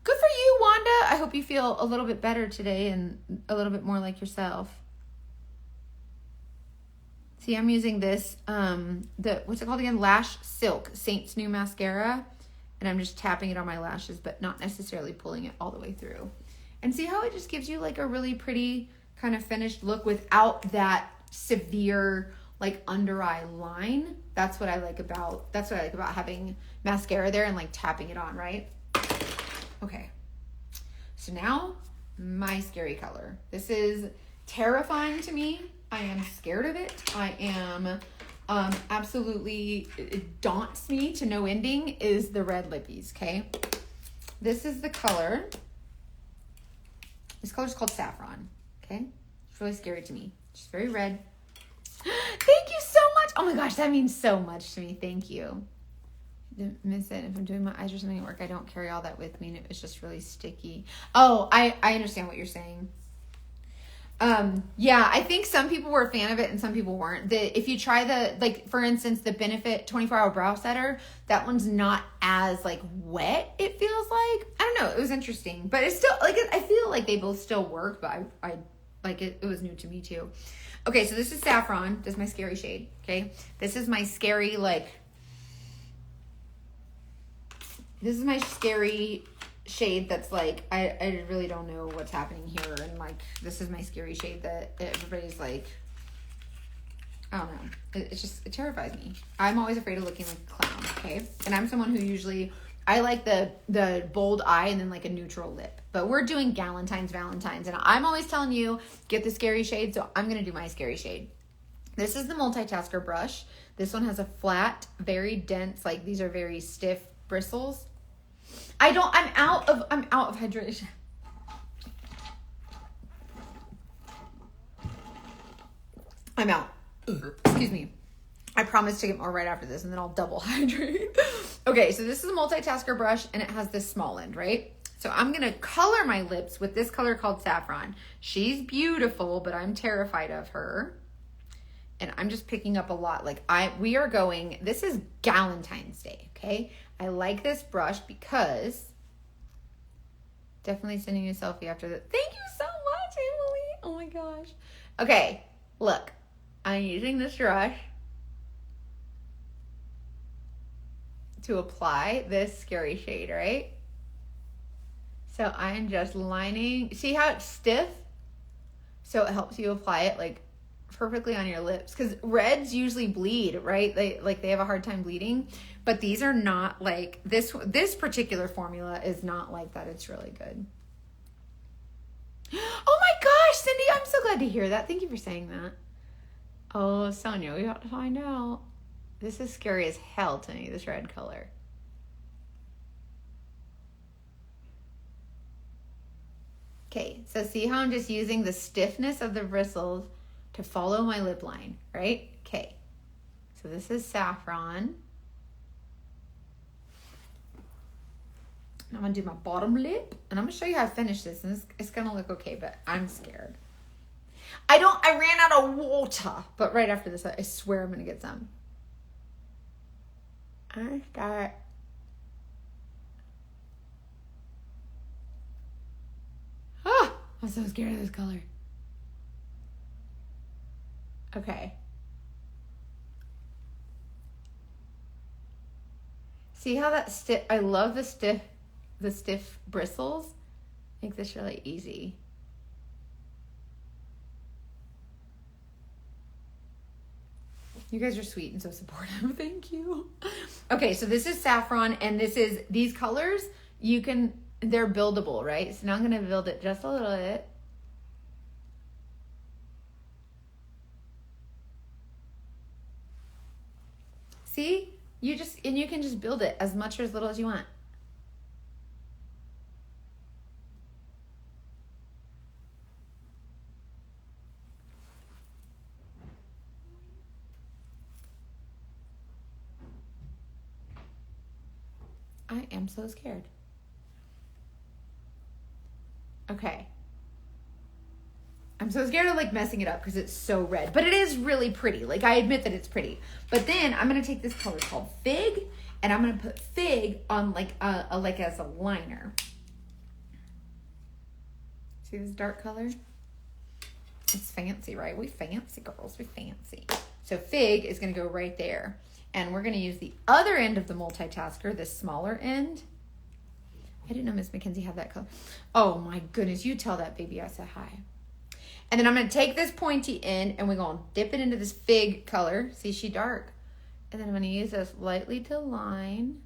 Good for you, Wanda. I hope you feel a little bit better today and a little bit more like yourself. See, I'm using this, what's it called again? Lash Silk Saints New Mascara. And I'm just tapping it on my lashes, but not necessarily pulling it all the way through. And see how it just gives you like a really pretty kind of finished look without that severe like under eye line. That's what I like about having mascara there and like tapping it on, right? Okay. So now my scary color. This is terrifying to me. I am scared of it. I am absolutely, it daunts me to no ending, is the red lippies, okay? This is the color. This color is called Saffron, okay? It's really scary to me. It's very red. Thank you so much. Oh my gosh, that means so much to me. Thank you. Didn't miss it. If I'm doing my eyes or something at work, I don't carry all that with me, and it was just really sticky. Oh, I understand what you're saying. Yeah, I think some people were a fan of it and some people weren't. If you try like, for instance, the Benefit 24-hour brow setter, that one's not as like wet, it feels like. I don't know, it was interesting, but it's still like, I feel like they both still work, but I like it was new to me too. Okay, so this is Saffron. This is my scary shade, okay? This is my scary, this is my scary shade that's like, I really don't know what's happening here, and like this is my scary shade that everybody's like, I don't know, it terrifies me. I'm always afraid of looking like a clown, okay? And I'm someone who usually, I like the bold eye and then like a neutral lip, but we're doing Valentine's, and I'm always telling you get the scary shade, so I'm gonna do my scary shade. This is the multitasker brush. This one has a flat, very dense, like these are very stiff bristles. I'm out of hydration. I'm out. Excuse me. I promise to get more right after this and then I'll double hydrate. Okay, so this is a multitasker brush and it has this small end, right? So I'm going to color my lips with this color called Saffron. She's beautiful, but I'm terrified of her. And I'm just picking up a lot. Like this is Galentine's Day, okay? I like this brush because, definitely sending you a selfie after that. Thank you so much, Emily. Oh my gosh. Okay, look, I'm using this brush to apply this scary shade, right? So I'm just lining, see how it's stiff? So it helps you apply it like perfectly on your lips, because reds usually bleed, right? They have a hard time bleeding, but these are not like this particular formula is not like that. It's really good. Oh my gosh, Cindy, I'm so glad to hear that. Thank you for saying that. Oh, Sonia, we have to find out. This is scary as hell to me, this red color. Okay, so see how I'm just using the stiffness of the bristles to follow my lip line, right? Okay, so this is Saffron. I'm gonna do my bottom lip, and I'm gonna show you how I finish this, and it's gonna look okay, but I'm scared. I ran out of water, but right after this, I swear I'm gonna get some. I'm so scared of this color. Okay. See how that stiff, I love the stiff bristles. Make this really easy. You guys are sweet and so supportive. Thank you. Okay, so this is Saffron, and these colors, they're buildable, right? So now I'm gonna build it just a little bit. See? You can just build it as much or as little as you want. I am so scared. Okay. I'm so scared of like messing it up because it's so red, but it is really pretty. Like, I admit that it's pretty. But then I'm gonna take this color called Fig, and I'm gonna put Fig on like as a liner. See this dark color? It's fancy, right? We fancy girls, we fancy. So Fig is going to go right there. And we're going to use the other end of the multitasker, the smaller end. I didn't know Miss Mackenzie had that color. Oh my goodness, you tell that baby I said hi. And then I'm going to take this pointy end and we're going to dip it into this Fig color. See, she dark. And then I'm going to use this lightly to line.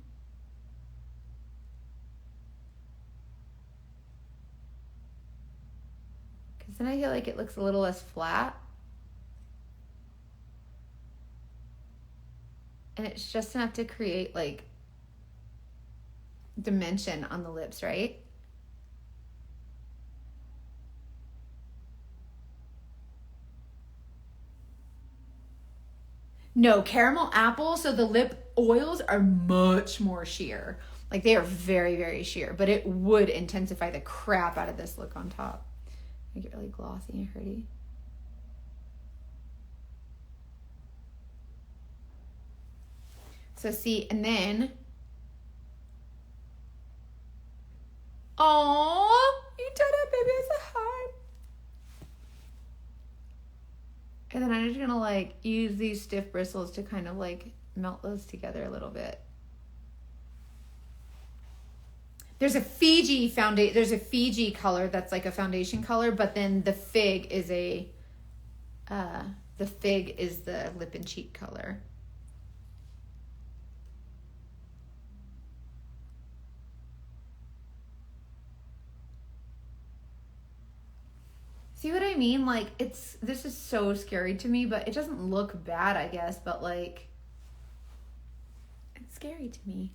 Because then I feel like it looks a little less flat. And it's just enough to create like dimension on the lips, right? No, caramel apple. So the lip oils are much more sheer. Like they are very, very sheer, but it would intensify the crap out of this look on top. Make it really glossy and pretty. So see, and then, oh, you did it, baby. I said hi. And then I'm just gonna like use these stiff bristles to kind of like melt those together a little bit. There's a Fiji foundation. There's a Fiji color that's like a foundation color, but then the Fig is the lip and cheek color. See what I mean? Like this is so scary to me, but it doesn't look bad, I guess, but like it's scary to me.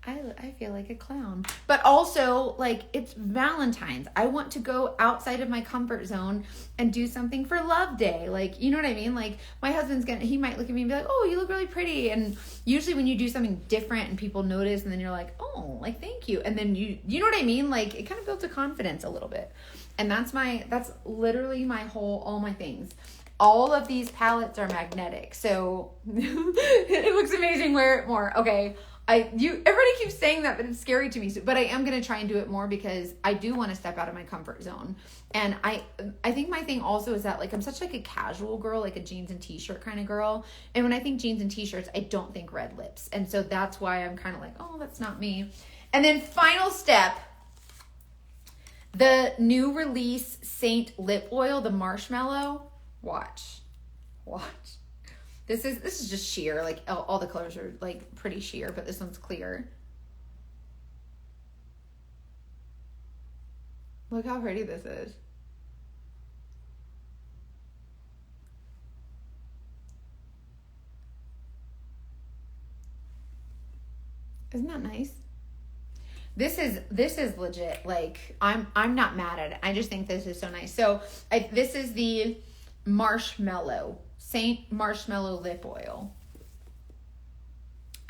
I feel like a clown. But also, like, it's Valentine's. I want to go outside of my comfort zone and do something for Love Day. Like, you know what I mean? Like, my husband's he might look at me and be like, oh, you look really pretty. And usually when you do something different and people notice, and then you're like, oh, like, thank you. And then you know what I mean? Like, it kind of builds a confidence a little bit. And that's literally all my things. All of these palettes are magnetic. So it looks amazing. Wear it more. Okay. Everybody keeps saying that, but it's scary to me. But I am going to try and do it more because I do want to step out of my comfort zone. And I think my thing also is that like I'm such like a casual girl, like a jeans and t-shirt kind of girl. And when I think jeans and t-shirts, I don't think red lips. And so that's why I'm kind of like, oh, that's not me. And then final step, the new release Saint lip oil, the marshmallow. Watch. This is just sheer. Like all the colors are like pretty sheer, but this one's clear. Look how pretty this is. Isn't that nice? This is legit. Like I'm not mad at it. I just think this is so nice. So this is the marshmallow. Saint Marshmallow Lip Oil.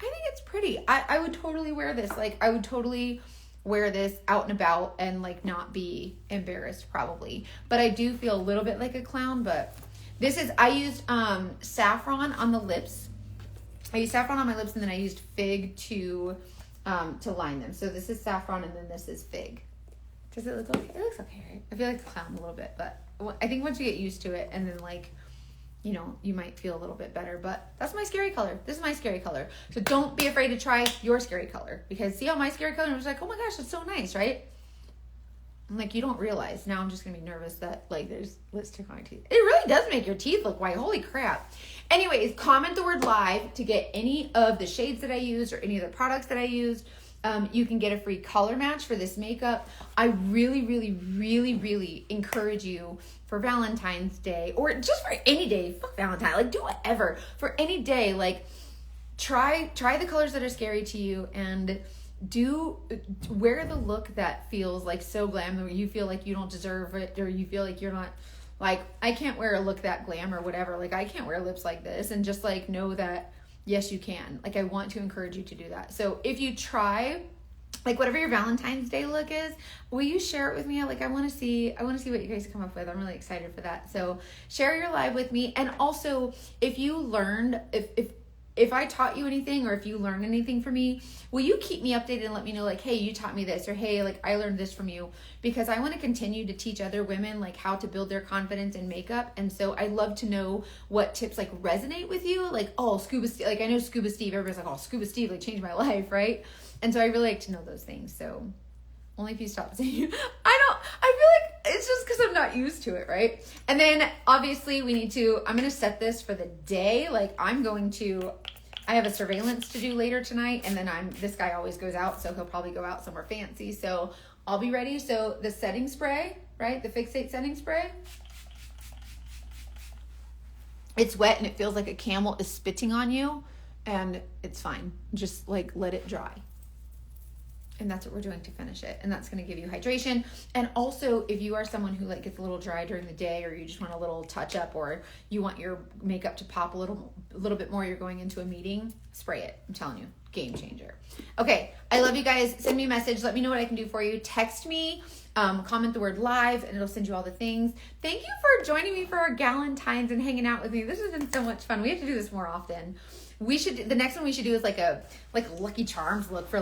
I think it's pretty. I would totally wear this. Like, I would totally wear this out and about and, like, not be embarrassed, probably. But I do feel a little bit like a clown. But I used saffron on the lips. I used saffron on my lips, and then I used Fig to line them. So this is saffron, and then this is Fig. Does it look okay? It looks okay, right? I feel like a clown a little bit. But I think once you get used to it, and then, like, you know, you might feel a little bit better, but that's my scary color. This is my scary color. So don't be afraid to try your scary color, because see how my scary color, I was like, oh my gosh, that's so nice, right? I'm like, you don't realize. Now I'm just going to be nervous that like there's lipstick on my teeth. It really does make your teeth look white. Holy crap. Anyways, comment the word live to get any of the shades that I used or any of the products that I used. You can get a free color match for this makeup. I really, really, really, really encourage you for Valentine's Day, or just for any day. Fuck Valentine. Like, do whatever. For any day, like, try the colors that are scary to you, and wear the look that feels like so glam, where you feel like you don't deserve it, or you feel like you're not, like, I can't wear a look that glam or whatever. Like, I can't wear lips like this, and just like know that yes, you can. Like, I want to encourage you to do that. So if you try, like, whatever your Valentine's Day look is, will you share it with me? Like, I want to see what you guys come up with. I'm really excited for that. So share your live with me. And also, if you learned, if if I taught you anything or if you learned anything from me, will you keep me updated and let me know like, hey, you taught me this, or hey, like I learned this from you, because I want to continue to teach other women like how to build their confidence in makeup. And so I love to know what tips like resonate with you. Like, oh, Scuba Steve, like I know Scuba Steve, everybody's like, oh, Scuba Steve like changed my life, right? And so I really like to know those things. So only if you stop saying, I feel like it's just because I'm not used to it, right? And then obviously I'm going to set this for the day. Like I have a surveillance to do later tonight, and then this guy always goes out, so he'll probably go out somewhere fancy. So I'll be ready. So the setting spray, right? The Fixate setting spray. It's wet and it feels like a camel is spitting on you, and it's fine. Just like let it dry. And that's what we're doing to finish it. And that's going to give you hydration. And also, if you are someone who like gets a little dry during the day, or you just want a little touch up, or you want your makeup to pop a little bit more, you're going into a meeting, spray it. I'm telling you, game changer. Okay, I love you guys. Send me a message. Let me know what I can do for you. Text me, comment the word live, and it'll send you all the things. Thank you for joining me for our Galentines and hanging out with me. This has been so much fun. We have to do this more often. The next one we should do is like a Lucky Charms look for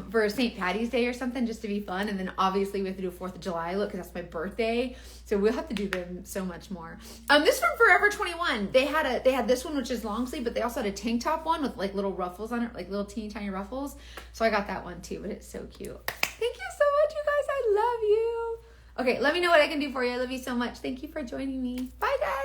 for St. Patty's Day or something, just to be fun. And then obviously we have to do a 4th of July look because that's my birthday. So we'll have to do them so much more. This from Forever 21. They had this one, which is long sleeve, but they also had a tank top one with like little ruffles on it, like little teeny tiny ruffles. So I got that one too, but it's so cute. Thank you so much, you guys. I love you. Okay, let me know what I can do for you. I love you so much. Thank you for joining me. Bye, guys.